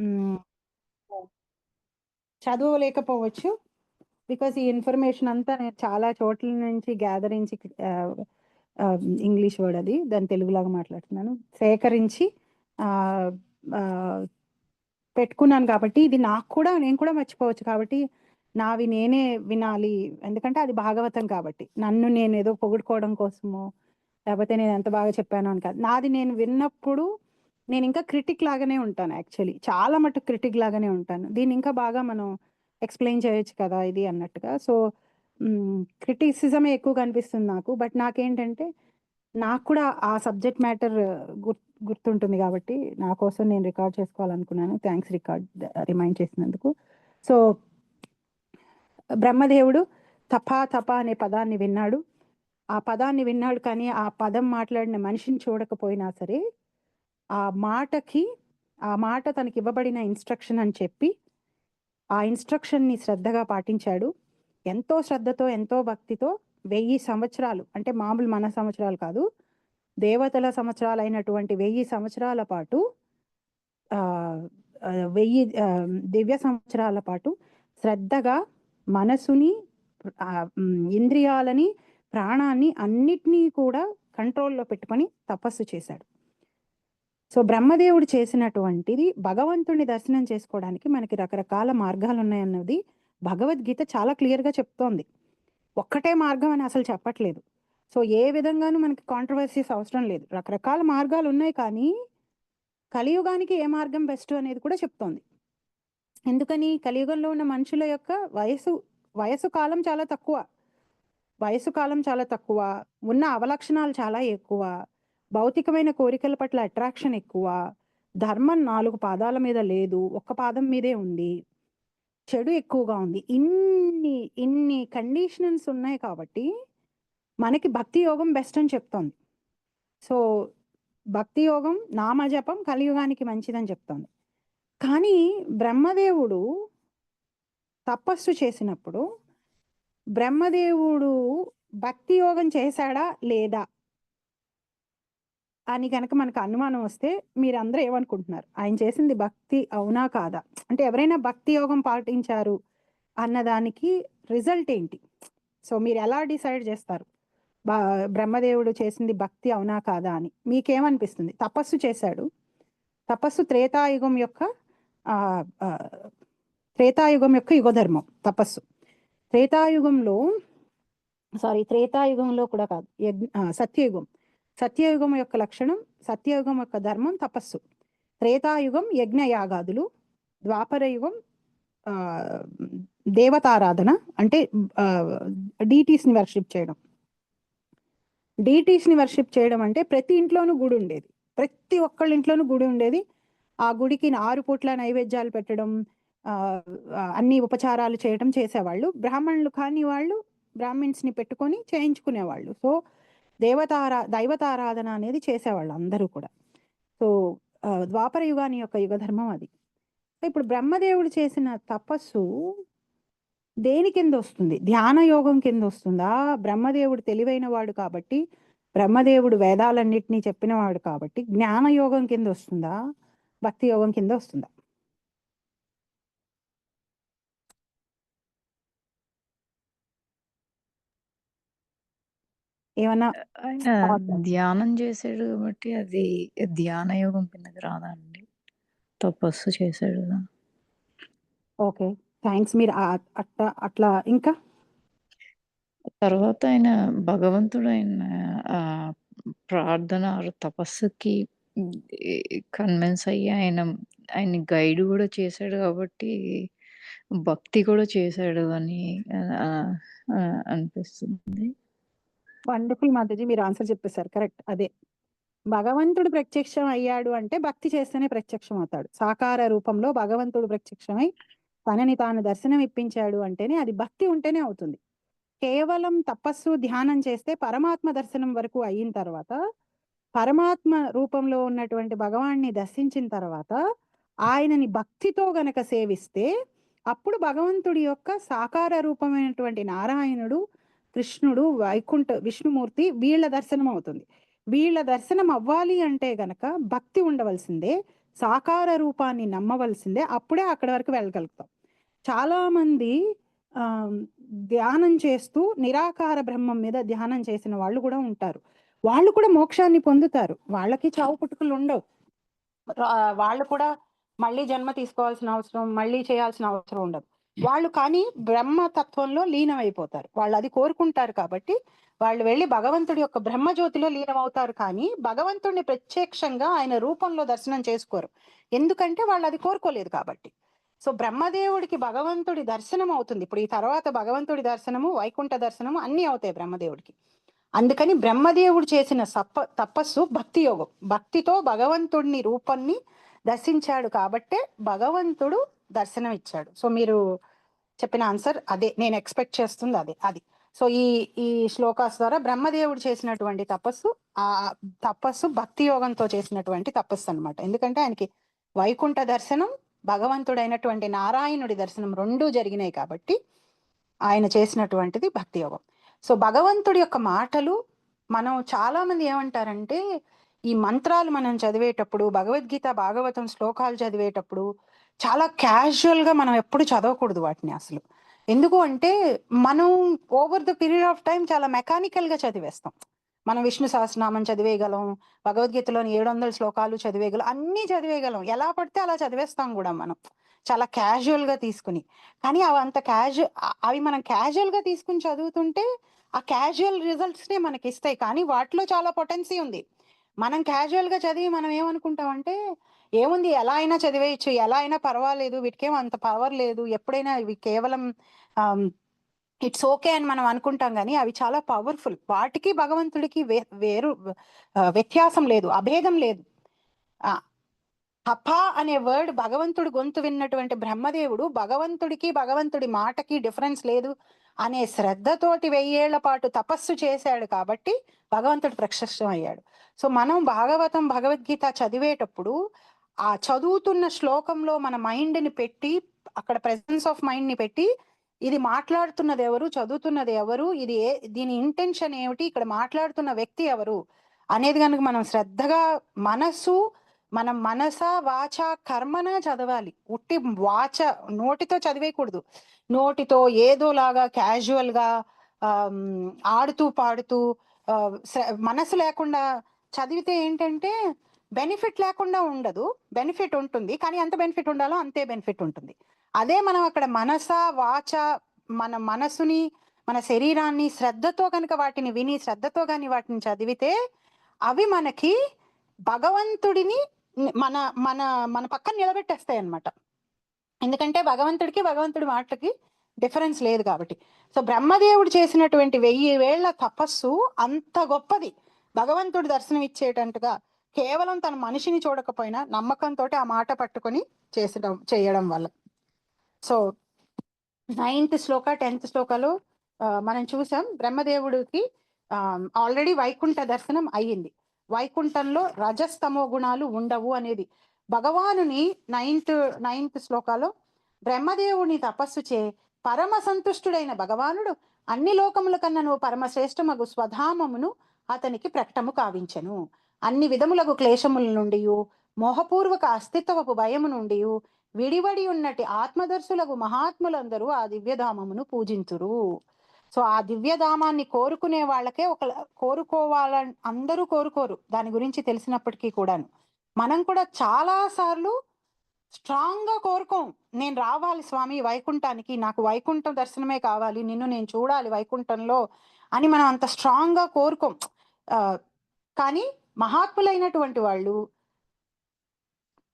మ్, చదవలేకపోవచ్చు. Because ఈ information అంతా నేను చాలా చోట్ల నుంచి గ్యాదరించి, ఇంగ్లీష్ వర్డ్ అది, దాని తెలుగులాగా మాట్లాడుతున్నాను, సేకరించి ఆ, ఆ, పెట్టుకున్నాను. కాబట్టి ఇది నాకు కూడా, నేను కూడా మర్చిపోవచ్చు. కాబట్టి నావి నేనే వినాలి, ఎందుకంటే అది భాగవతం కాబట్టి. నన్ను నేను ఏదో పొగుడుకోవడం కోసమో, లేకపోతే నేను ఎంత బాగా చెప్పాను అని కాదు. నాది నేను విన్నప్పుడు నేను ఇంకా క్రిటిక్ లాగానే ఉంటాను. యాక్చువల్లీ చాలా మటుకు క్రిటిక్ లాగానే ఉంటాను. దీన్ని ఇంకా బాగా మనం ఎక్స్ప్లెయిన్ చేయొచ్చు కదా ఇది అన్నట్టుగా. సో క్రిటిసిజమే ఎక్కువ కనిపిస్తుంది నాకు. బట్ నాకేంటంటే నాకు కూడా ఆ సబ్జెక్ట్ మ్యాటర్ గుర్తుంటుంది కాబట్టి నా కోసం నేను రికార్డ్ చేసుకోవాలనుకున్నాను. థ్యాంక్స్ రిమైండ్ చేసినందుకు. సో బ్రహ్మదేవుడు తపా తపా అనే పదాన్ని విన్నాడు. ఆ పదాన్ని విన్నాడు, కానీ ఆ పదం మాట్లాడిన మనిషిని చూడకపోయినా సరే ఆ మాట తనకి ఇవ్వబడిన ఇన్స్ట్రక్షన్ అని చెప్పి ఆ ఇన్స్ట్రక్షన్ని శ్రద్ధగా పాటించాడు. ఎంతో శ్రద్ధతో, ఎంతో భక్తితో 1000 సంవత్సరాలు, అంటే మామూలు మన సంవత్సరాలు కాదు, దేవతల సంవత్సరాలు అయినటువంటి 1000 సంవత్సరాల పాటు, 1000 దివ్య సంవత్సరాల పాటు శ్రద్ధగా మనసుని, ఇంద్రియాలని, ప్రాణాన్ని అన్నిటినీ కూడా కంట్రోల్లో పెట్టుకొని తపస్సు చేశాడు. సో బ్రహ్మదేవుడు చేసినటువంటిది భగవంతుడిని దర్శనం చేసుకోవడానికి మనకి రకరకాల మార్గాలు ఉన్నాయన్నది భగవద్గీత చాలా క్లియర్గా చెప్తోంది. ఒక్కటే మార్గం అని అసలు చెప్పట్లేదు. సో ఏ విధంగానూ మనకి కాంట్రవర్సీస్ అవసరం లేదు. రకరకాల మార్గాలు ఉన్నాయి, కానీ కలియుగానికి ఏ మార్గం బెస్ట్ అనేది కూడా చెప్తోంది. ఎందుకని? కలియుగంలో ఉన్న మనుషుల యొక్క వయసు కాలం చాలా తక్కువ, ఉన్న అవలక్షణాలు చాలా ఎక్కువ, భౌతికమైన కోరికల పట్ల అట్రాక్షన్ ఎక్కువ, ధర్మం 4 పాదాల మీద లేదు, ఒక్క పాదం మీదే ఉంది, చెడు ఎక్కువగా ఉంది. ఇన్ని కండిషన్స్ ఉన్నాయి కాబట్టి మనకి భక్తి యోగం బెస్ట్ అని చెప్తోంది. సో భక్తి యోగం, నామజపం కలియుగానికి మంచిదని చెప్తోంది. కానీ బ్రహ్మదేవుడు తపస్సు చేసినప్పుడు బ్రహ్మదేవుడు భక్తి యోగం చేశాడా లేదా అని కనుక మనకు అనుమానం వస్తే మీరందరూ ఏమనుకుంటున్నారు? ఆయన చేసింది భక్తి అవునా కాదా? అంటే ఎవరైనా భక్తి యోగం పాటించారు అన్నదానికి రిజల్ట్ ఏంటి? సో మీరు ఎలా డిసైడ్ చేస్తారు బ్రహ్మదేవుడు చేసింది భక్తి అవునా కాదా అని? మీకేమనిపిస్తుంది? తపస్సు చేశాడు. తపస్సు త్రేతాయుగం యొక్క యుగధర్మం తపస్సు. త్రేతాయుగంలో కూడా కాదు, సత్యయుగం యొక్క లక్షణం, సత్యయుగం యొక్క ధర్మం తపస్సు. త్రేతాయుగం యజ్ఞయాగాదులు, ద్వాపరయుగం దేవతారాధన, అంటే డీటీస్ని వర్షిప్ చేయడం. అంటే ప్రతి ఇంట్లోనూ గుడి ఉండేది, ప్రతి ఒక్కళ్ళ ఇంట్లోనూ గుడి ఉండేది. ఆ గుడికి 6 పూట్ల నైవేద్యాలు పెట్టడం, అన్ని ఉపచారాలు చేయడం చేసేవాళ్ళు. బ్రాహ్మణులు కాని వాళ్ళు బ్రాహ్మిన్స్ని పెట్టుకొని చేయించుకునేవాళ్ళు. సో దైవతారాధన అనేది చేసేవాళ్ళు అందరూ కూడా. సో ద్వాపర యుగాని యొక్క యుగధర్మం అది. ఇప్పుడు బ్రహ్మదేవుడు చేసిన తపస్సు దేని కింద వస్తుంది? ధ్యాన యోగం కింద వస్తుందా? బ్రహ్మదేవుడు తెలివైన వాడు కాబట్టి, బ్రహ్మదేవుడు వేదాలన్నిటినీ చెప్పినవాడు కాబట్టి జ్ఞాన యోగం కింద వస్తుందా? భక్తి యోగం కింద వస్తుందా? ఏమన్నా ఆయన ధ్యానం చేశాడు కాబట్టి అది ధ్యాన యోగం కిందకి రాదా అండి? తపస్సు చేశాడు కదా. Okay, thanks. మీరు అట్లా ఇంకా తర్వాత ఆయన భగవంతుడైన ప్రార్థన తపస్సుకి కన్విన్స్ అయ్యి ఆయన గైడ్ కూడా చేశాడు కాబట్టి భక్తి కూడా చేశాడు అని అనిపిస్తుంది. వండర్ఫుల్ మాతాజీ, మీరు ఆన్సర్ చెప్పేశారు. కరెక్ట్, అదే భగవంతుడు ప్రత్యక్షం అయ్యాడు అంటే భక్తి చేస్తేనే ప్రత్యక్షం అవుతాడు. సాకార రూపంలో భగవంతుడు ప్రత్యక్షమై తనని తాను దర్శనం ఇప్పించాడు అంటేనే అది భక్తి ఉంటేనే అవుతుంది. కేవలం తపస్సు ధ్యానం చేస్తే పరమాత్మ దర్శనం వరకు అయిన తర్వాత, పరమాత్మ రూపంలో ఉన్నటువంటి భగవాన్ని దర్శించిన తర్వాత ఆయనని భక్తితో గనక సేవిస్తే అప్పుడు భగవంతుడి యొక్క సాకార రూపమైనటువంటి నారాయణుడు, కృష్ణుడు, విష్ణుమూర్తి వీళ్ళ దర్శనం అవుతుంది. వీళ్ళ దర్శనం అవ్వాలి అంటే గనక భక్తి ఉండవలసిందే. సాకార రూపాన్ని నమ్మవలసిందే, అప్పుడే అక్కడి వరకు వెళ్ళగలుగుతాం. చాలా మంది ఆ, ధ్యానం చేస్తూ నిరాకార బ్రహ్మం మీద ధ్యానం చేసిన వాళ్ళు కూడా ఉంటారు. వాళ్ళు కూడా మోక్షాన్ని పొందుతారు, వాళ్ళకి చావు పుట్టుకలు ఉండవు. వాళ్ళు కూడా మళ్ళీ జన్మ తీసుకోవాల్సిన అవసరం, మళ్ళీ చేయాల్సిన అవసరం ఉండదు. వాళ్ళు కానీ బ్రహ్మతత్వంలో లీనమైపోతారు. వాళ్ళు అది కోరుకుంటారు కాబట్టి వాళ్ళు వెళ్ళి భగవంతుడి యొక్క బ్రహ్మజ్యోతిలో లీనమవుతారు. కానీ భగవంతుడిని ప్రత్యక్షంగా ఆయన రూపంలో దర్శనం చేసుకోరు, ఎందుకంటే వాళ్ళు అది కోరుకోలేదు కాబట్టి. సో బ్రహ్మదేవుడికి భగవంతుడి దర్శనం అవుతుంది. ఇప్పుడు ఈ తర్వాత భగవంతుడి దర్శనము, వైకుంఠ దర్శనము అన్నీ అవుతాయి బ్రహ్మదేవుడికి. అందుకని బ్రహ్మదేవుడు చేసిన తపస్సు భక్తి యోగం. భక్తితో భగవంతుడిని రూపాన్ని దర్శించాడు కాబట్టే భగవంతుడు దర్శనం ఇచ్చాడు. సో మీరు చెప్పిన ఆన్సర్ అదే, నేను ఎక్స్పెక్ట్ చేస్తుంది అదే. అది సో ఈ ఈ శ్లోకాస్ ద్వారా బ్రహ్మదేవుడు చేసినటువంటి తపస్సు భక్తి యోగంతో చేసినటువంటి తపస్సు అన్నమాట. ఎందుకంటే ఆయనకి వైకుంఠ దర్శనం, భగవంతుడైనటువంటి నారాయణుడి దర్శనం రెండూ జరిగినాయి కాబట్టి ఆయన చేసినటువంటిది భక్తి యోగం. సో భగవంతుడి యొక్క మాటలు, మనం చాలా మంది ఏమంటారంటే ఈ మంత్రాలు మనం చదివేటప్పుడు, భగవద్గీత భాగవతం శ్లోకాలు చదివేటప్పుడు చాలా క్యాజువల్ గా మనం ఎప్పుడు చదవకూడదు వాటిని అసలు. ఎందుకు అంటే మనం over the period of time చాలా మెకానికల్ గా చదివేస్తాం. మనం విష్ణు సహస్రనామం చదివేయగలం, భగవద్గీతలోని 700 శ్లోకాలు చదివేయగలం, అన్ని చదివేయగలం, ఎలా పడితే అలా చదివేస్తాం కూడా మనం చాలా క్యాజువల్ గా తీసుకుని. కానీ అవి మనం క్యాజువల్ గా తీసుకుని చదువుతుంటే ఆ క్యాజువల్ రిజల్ట్స్ నే మనకి ఇస్తాయి, కానీ వాటిలో చాలా పొటెన్సీ ఉంది. మనం క్యాజువల్ గా చదివి మనం ఏమనుకుంటామంటే ఏముంది, ఎలా అయినా చదివేయచ్చు, ఎలా అయినా పర్వాలేదు, వీటికేం అంత పవర్ లేదు, ఎప్పుడైనా ఇవి కేవలం ఇట్స్ ఓకే అని మనం అనుకుంటాం. కానీ అవి చాలా పవర్ఫుల్. వాటికి భగవంతుడికి వేరు వ్యత్యాసం లేదు, అభేదం లేదు. తప అనే వర్డ్ భగవంతుడు గొంతు విన్నటువంటి బ్రహ్మదేవుడు భగవంతుడికి భగవంతుడి మాటకి డిఫరెన్స్ లేదు అనే శ్రద్ధతోటి 1000 ఏళ్ల పాటు తపస్సు చేశాడు కాబట్టి భగవంతుడు ప్రత్యక్షం అయ్యాడు. సో మనం భాగవతం భగవద్గీత చదివేటప్పుడు ఆ చదువుతున్న శ్లోకంలో మన మైండ్ని పెట్టి, అక్కడ ప్రెసెన్స్ ఆఫ్ మైండ్ ని పెట్టి, ఇది మాట్లాడుతున్నది ఎవరు, చదువుతున్నది ఎవరు, దీని ఇంటెన్షన్ ఏమిటి, ఇక్కడ మాట్లాడుతున్న వ్యక్తి ఎవరు అనేది కనుక మనం శ్రద్ధగా మనం మనస వాచ కర్మన చదవాలి. ఉట్టి నోటితో చదివేయకూడదు. నోటితో ఏదోలాగా క్యాజువల్ గా ఆడుతూ పాడుతూ మనసు లేకుండా చదివితే ఏంటంటే బెనిఫిట్ లేకుండా ఉండదు, బెనిఫిట్ ఉంటుంది, కానీ ఎంత బెనిఫిట్ ఉండాలో అంతే బెనిఫిట్ ఉంటుంది. అదే మనం అక్కడ మనస వాచ, మన మనసుని మన శరీరాన్ని శ్రద్ధతో కనుక వాటిని విని శ్రద్ధతో కానీ వాటిని చదివితే అవి మనకి భగవంతుడిని మన మన మన పక్కన నిలబెట్టేస్తాయి అన్నమాట. ఎందుకంటే భగవంతుడి మాటలకి డిఫరెన్స్ లేదు కాబట్టి. సో బ్రహ్మదేవుడు చేసినటువంటి 1000 ఏళ్ల తపస్సు అంత గొప్పది. భగవంతుడు దర్శనం ఇచ్చేటట్టుగా కేవలం తన మనిషిని చూడకపోయినా నమ్మకంతో ఆ మాట పట్టుకొని చేయడం వల్ల. సో 9th శ్లోక 10th శ్లోకాలు మనం చూసాం. బ్రహ్మదేవుడికి ఆల్రెడీ వైకుంఠ దర్శనం అయ్యింది. వైకుంఠంలో రజస్తమో గుణాలు ఉండవు అనేది భగవానుని 9th శ్లోకాలో బ్రహ్మదేవుని తపస్సు చే పరమ సంతుష్టుడైన భగవానుడు అన్ని లోకముల కన్నా నువ్వు పరమశ్రేష్టమగు స్వధామమును అతనికి ప్రకటము కావించెను. అన్ని విధములకు క్లేశముల నుండి, మోహపూర్వక అస్తిత్వపు భయము నుండి విడివడి ఉన్నటి ఆత్మదర్శులకు మహాత్ములందరూ ఆ దివ్యధామమును పూజింతురు. సో ఆ దివ్యధామాన్ని కోరుకునే వాళ్ళకే కోరుకోవాలని అందరూ కోరుకోరు, దాని గురించి తెలిసినప్పటికీ కూడాను. మనం కూడా చాలా సార్లు స్ట్రాంగ్ గా కోరుకోం, నేను రావాలి స్వామి వైకుంఠానికి, నాకు వైకుంఠం దర్శనమే కావాలి, నిన్ను నేను చూడాలి వైకుంఠంలో అని మనం అంత స్ట్రాంగ్ గా కోరుకోం. కానీ మహాత్ములైనటువంటి వాళ్ళు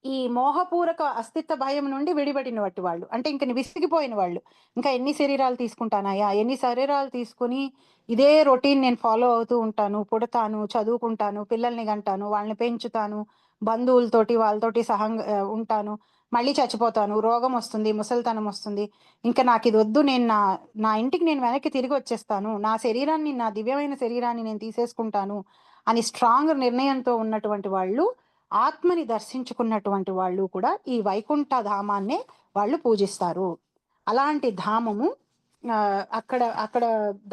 ఈ మోహపూరక అస్తిత్వ భయం నుండి విడిపడినటువంటి వాళ్ళు, అంటే ఇంక విసిగిపోయిన వాళ్ళు, ఇంకా ఎన్ని శరీరాలు తీసుకుంటానాయా, ఎన్ని శరీరాలు తీసుకుని ఇదే రొటీన్ నేను ఫాలో అవుతూ ఉంటాను, పుడతాను, చదువుకుంటాను, పిల్లల్ని కంటాను, వాళ్ళని పెంచుతాను, బంధువులతోటి వాళ్ళతోటి ఉంటాను, మళ్ళీ చచ్చిపోతాను, రోగం వస్తుంది, ముసలితనం వస్తుంది, ఇంకా నాకు ఇది వద్దు, నేను నా ఇంటికి నేను వెనక్కి తిరిగి వచ్చేస్తాను, నా శరీరాన్ని, నా దివ్యమైన శరీరాన్ని నేను తీసేసుకుంటాను అని స్ట్రాంగ్ నిర్ణయంతో ఉన్నటువంటి వాళ్ళు, ఆత్మని దర్శించుకున్నటువంటి వాళ్ళు కూడా ఈ వైకుంఠ ధామాన్నే వాళ్ళు పూజిస్తారు. అలాంటి ధామము అక్కడ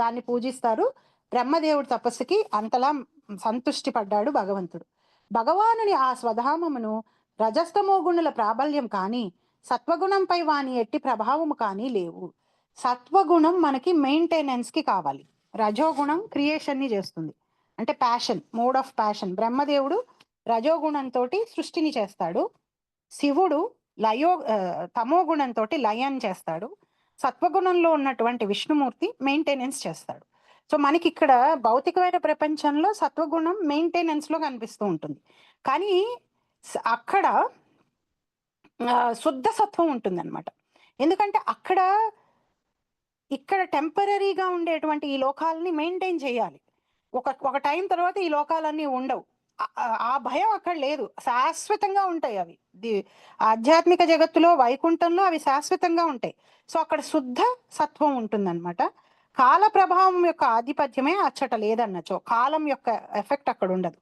దాన్ని పూజిస్తారు. బ్రహ్మదేవుడి తపస్సుకి అంతలా సంతుష్టి పడ్డాడు భగవంతుడు. భగవానుని ఆ స్వధామమును రజస్తమో గుణుల ప్రాబల్యం కానీ సత్వగుణంపై వాని ఎట్టి ప్రభావము కానీ లేవు. సత్వగుణం మనకి మెయింటెనెన్స్ కి కావాలి. రజోగుణం క్రియేషన్ ని చేస్తుంది, అంటే ప్యాషన్, మోడ్ ఆఫ్ ప్యాషన్. బ్రహ్మదేవుడు రజోగుణంతో సృష్టిని చేస్తాడు, శివుడు తమో గుణంతో లయం చేస్తాడు, సత్వగుణంలో ఉన్నటువంటి విష్ణుమూర్తి మెయింటెనెన్స్ చేస్తాడు. సో మనకి ఇక్కడ భౌతికమైన ప్రపంచంలో సత్వగుణం మెయింటెనెన్స్ లో కనిపిస్తూ ఉంటుంది, కానీ అక్కడ శుద్ధ సత్వం ఉంటుంది అనమాట. ఎందుకంటే ఇక్కడ టెంపరీగా ఉండేటువంటి ఈ లోకాలని మెయింటైన్ చేయాలి. ఒక టైం తర్వాత ఈ లోకాలన్నీ ఉండవు. ఆ భయం అక్కడ లేదు, శాశ్వతంగా ఉంటాయి అవి. ఆధ్యాత్మిక జగత్తులో వైకుంఠంలో అవి శాశ్వతంగా ఉంటాయి. సో అక్కడ శుద్ధ సత్వం ఉంటుందన్నమాట. కాల ప్రభావం యొక్క ఆధిపత్యమే అచ్చట లేదన్నచో, కాలం యొక్క ఎఫెక్ట్ అక్కడ ఉండదు.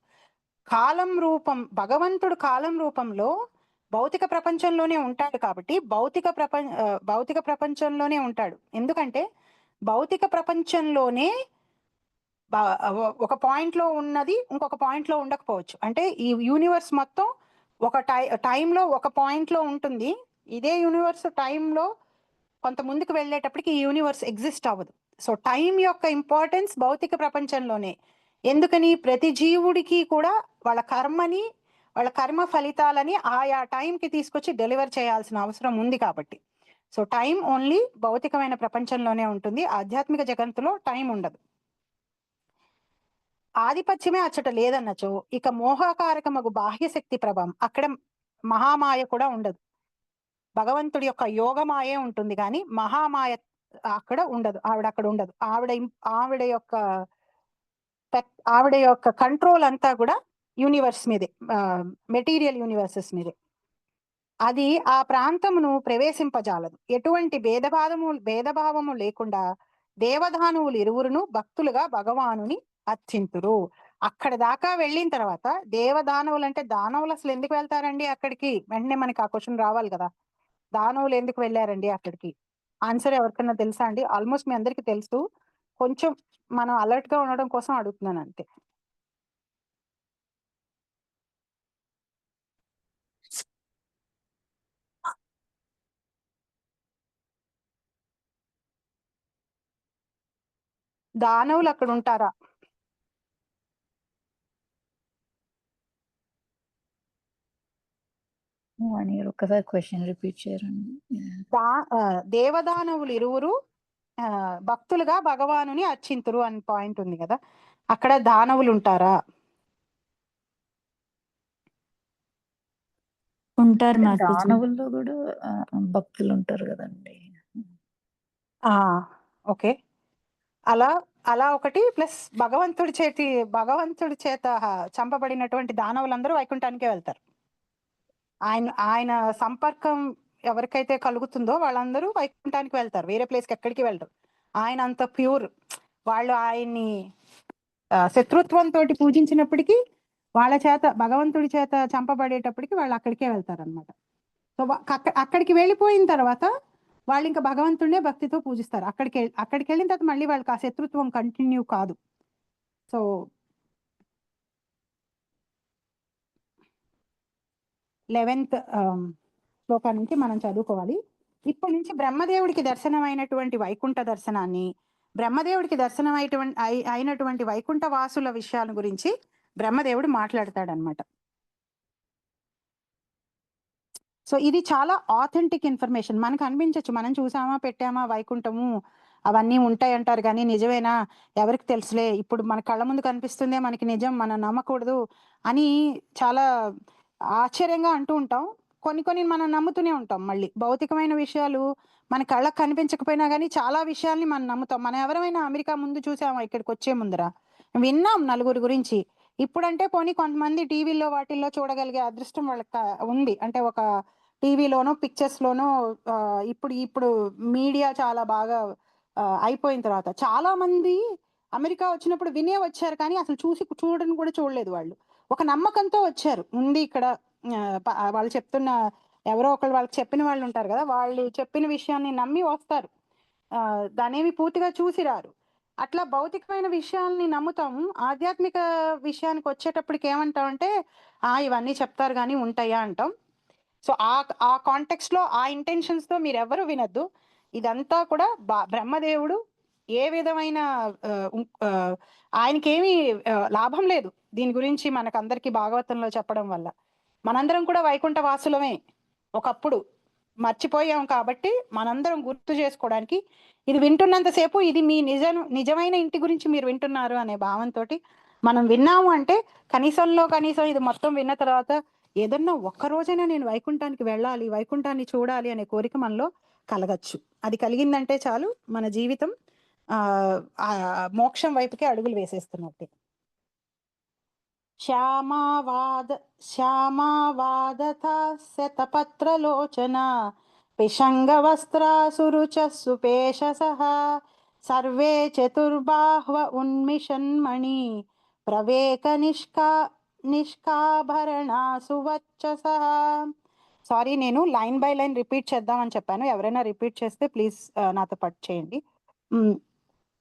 కాలం రూపం, భగవంతుడు కాలం రూపంలో భౌతిక ప్రపంచంలోనే ఉంటాడు కాబట్టి భౌతిక ప్రపంచంలోనే ఉంటాడు. ఎందుకంటే భౌతిక ప్రపంచంలోనే ఒక పాయింట్ లో ఉన్నది ఇంకొక పాయింట్ లో ఉండకపోవచ్చు. అంటే ఈ యూనివర్స్ మొత్తం ఒక టైంలో ఒక పాయింట్ లో ఉంటుంది. ఇదే యూనివర్స్ టైంలో కొంత ముందుకు వెళ్ళేటప్పటికి ఈ యూనివర్స్ ఎగ్జిస్ట్ అవ్వదు. సో టైం యొక్క ఇంపార్టెన్స్ భౌతిక ప్రపంచంలోనే. ఎందుకని? ప్రతి జీవుడికి కూడా వాళ్ళ కర్మ ఫలితాలని ఆయా టైంకి తీసుకొచ్చి డెలివర్ చేయాల్సిన అవసరం ఉంది కాబట్టి. సో టైం ఓన్లీ భౌతికమైన ప్రపంచంలోనే ఉంటుంది, ఆధ్యాత్మిక జగత్తులో టైం ఉండదు. ఆధిపత్యమే అచ్చట లేదన్నచో ఇక మోహకారకమగు బాహ్య శక్తి ప్రభావం, అక్కడ మహామాయ కూడా ఉండదు. భగవంతుడి యొక్క యోగమాయే ఉంటుంది, కానీ మహామాయ అక్కడ ఉండదు. అక్కడ ఉండదు. ఆవిడ యొక్క కంట్రోల్ అంతా కూడా యూనివర్స్ మీదే, మెటీరియల్ యూనివర్సెస్ మీదే. అది ఆ ప్రాంతమును ప్రవేశింపజాలదు. ఎటువంటి భేదభావము లేకుండా దేవదానవులు ఇరువురును భక్తులుగా భగవానుని అర్చింతురు. అక్కడ దాకా వెళ్ళిన తర్వాత దేవదానవులు, అంటే దానవులు అసలు ఎందుకు వెళ్తారండి అక్కడికి? వెంటనే మనకి ఆ క్వశ్చన్ రావాలి కదా, దానవులు ఎందుకు వెళ్ళారండి అక్కడికి? ఆన్సర్ ఎవరికన్నా తెలుసా అండి? ఆల్మోస్ట్ మీ అందరికి తెలుసు, కొంచెం మనం అలర్ట్ గా ఉండడం కోసం అడుగుతున్నాను అంతే. దానవులు అక్కడ ఉంటారా? ఒకసారి క్వశ్చన్ రిపీట్ చేయండి. దేవదానవులు ఇరువురు భక్తులుగా భగవానుని అర్చింతురు అని పాయింట్ ఉంది కదా, అక్కడ దానవులు ఉంటారా? ఉంటారు. దానవుల్లో కూడా భక్తులు ఉంటారు కదండి. ఓకే, అలా ఒకటి ప్లస్ భగవంతుడి చేత చంపబడినటువంటి దానవులందరూ వైకుంఠానికే వెళ్తారు. ఆయన సంపర్కం ఎవరికైతే కలుగుతుందో వాళ్ళందరూ వైకుంఠానికి వెళ్తారు, వేరే ప్లేస్కి ఎక్కడికి వెళ్ళరు. ఆయన అంత ప్యూర్. వాళ్ళు ఆయన్ని శత్రుత్వంతో పూజించినప్పటికీ వాళ్ళ చేత, భగవంతుడి చేత చంపబడేటప్పటికి వాళ్ళు అక్కడికే వెళ్తారనమాట. సో అక్కడికి వెళ్ళిపోయిన తర్వాత వాళ్ళు ఇంకా భగవంతుడినే భక్తితో పూజిస్తారు. అక్కడికి వెళ్ళిన తర్వాత మళ్ళీ వాళ్ళకి ఆ శత్రుత్వం కంటిన్యూ కాదు. సో 11th శ్లోకం నుంచి మనం చదువుకోవాలి. ఇప్పటి నుంచి బ్రహ్మదేవుడికి దర్శనమైనటువంటి వైకుంఠ దర్శనాన్ని, బ్రహ్మదేవుడికి దర్శనం అయినటువంటి వైకుంఠ వాసుల విషయాల గురించి బ్రహ్మదేవుడు మాట్లాడతాడనమాట. సో ఇది చాలా ఆథెంటిక్ ఇన్ఫర్మేషన్. మనకు అనిపించవచ్చు, మనం చూసామా పెట్టామా వైకుంఠము అవన్నీ ఉంటాయి అంటారు, కానీ నిజమేనా ఎవరికి తెలుసులే, ఇప్పుడు మన కళ్ళ ముందు కనిపిస్తుందే మనకి నిజం, మనం నమ్మకూడదు అని చాలా ఆశ్చర్యంగా అంటూ ఉంటాం. కొన్ని మనం నమ్ముతూనే ఉంటాం. మళ్ళీ భౌతికమైన విషయాలు మన కళ్ళకు కనిపించకపోయినా కానీ చాలా విషయాల్ని మనం నమ్ముతాం. మనం ఎవరైనా అమెరికా ముందు చూసామా ఇక్కడికి వచ్చే ముందర? విన్నాం నలుగురి గురించి. ఇప్పుడంటే కొంతమంది టీవీల్లో వాటిల్లో చూడగలిగే అదృష్టం వాళ్ళకి ఉంది. అంటే ఒక టీవీలోనో పిక్చర్స్ లోనో ఇప్పుడు మీడియా చాలా బాగా అయిపోయిన తర్వాత చాలా మంది అమెరికా వచ్చినప్పుడు వినే వచ్చారు, కానీ అసలు చూడని కూడా చూడలేదు. వాళ్ళు ఒక నమ్మకంతో వచ్చారు. ఉంది ఇక్కడ వాళ్ళు చెప్తున్న, ఎవరో ఒకళ్ళు వాళ్ళకి చెప్పిన వాళ్ళు ఉంటారు కదా, వాళ్ళు చెప్పిన విషయాన్ని నమ్మి వస్తారు. దానేమి పూర్తిగా చూసి రారు. అట్లా భౌతికమైన విషయాల్ని నమ్ముతాము. ఆధ్యాత్మిక విషయానికి వచ్చేటప్పటికి ఏమంటామంటే, ఇవన్నీ చెప్తారు గానీ ఉంటాయా అంటాం. సో, ఆ కాంటెక్స్ట్‌లో ఆ ఇంటెన్షన్స్‌తో మీరెవ్వరు వినొద్దు. ఇదంతా కూడా బ్రహ్మదేవుడు ఏ విధమైన ఆయనకేమీ లాభం లేదు దీని గురించి మనకందరికీ భాగవతంలో చెప్పడం వల్ల. మనందరం కూడా వైకుంఠ వాసులమే ఒకప్పుడు. మర్చిపోయాం కాబట్టి మనందరం గుర్తు చేసుకోవడానికి ఇది వింటున్నంత సేపు ఇది మీ నిజమైన ఇంటి గురించి మీరు వింటున్నారు అనే భావంతోటి మనం విన్నాము అంటే కనీసం ఇది మొత్తం విన్న తర్వాత ఏదన్నా ఒక్క రోజైనా నేను వైకుంఠానికి వెళ్ళాలి, వైకుంఠాన్ని చూడాలి అనే కోరిక మనలో కలగచ్చు. అది కలిగిందంటే చాలు మన జీవితం మోక్షం వైపుకే అడుగులు వేసేస్తున్నట్టే. శ్యామావాదతా శతపత్రలోచన పిశంగవస్త్రాసురుచ సుపేశసః సర్వే చతుర్బాహ్వ ఉన్మిషన్మణి ప్రవేక నిష్కాభరణా సువర్చసః. సారీ, నేను లైన్ బై లైన్ రిపీట్ చేద్దామని చెప్పాను. ఎవరైనా రిపీట్ చేస్తే ప్లీజ్ నాతో పాటు చేయండి.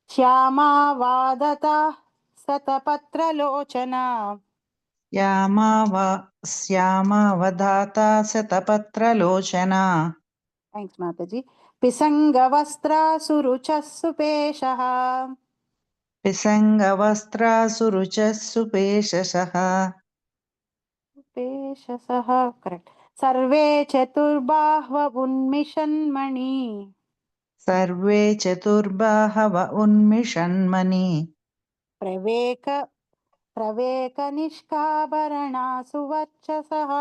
శ్యామావాదతా శతపత్రలోచన శ్యామావధాతా శతపత్రలోచనా థ్యాంక్స్ మాతాజీ. పిసంగవస్త్రాసురుచః సుపేశః పిసంగవస్త్రాసురుచः సుపేశసః కరెక్ట్. సర్వే చతుర్బాహ్వ ఉన్మిషన్మణి సర్వే చతుర్బాహవ ఉన్మిషన్మణి ప్రవేక నిష్కాభరణా సువర్చసః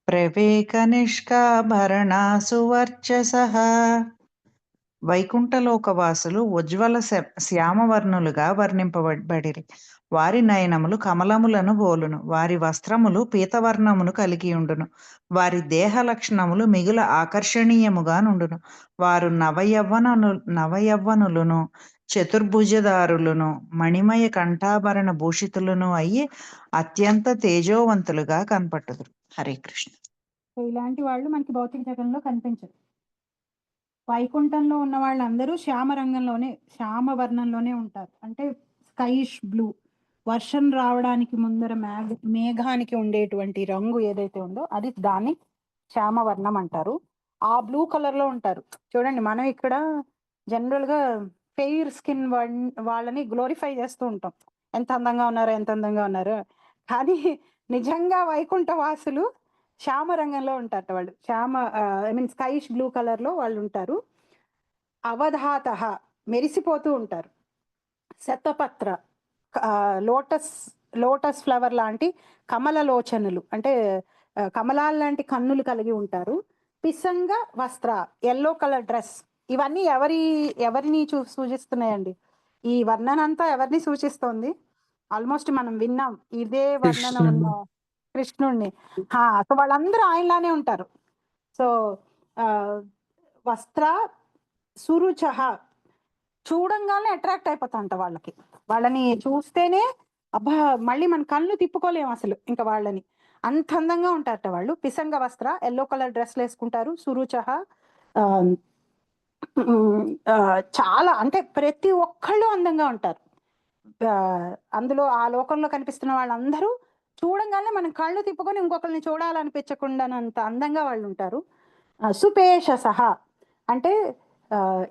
ప్రవేక నిష్కాభరణా సువర్చసః. వైకుంఠలోకవాసులు ఉజ్వల శ్యామవర్ణులుగా వర్ణింపబడిరి. వారి నయనములు కమలములను పోలును. వారి వస్త్రములు పీతవర్ణమును కలిగి ఉండును. వారి దేహ లక్షణములు మిగుల ఆకర్షణీయముగా నుండును. వారు నవయవ్వనులను చతుర్భుజదారులను మణిమయ కంఠాభరణ భూషితులను అయ్యి అత్యంత తేజోవంతులుగా కనపట్టుదురు. హరే కృష్ణ. ఇలాంటి వాళ్ళు మనకి భౌతిక జగంలో కనిపించరు. వైకుంఠంలో ఉన్న వాళ్ళందరూ శ్యామ వర్ణంలోనే ఉంటారు. అంటే స్కైష్ బ్లూ, వర్షం రావడానికి ముందర మేఘానికి ఉండేటువంటి రంగు ఏదైతే ఉందో అది దాన్ని శ్యామవర్ణం అంటారు. ఆ బ్లూ కలర్ లో ఉంటారు. చూడండి, మనం ఇక్కడ జనరల్ గా ఫెయిర్ స్కిన్ వాళ్ళని గ్లోరిఫై చేస్తూ ఉంటాం. ఎంత అందంగా ఉన్నారు. కానీ నిజంగా వైకుంఠ వాసులు శ్యామ రంగంలో ఉంటారట. వాళ్ళు స్కైష్ బ్లూ కలర్ లో వాళ్ళు ఉంటారు. అవధాత మెరిసిపోతూ ఉంటారు. శతపత్ర లోటస్ ఫ్లవర్ లాంటి కమలలోచనులు, అంటే కమలాల లాంటి కన్నులు కలిగి ఉంటారు. పిసంగ వస్త్ర, ఎల్లో కలర్ డ్రెస్. ఇవన్నీ ఎవరిని సూచిస్తున్నాయండి? ఈ వర్ణన అంతా ఎవరిని సూచిస్తోంది? ఆల్మోస్ట్ మనం విన్నాం ఇదే వర్ణన ఉన్న కృష్ణుణ్ణి. సో వాళ్ళందరూ ఆయనలానే ఉంటారు. సో వస్త్ర సురుచ, చూడంగానే అట్రాక్ట్ అయిపోతాంట వాళ్ళని చూస్తేనే అబ్బా మళ్ళీ మన కళ్ళు తిప్పుకోలేము అసలు ఇంకా వాళ్ళని. అంత అందంగా ఉంటారట వాళ్ళు. పిసంగ వస్త్ర, ఎల్లో కలర్ డ్రెస్లు వేసుకుంటారు. సురుచ, చాలా అంటే ప్రతి ఒక్కళ్ళు అందంగా ఉంటారు. అందులో ఆ లోకంలో కనిపిస్తున్న వాళ్ళందరూ చూడంగానే మనం కళ్ళు తిప్పుకొని ఇంకొకరిని చూడాలనిపించకుండానంత అందంగా వాళ్ళు ఉంటారు. సుపేశసః అంటే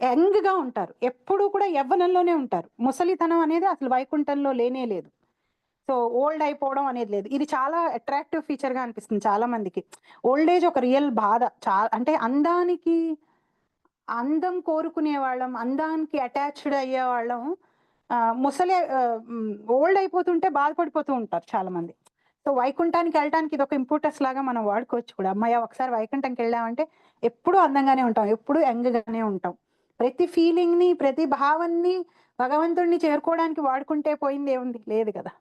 యంగ్ గా ఉంటారు. ఎప్పుడూ కూడా యవ్వనంలోనే ఉంటారు. ముసలితనం అనేది అసలు వైకుంఠంలో లేనే లేదు. సో ఓల్డ్ అయిపోవడం అనేది లేదు. ఇది చాలా అట్రాక్టివ్ ఫీచర్ గా అనిపిస్తుంది చాలా మందికి. ఓల్డ్ ఏజ్ ఒక రియల్ బాధ. అంటే అందం కోరుకునే వాళ్ళం, అందానికి అటాచ్డ్ అయ్యే వాళ్ళం ఓల్డ్ అయిపోతుంటే బాధపడిపోతూ ఉంటారు చాలా మంది. సో వైకుంఠానికి వెళ్ళడానికి ఇది ఒక ఇంపార్టెన్స్ లాగా మనం వాడుకోవచ్చు కూడా. అమ్మాయి ఒకసారి వైకుంఠంకి వెళ్ళామంటే ఎప్పుడూ అందంగానే ఉంటాం, ఎప్పుడూ యంగ్ గానే ఉంటాం. ప్రతి ఫీలింగ్ ని, ప్రతి భావాన్ని భగవంతుడిని చేరుకోవడానికి వాడుకుంటే పోయింది ఏముంది? లేదు కదా,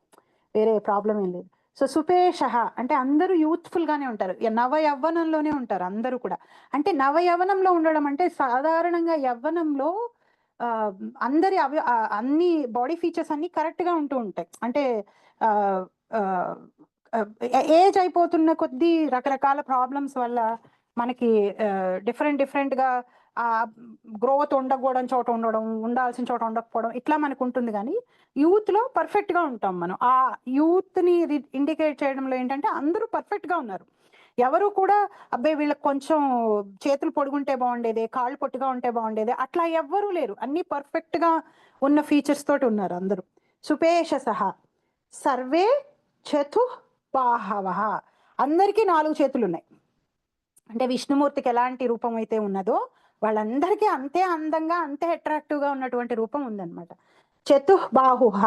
వేరే ప్రాబ్లం ఏం లేదు. సో సుపేష అంటే అందరూ యూత్ఫుల్ గానే ఉంటారు. నవ యవ్వనంలోనే ఉంటారు అందరూ కూడా. అంటే నవ యవ్వనంలో ఉండడం అంటే సాధారణంగా యవ్వనంలో అందరి అన్ని బాడీ ఫీచర్స్ అన్ని కరెక్ట్ గా ఉంటూ ఉంటాయి. అంటే ఏజ్ అయిపోతున్న కొద్దీ రకరకాల ప్రాబ్లమ్స్ వల్ల మనకి డిఫరెంట్ గా గ్రోత్ ఉండకూడని చోట ఉండడం, ఉండాల్సిన చోట ఉండకపోవడం, ఇట్లా మనకు ఉంటుంది. కానీ యూత్లో పర్ఫెక్ట్గా ఉంటాం మనం. ఆ యూత్ని ఇండికేట్ చేయడంలో ఏంటంటే అందరూ పర్ఫెక్ట్గా ఉన్నారు. ఎవరు కూడా అబ్బాయి వీళ్ళకి కొంచెం చేతులు పొడుగుంటే బాగుండేదే, కాళ్ళు పొట్టిగా ఉంటే బాగుండేదే, అట్లా ఎవ్వరూ లేరు. అన్ని పర్ఫెక్ట్గా ఉన్న ఫీచర్స్ తోటి ఉన్నారు అందరూ. సుపేష సహా సర్వే చతుఃబాహవః, అందరికీ 4 చేతులు ఉన్నాయి. అంటే విష్ణుమూర్తికి ఎలాంటి రూపం అయితే ఉన్నదో వాళ్ళందరికీ అంతే అందంగా, అంతే అట్రాక్టివ్గా ఉన్నటువంటి రూపం ఉందన్నమాట. చతుఃబాహుః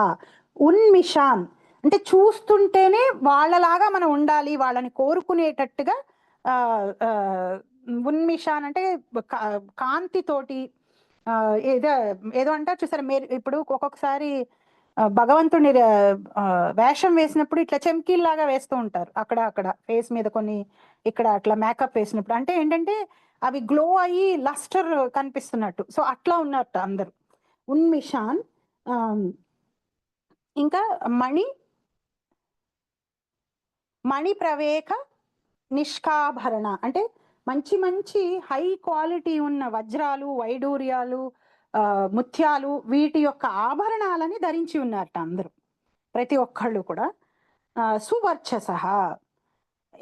ఉన్మిషాన్, అంటే చూస్తుంటేనే వాళ్ళలాగా మనం ఉండాలి, వాళ్ళని కోరుకునేటట్టుగా ఆ, ఆ, ఉన్మిషాన్ అంటే కాంతితోటి, ఏదో ఏదో అంటారు చూసారా, మీరు ఇప్పుడు ఒక్కొక్కసారి భగవంతుని వేషం వేసినప్పుడు ఇట్లా చెమ్కీల్లాగా వేస్తూ ఉంటారు అక్కడ అక్కడ ఫేస్ మీద కొన్ని, ఇక్కడ అట్లా మేకప్ వేసినప్పుడు, అంటే ఏంటంటే అవి గ్లో అయ్యి లస్టర్ కనిపిస్తున్నట్టు. సో అట్లా ఉన్నట్టు అందరు ఉన్మిషాన్. ఇంకా మణి ప్రవేక నిష్కాభరణ, అంటే మంచి మంచి హై క్వాలిటీ ఉన్న వజ్రాలు, వైడూర్యాలు, ముత్యాలు, వీటి యొక్క ఆభరణాలని ధరించి ఉన్నారట అందరూ, ప్రతి ఒక్కళ్ళు కూడా. సువర్చస,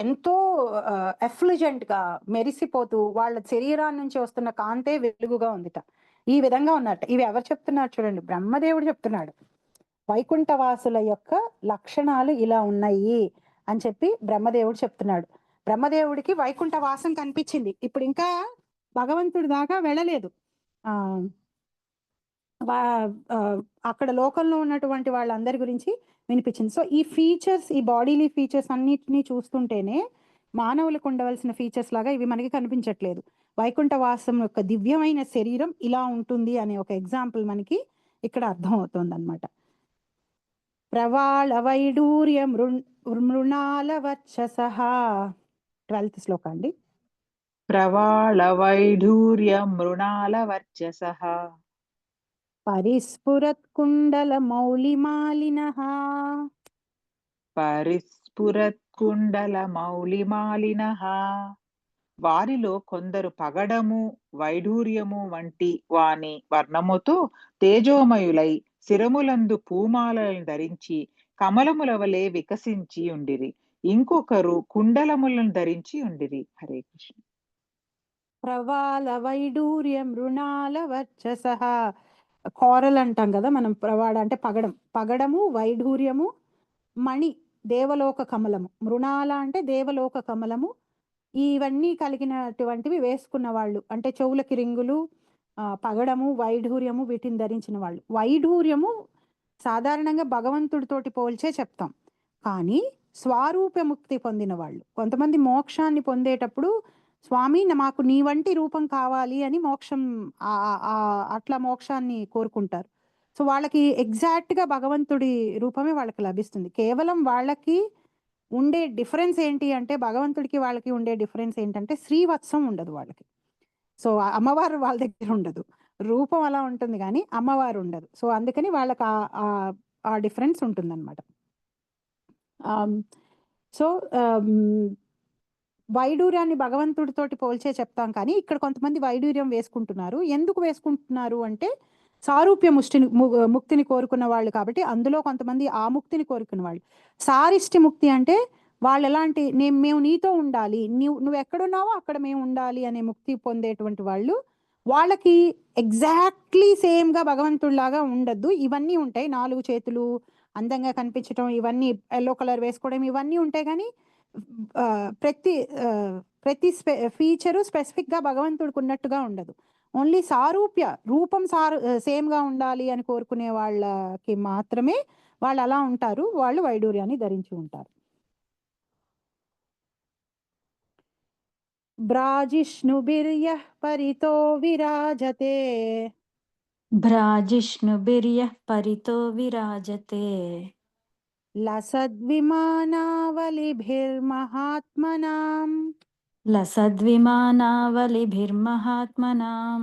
ఎంతో ఎఫ్లిజెంట్ గా మెరిసిపోతూ వాళ్ళ శరీరాన్ని నుంచి వస్తున్న కాంతే వెలుగుగా ఉందిట. ఈ విధంగా ఉన్నట్టు. ఇవి ఎవరు చెప్తున్నారు చూడండి, బ్రహ్మదేవుడు చెప్తున్నాడు. వైకుంఠవాసుల యొక్క లక్షణాలు ఇలా ఉన్నాయి అని చెప్పి బ్రహ్మదేవుడు చెప్తున్నాడు. బ్రహ్మదేవుడికి వైకుంఠ వాసం కనిపించింది. ఇప్పుడు ఇంకా భగవంతుడి దాకా వెళ్ళలేదు. ఆ అక్కడ లోకంలో ఉన్నటువంటి వాళ్ళందరి గురించి వినిపించింది. సో ఈ ఫీచర్స్, ఈ బాడీలీ ఫీచర్స్ అన్నిటినీ చూస్తుంటేనే మానవులకు ఉండవలసిన ఫీచర్స్ లాగా ఇవి మనకి కనిపించట్లేదు. వైకుంఠవాసం యొక్క దివ్యమైన శరీరం ఇలా ఉంటుంది అనే ఒక ఎగ్జాంపుల్ మనకి ఇక్కడ అర్థం అవుతుంది అనమాట. ప్రవాళ వైడూర్య మృణాల వర్చసః, 12th శ్లోక అండి. ప్రవాళ వైఢూర్య మృణాల వర్చసః పరిస్ఫురత్ కుండల మౌలిమాలినః, పరిస్ఫురత్ కుండల మౌలిమాలినః, వారిలో కొందరు పగడము వైఢూర్యము వంటి వాని వర్ణముతో తేజోమయులై శిరములందు పూమాలను ధరించి కమలముల వలె వికసించి ఉండిరి. ఇంకొకరు కుండలములను ధరించి ఉండిరి. హరే కృష్ణ. ప్రవాళ వైడూర్య మృణాల వర్చసః, కోరల్ అంటాం కదా మనం. ప్రవాళ అంటే పగడం, పగడము, వైఢూర్యము, మణి దేవలోక కమలము, మృణాల అంటే దేవలోక కమలము, ఇవన్నీ కలిగినటువంటివి వేసుకున్న వాళ్ళు, అంటే చెవులకి రింగులు, పగడము, వైఢూర్యము వీటిని ధరించిన వాళ్ళు. వైఢూర్యము సాధారణంగా భగవంతుడితోటి పోల్చే చెప్తాం, కానీ స్వారూప ముక్తి పొందిన వాళ్ళు, కొంతమంది మోక్షాన్ని పొందేటప్పుడు స్వామి మాకు నీ వంటి రూపం కావాలి అని మోక్షం, అట్లా మోక్షాన్ని కోరుకుంటారు. సో వాళ్ళకి ఎగ్జాక్ట్ గా భగవంతుడి రూపమే వాళ్ళకి లభిస్తుంది. కేవలం వాళ్ళకి ఉండే డిఫరెన్స్ ఏంటి అంటే, భగవంతుడికి వాళ్ళకి ఉండే డిఫరెన్స్ ఏంటంటే శ్రీవత్సం ఉండదు వాళ్ళకి. సో అమ్మవారు వాళ్ళ దగ్గర ఉండదు, రూపం అలా ఉంటుంది కానీ అమ్మవారు ఉండదు. సో అందుకని వాళ్ళకి ఆ డిఫరెన్స్ ఉంటుందన్నమాట. సో వైడూర్యాన్ని భగవంతుడితోటి పోల్చే చెప్తాం, కానీ ఇక్కడ కొంతమంది వైడూర్యం వేసుకుంటున్నారు. ఎందుకు వేసుకుంటున్నారు అంటే సారూప్య ముక్తిని కోరుకున్న వాళ్ళు కాబట్టి. అందులో కొంతమంది ఆ ముక్తిని కోరుకున్న వాళ్ళు. సారిష్టి ముక్తి అంటే వాళ్ళు ఎలాంటి, మేము నీతో ఉండాలి, నువ్వు ఎక్కడున్నావో అక్కడ మేము ఉండాలి అనే ముక్తి పొందేటువంటి వాళ్ళు. వాళ్ళకి ఎగ్జాక్ట్లీ సేమ్ గా భగవంతుడిలాగా ఉండద్దు. ఇవన్నీ ఉంటాయి, 4 చేతులు, అందంగా కనిపించడం, ఇవన్నీ ఎల్లో కలర్ వేసుకోవడం, ఇవన్నీ ఉంటాయి. కానీ ప్రతి ఫీచరు స్పెసిఫిక్ గా భగవంతుడికి ఉన్నట్టుగా ఉండదు. ఓన్లీ సారూప్య రూపం సేమ్ గా ఉండాలి అని కోరుకునే వాళ్ళకి మాత్రమే వాళ్ళు అలా ఉంటారు, వాళ్ళు వైడూర్యాన్ని ధరించి ఉంటారు. భ్రాజిష్ణుభిర్యః పరితో విరాజతే, భ్రాజిష్ణుభిర్యః పరితో విరాజతే, లసద్విమానావలిభిర్మహాత్మనాం, లసద్విమానావలిభిర్మహాత్మనాం,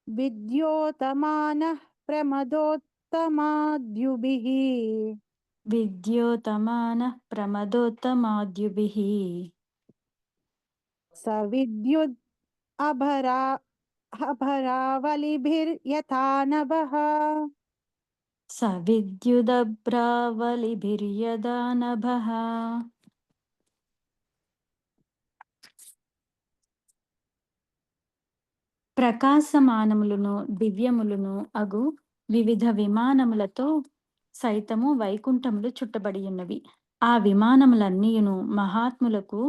విద్యోతమానః ప్రమదోత్తమాద్యుభిః, విద్యోతమానః ప్రమదోత్తమాద్యుభిః, స విద్యుద్ భరావలిభిర్యథా నభః. సవిద్యుదభ్రావలిభిర్యదా నభః. ప్రకాశమానములను దివ్యములను అగు వివిధ విమానములతో సైతము వైకుంఠములు చుట్టబడి ఉన్నవి. ఆ విమానములన్నీయును మహాత్ములకు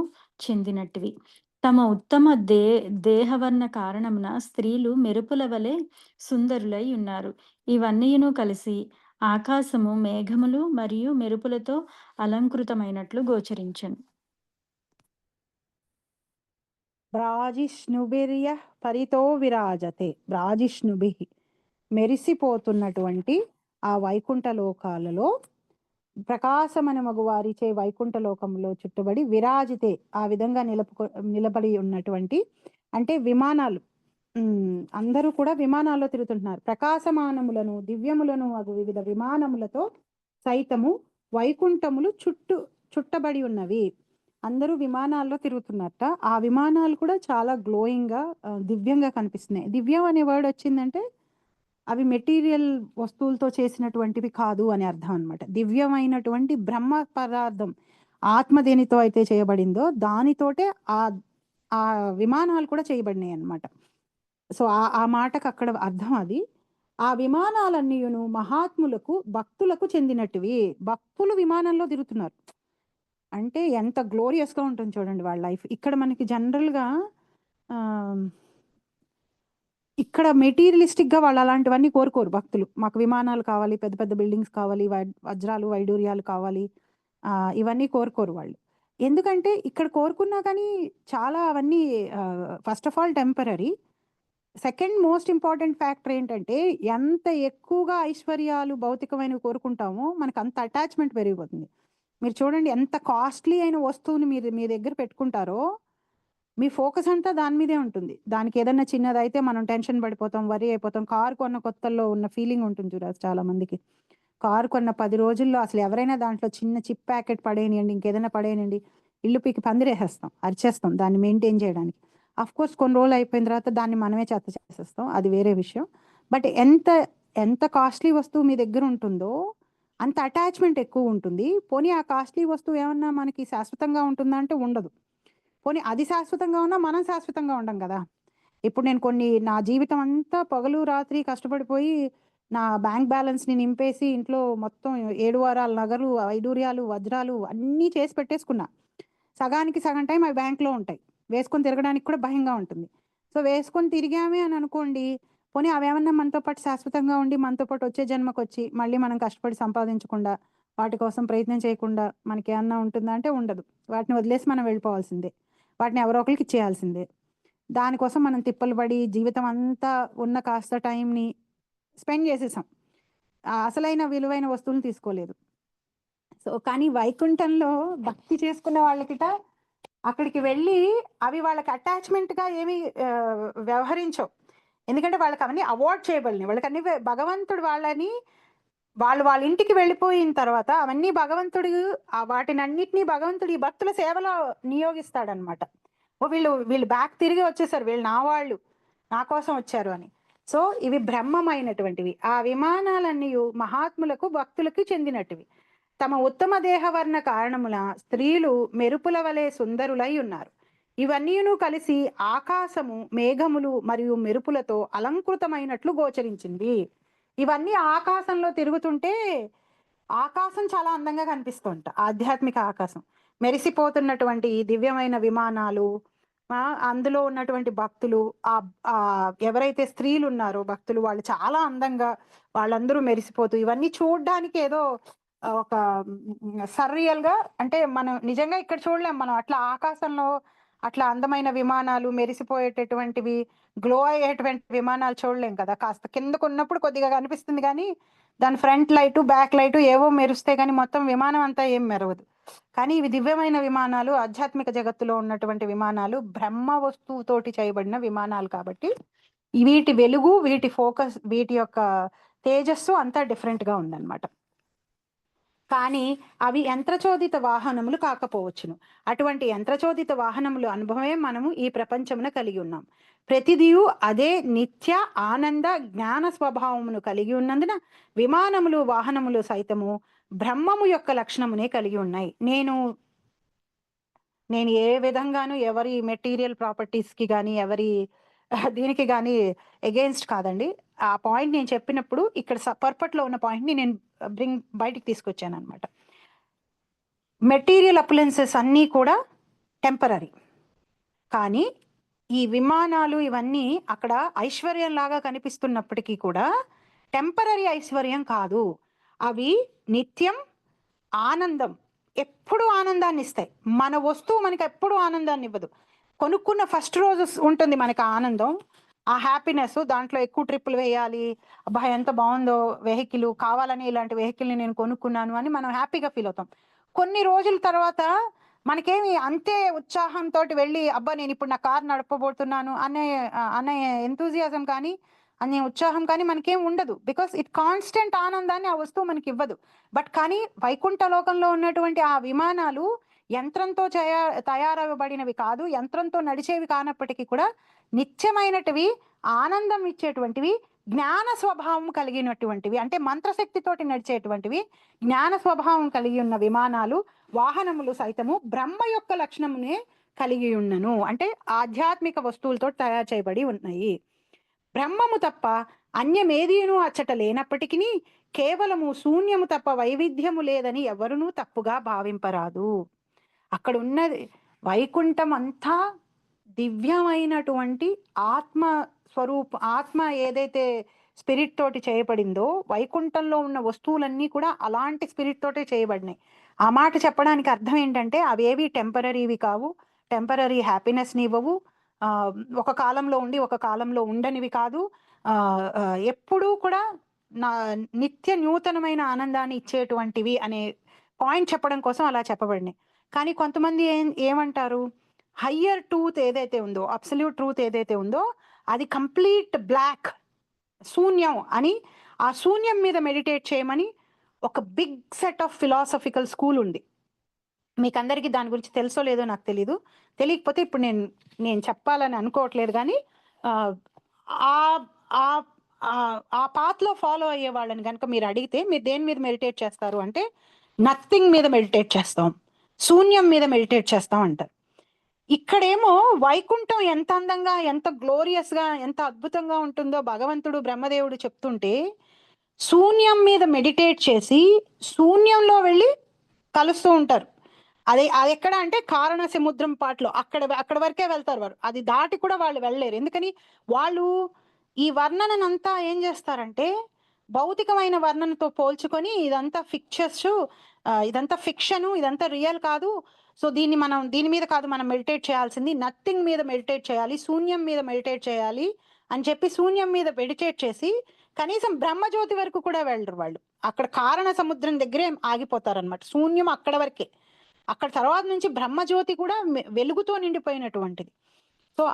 చెందినట్టివి. తమ ఉత్తమ దేహవర్ణ కారణమున స్త్రీలు మెరుపుల వలె సుందరులై ఉన్నారు. ఇవన్నీయును కలిసి ఆకాశము మేఘములు మరియు మెరుపులతో అలంకృతమైనట్లు గోచరించెను. బ్రాజిష్ణుభిర్య పరితో విరాజతే. బ్రాజిష్ణుభి మెరిసిపోతున్నటువంటి ఆ వైకుంఠ లోకాలలో ప్రకాశమనమగు వారిచే వైకుంఠ లోకంలో చుట్టుబడి విరాజితే ఆ విధంగా నిలబడి ఉన్నటువంటి అంటే విమానాలు, అందరూ కూడా విమానాల్లో తిరుగుతుంటున్నారు. ప్రకాశమానములను దివ్యములను అగు వివిధ విమానములతో సైతము వైకుంఠములు చుట్టబడి ఉన్నవి. అందరూ విమానాల్లో తిరుగుతున్నట్ట. ఆ విమానాలు కూడా చాలా గ్లోయింగ్ గా దివ్యంగా కనిపిస్తున్నాయి. దివ్యం అనే వర్డ్ వచ్చిందంటే అవి మెటీరియల్ వస్తువులతో చేసినటువంటివి కాదు అని అర్థం అనమాట. దివ్యమైనటువంటి బ్రహ్మ పదార్థం ఆత్మ దేనితో అయితే చేయబడిందో దానితోటే ఆ విమానాలు కూడా చేయబడినాయి అన్నమాట. సో ఆ మాటకు అక్కడ అర్థం అది. ఆ విమానాలన్నీయును మహాత్ములకు భక్తులకు చెందినట్టువి. భక్తులు విమానంలో తిరుగుతున్నారు అంటే ఎంత గ్లోరియస్ గా ఉంటుంది చూడండి వాళ్ళ లైఫ్. ఇక్కడ మనకి జనరల్ గా ఇక్కడ మెటీరియలిస్టిక్ గా వాళ్ళు అలాంటివన్నీ కోరుకోరు భక్తులు. మాకు విమానాలు కావాలి, పెద్ద పెద్ద బిల్డింగ్స్ కావాలి, వజ్రాలు వైడూర్యాలు కావాలి, ఇవన్నీ కోరుకోరు వాళ్ళు. ఎందుకంటే ఇక్కడ కోరుకున్నా కానీ చాలా అవన్నీ first of all temporary. Second most important factor ఏంటంటే ఎంత ఎక్కువగా ఐశ్వర్యాలు భౌతికమైనవి కోరుకుంటామో మనకు అంత అటాచ్మెంట్ పెరిగిపోతుంది. మీరు చూడండి ఎంత కాస్ట్లీ అయిన వస్తువుని మీరు మీ దగ్గర పెట్టుకుంటారో మీ ఫోకస్ అంతా దాని మీదే ఉంటుంది. దానికి ఏదన్నా చిన్నదైతే మనం టెన్షన్ పడిపోతాం, వరి అయిపోతాం. కారు కొన్న కొత్తల్లో ఉన్న ఫీలింగ్ ఉంటుంది చూడాలి చాలా మందికి. కారు కొన్న 10 రోజుల్లో అసలు ఎవరైనా దాంట్లో చిన్న చిప్ ప్యాకెట్ పడేయనియండి, ఇంకేదైనా పడేయనియండి, ఇల్లు పీకి పందిరేసేస్తాం, అరిచేస్తాం దాన్ని మెయింటైన్ చేయడానికి. అఫ్ కోర్స్ కొన్ని రోజులు అయిపోయిన తర్వాత దాన్ని మనమే చెత్త చేసేస్తాం, అది వేరే విషయం. బట్ ఎంత కాస్ట్లీ వస్తువు మీ దగ్గర ఉంటుందో అంత అటాచ్మెంట్ ఎక్కువ ఉంటుంది. పోనీ ఆ కాస్ట్లీ వస్తువు ఏమన్నా మనకి శాశ్వతంగా ఉంటుందా అంటే ఉండదు. పోనీ అది శాశ్వతంగా ఉన్నా మనం శాశ్వతంగా ఉండం కదా. ఇప్పుడు నేను నా జీవితం అంతా పగలు రాత్రి కష్టపడిపోయి నా బ్యాంక్ బ్యాలెన్స్ని నింపేసి ఇంట్లో మొత్తం 7 వారాల నగలు, వైడూర్యాలు, వజ్రాలు అన్నీ చేసి పెట్టేసుకున్నా. సగానికి సగం టైం అవి బ్యాంక్లో ఉంటాయి. వేసుకొని తిరగడానికి కూడా భయంగా ఉంటుంది. సో వేసుకొని తిరిగామే అని అనుకోండి, పోనీ అవేమన్నా మనతో పాటు శాశ్వతంగా ఉండి మనతో పాటు వచ్చే జన్మకు వచ్చి మళ్ళీ మనం కష్టపడి సంపాదించకుండా వాటి కోసం ప్రయత్నం చేయకుండా మనకి ఏమన్నా ఉంటుందా అంటే ఉండదు. వాటిని వదిలేసి మనం వెళ్ళిపోవాల్సిందే, వాటిని ఎవరో ఒకరికి ఇచ్చేయాల్సిందే. దానికోసం మనం తిప్పలు పడి జీవితం అంతా ఉన్న కాస్త టైంని స్పెండ్ చేసేసాం, అసలైన విలువైన వస్తువులు తీసుకోలేదు. సో కానీ వైకుంఠంలో భక్తి చేసుకున్న వాళ్ళకిట అక్కడికి వెళ్ళి అవి వాళ్ళకి అటాచ్మెంట్గా ఏమి వ్యవహరించవు. ఎందుకంటే వాళ్ళకి అవన్నీ అవాయిడ్ చేయబడినాయి. వాళ్ళకి అన్ని భగవంతుడు వాళ్ళ ఇంటికి వెళ్ళిపోయిన తర్వాత అవన్నీ భగవంతుడు వాటిని అన్నిటినీ భగవంతుడు ఈ భక్తుల సేవలో నియోగిస్తాడనమాట. వీళ్ళు బ్యాక్ తిరిగి వచ్చేసారు, వీళ్ళు నా వాళ్ళు, నా కోసం వచ్చారు అని. సో ఇవి బ్రహ్మమైనటువంటివి. ఆ విమానాలన్నీ మహాత్ములకు భక్తులకు చెందినటివి. తమ ఉత్తమ దేహవర్ణ కారణముల స్త్రీలు మెరుపుల వలె సుందరులై ఉన్నారు. ఇవన్నీను కలిసి ఆకాశము మేఘములు మరియు మెరుపులతో అలంకృతమైనట్లు గోచరించింది. ఇవన్నీ ఆకాశంలో తిరుగుతుంటే ఆకాశం చాలా అందంగా కనిపిస్తుంట. ఆధ్యాత్మిక ఆకాశం మెరిసిపోతున్నటువంటి దివ్యమైన విమానాలు, అందులో ఉన్నటువంటి భక్తులు, ఎవరైతే స్త్రీలు ఉన్నారో భక్తులు, వాళ్ళు చాలా అందంగా వాళ్ళందరూ మెరిసిపోతూ ఇవన్నీ చూడడానికి ఏదో ఒక సర్రియల్ గా, అంటే మనం నిజంగా ఇక్కడ చూడలేం. మనం అట్లా ఆకాశంలో అట్లా అందమైన విమానాలు, మెరిసిపోయేటటువంటివి, గ్లో అయ్యేటువంటి విమానాలు చూడలేం కదా. కాస్త కిందకు ఉన్నప్పుడు కొద్దిగా కనిపిస్తుంది కానీ దాని ఫ్రంట్ లైటు బ్యాక్ లైటు ఏవో మెరుస్తే కానీ మొత్తం విమానం అంతా ఏం మెరవదు. కానీ ఇవి దివ్యమైన విమానాలు, ఆధ్యాత్మిక జగత్తులో ఉన్నటువంటి విమానాలు, బ్రహ్మ వస్తువుతోటి చేయబడిన విమానాలు కాబట్టి వీటి వెలుగు, వీటి ఫోకస్, వీటి యొక్క తేజస్సు అంతా డిఫరెంట్ గా ఉందన్నమాట. కానీ అవి యంత్రచోదిత వాహనములు కాకపోవచ్చును. అటువంటి యంత్రచోదిత వాహనములు అనుభవమే మనము ఈ ప్రపంచమున కలిగి ఉన్నాం. ప్రతిదియు అదే నిత్య ఆనంద జ్ఞాన స్వభావమును కలిగి ఉన్నందున విమానములు వాహనములు సైతము బ్రహ్మము యొక్క లక్షణమునే కలిగి ఉన్నాయి. నేను ఏ విధంగాను ఎవరి మెటీరియల్ ప్రాపర్టీస్కి కానీ ఎవరి దీనికి కానీ అగేన్స్ట్ కాదండి. ఆ పాయింట్ నేను చెప్పినప్పుడు ఇక్కడ పర్పట్లో ఉన్న పాయింట్ని నేను బయటికి తీసుకొచ్చాను అనమాట. మెటీరియల్ అప్లయన్సెస్ అన్నీ కూడా టెంపరరీ, కానీ ఈ విమానాలు ఇవన్నీ అక్కడ ఐశ్వర్యం లాగా కనిపిస్తున్నప్పటికీ కూడా టెంపరరీ ఐశ్వర్యం కాదు. అవి నిత్యం ఆనందం, ఎప్పుడు ఆనందాన్ని ఇస్తాయి. మన వస్తువు మనకి ఎప్పుడు ఆనందాన్ని ఇవ్వదు. కొనుక్కున్న ఫస్ట్ రోజు ఉంటుంది మనకి ఆనందం, ఆ హ్యాపీనెస్, దాంట్లో ఎక్కువ ట్రిప్పులు వేయాలి, అబ్బా ఎంత బాగుందో వెహికల్, కావాలని ఇలాంటి వెహికల్ని నేను కొనుక్కున్నాను అని మనం హ్యాపీగా ఫీల్ అవుతాం. కొన్ని రోజుల తర్వాత మనకేమి అంతే ఉత్సాహంతో వెళ్ళి అబ్బా నేను ఇప్పుడు నా కార్ నడపబోతున్నాను అనే ఎంతూజియాజం కానీ అనే ఉత్సాహం కానీ మనకేం ఉండదు. బికాస్ ఇట్ కాన్స్టెంట్ ఆనందాన్ని ఆ వస్తువు మనకి ఇవ్వదు. బట్ కానీ వైకుంఠ లోకంలో ఉన్నటువంటి ఆ విమానాలు యంత్రంతో తయారవబడినవి కాదు, యంత్రంతో నడిచేవి కానప్పటికీ కూడా నిత్యమైనటివి, ఆనందం ఇచ్చేటువంటివి, జ్ఞాన స్వభావం కలిగినటువంటివి, అంటే మంత్రశక్తితోటి నడిచేటువంటివి, జ్ఞాన స్వభావం కలిగి ఉన్న విమానాలు వాహనములు సైతము బ్రహ్మ యొక్క లక్షణమునే కలిగి ఉన్నను, అంటే ఆధ్యాత్మిక వస్తువులతో తయారు చేయబడి ఉన్నాయి. బ్రహ్మము తప్ప అన్యమేదీను అచ్చట లేనప్పటికీ కేవలము శూన్యము తప్ప వైవిధ్యము లేదని ఎవరునూ తప్పుగా భావింపరాదు. అక్కడ ఉన్నది వైకుంఠం అంతా దివ్యమైనటువంటి ఆత్మ ఆత్మ ఏదైతే స్పిరిట్ తోటి చేయబడిందో, వైకుంఠంలో ఉన్న వస్తువులన్నీ కూడా అలాంటి స్పిరిట్ తోటే చేయబడినాయి. ఆ మాట చెప్పడానికి అర్థం ఏంటంటే అవేవి టెంపరరీవి కావు, టెంపరరీ హ్యాపీనెస్ని ఇవ్వవు, ఒక కాలంలో ఉండి ఒక కాలంలో ఉండనివి కాదు, ఎప్పుడూ కూడా నిత్య నూతనమైన ఆనందాన్ని ఇచ్చేటువంటివి అనే పాయింట్ చెప్పడం కోసం అలా చెప్పబడినాయి. కానీ కొంతమంది ఏమంటారు, హయ్యర్ ట్రూత్ ఏదైతే ఉందో, అబ్సల్యూట్ ట్రూత్ ఏదైతే ఉందో అది కంప్లీట్ బ్లాక్, శూన్యం అని, ఆ శూన్యం మీద మెడిటేట్ చేయమని ఒక big set of philosophical school ఉంది. మీకు అందరికీ దాని గురించి తెలుసో లేదో నాకు తెలీదు, తెలియకపోతే ఇప్పుడు నేను చెప్పాలని అనుకోవట్లేదు. కానీ ఆ పాత్లో ఫాలో అయ్యే వాళ్ళని కనుక మీరు అడిగితే మీరు దేని మీద మెడిటేట్ చేస్తారు అంటే నథింగ్ మీద మెడిటేట్ చేస్తాం, శూన్యం మీద మెడిటేట్ చేస్తాం అంటారు. ఇక్కడేమో వైకుంఠం ఎంత అందంగా, ఎంత గ్లోరియస్ గా, ఎంత అద్భుతంగా ఉంటుందో భగవంతుడు బ్రహ్మదేవుడు చెప్తుంటే శూన్యం మీద మెడిటేట్ చేసి శూన్యంలో వెళ్ళి కలుస్తూ ఉంటారు. అది ఎక్కడ అంటే కారణ సముద్రం పాటలో అక్కడ వరకే వెళ్తారు వారు, అది దాటి కూడా వాళ్ళు వెళ్ళలేరు. ఎందుకని వాళ్ళు ఈ వర్ణనంతా ఏం చేస్తారంటే భౌతికమైన వర్ణనతో పోల్చుకొని ఇదంతా ఇదంతా ఫిక్షను, ఇదంతా రియల్ కాదు, సో దీని మీద కాదు మనం మెడిటేట్ చేయాల్సింది, నథింగ్ మీద మెడిటేట్ చేయాలి, శూన్యం మీద మెడిటేట్ చేయాలి అని చెప్పి శూన్యం మీద మెడిటేట్ చేసి కనీసం బ్రహ్మజ్యోతి వరకు కూడా వెళ్ళరు వాళ్ళు. అక్కడ కారణ సముద్రం దగ్గరే ఆగిపోతారు అనమాట. శూన్యం అక్కడ వరకే, అక్కడ తర్వాత నుంచి బ్రహ్మజ్యోతి కూడా వెలుగుతో నిండిపోయినటువంటిది. సో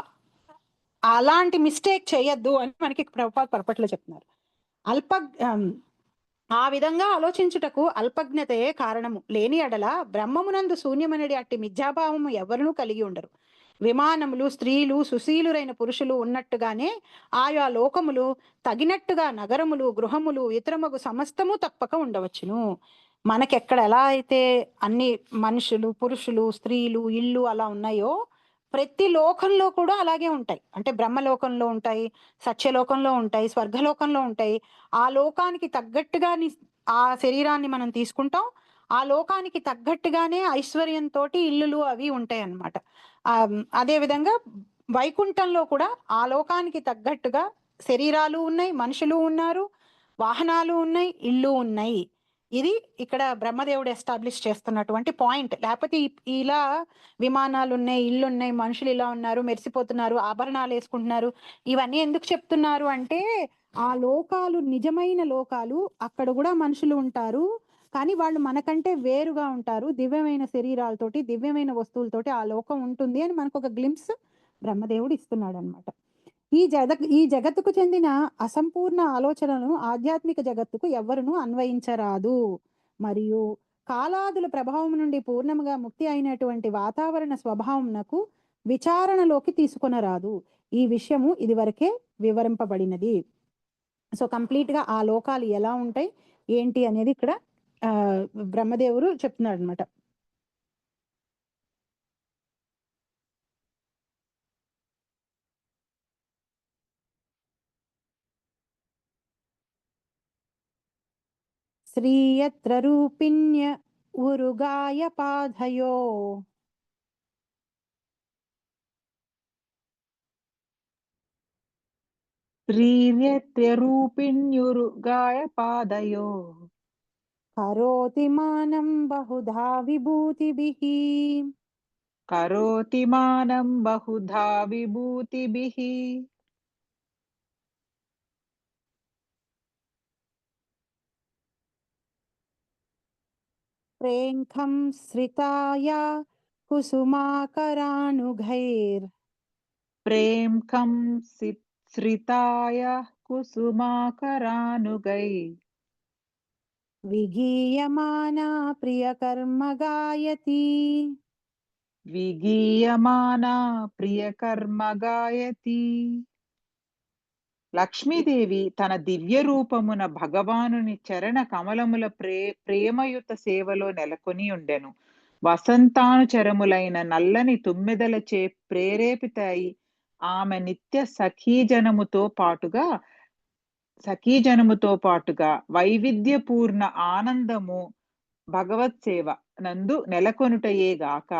అలాంటి మిస్టేక్ చేయొద్దు అని మనకి ప్రభుపాద పరపట్లో చెప్తున్నారు. ఆ విధంగా ఆలోచించుటకు అల్పజ్ఞతయే కారణము, లేని ఎడల బ్రహ్మమునందు శూన్యమనడి అట్టి మిథ్యాభావము ఎవరునూ కలిగి ఉండరు. విమానములు, స్త్రీలు, సుశీలురైన పురుషులు ఉన్నట్టుగానే ఆయా లోకములు తగినట్టుగా నగరములు, గృహములు, ఇతరమగు సమస్తము తప్పక ఉండవచ్చును. మనకెక్కడ ఎలా అయితే అన్ని మనుషులు, పురుషులు, స్త్రీలు, ఇల్లు అలా ఉన్నాయో ప్రతి లోకంలో కూడా అలాగే ఉంటాయి. అంటే బ్రహ్మలోకంలో ఉంటాయి, సత్యలోకంలో ఉంటాయి, స్వర్గలోకంలో ఉంటాయి. ఆ లోకానికి తగ్గట్టుగా ఆ శరీరాన్ని మనం తీసుకుంటాం, ఆ లోకానికి తగ్గట్టుగానే ఐశ్వర్యంతో ఇల్లులు అవి ఉంటాయి అన్నమాట. అదే విధంగా వైకుంఠంలో కూడా ఆ లోకానికి తగ్గట్టుగా శరీరాలు ఉన్నాయి, మనుషులు ఉన్నారు, వాహనాలు ఉన్నాయి, ఇల్లు ఉన్నాయి. ఇది ఇక్కడ బ్రహ్మదేవుడు ఎస్టాబ్లిష్ చేస్తున్నటువంటి పాయింట్. లేకపోతే ఇలా విమానాలు ఉన్నాయి, ఇల్లు ఉన్నాయి, మనుషులు ఇలా ఉన్నారు, మెరిసిపోతున్నారు, ఆభరణాలు వేసుకుంటున్నారు, ఇవన్నీ ఎందుకు చెప్తున్నారు అంటే ఆ లోకాలు నిజమైన లోకాలు, అక్కడ కూడా మనుషులు ఉంటారు, కానీ వాళ్ళు మనకంటే వేరుగా ఉంటారు, దివ్యమైన శరీరాలతోటి, దివ్యమైన వస్తువులతోటి ఆ లోకం ఉంటుంది అని మనకు ఒక గ్లింప్స్ బ్రహ్మదేవుడు ఇస్తున్నాడు అనమాట. ఈ జగత్తుకు చెందిన అసంపూర్ణ ఆలోచనలను ఆధ్యాత్మిక జగత్తుకు ఎవ్వరును అన్వయించరాదు. మరియు కాలాదుల ప్రభావం నుండి పూర్ణముగా ముక్తి అయినటువంటి వాతావరణ స్వభావంనకు విచారణలోకి తీసుకొనరాదు. ఈ విషయము ఇదివరకే వివరింపబడినది. సో కంప్లీట్ గా ఆ లోకాలు ఎలా ఉంటాయి ఏంటి అనేది ఇక్కడ బ్రహ్మదేవుడు చెప్తున్నాడు అనమాట. శ్రీయత్ర రూపిణ్య ఉరుగాయ పాధయో శ్రీర్యత్రరూపిణ్యురుగాయ పాదయో కరోతి మానం బహుధా విభూతిభిః. కరోతి మానం బహుధా విభూతిభిః. ప్రేంఖం శ్రితాయ కుసుమాకరానుఘైర్. ప్రేంఖం శ్రితాయ కుసుమాకరానుగై. విగీయమానా ప్రియకర్మ గాయతి. విగీయమానా ప్రియకర్మ గాయతి. లక్ష్మీదేవి తన దివ్య రూపమున భగవానుని చరణ కమలముల ప్రేమయుత సేవలో నెలకొని ఉండెను. వసంతానుచరములైన నల్లని తుమ్మెదలచే ప్రేరేపితాయి ఆమె నిత్య సఖీజనముతో పాటుగా వైవిధ్యపూర్ణ ఆనందము భగవత్ సేవ నందు నెలకొనుటయేగాక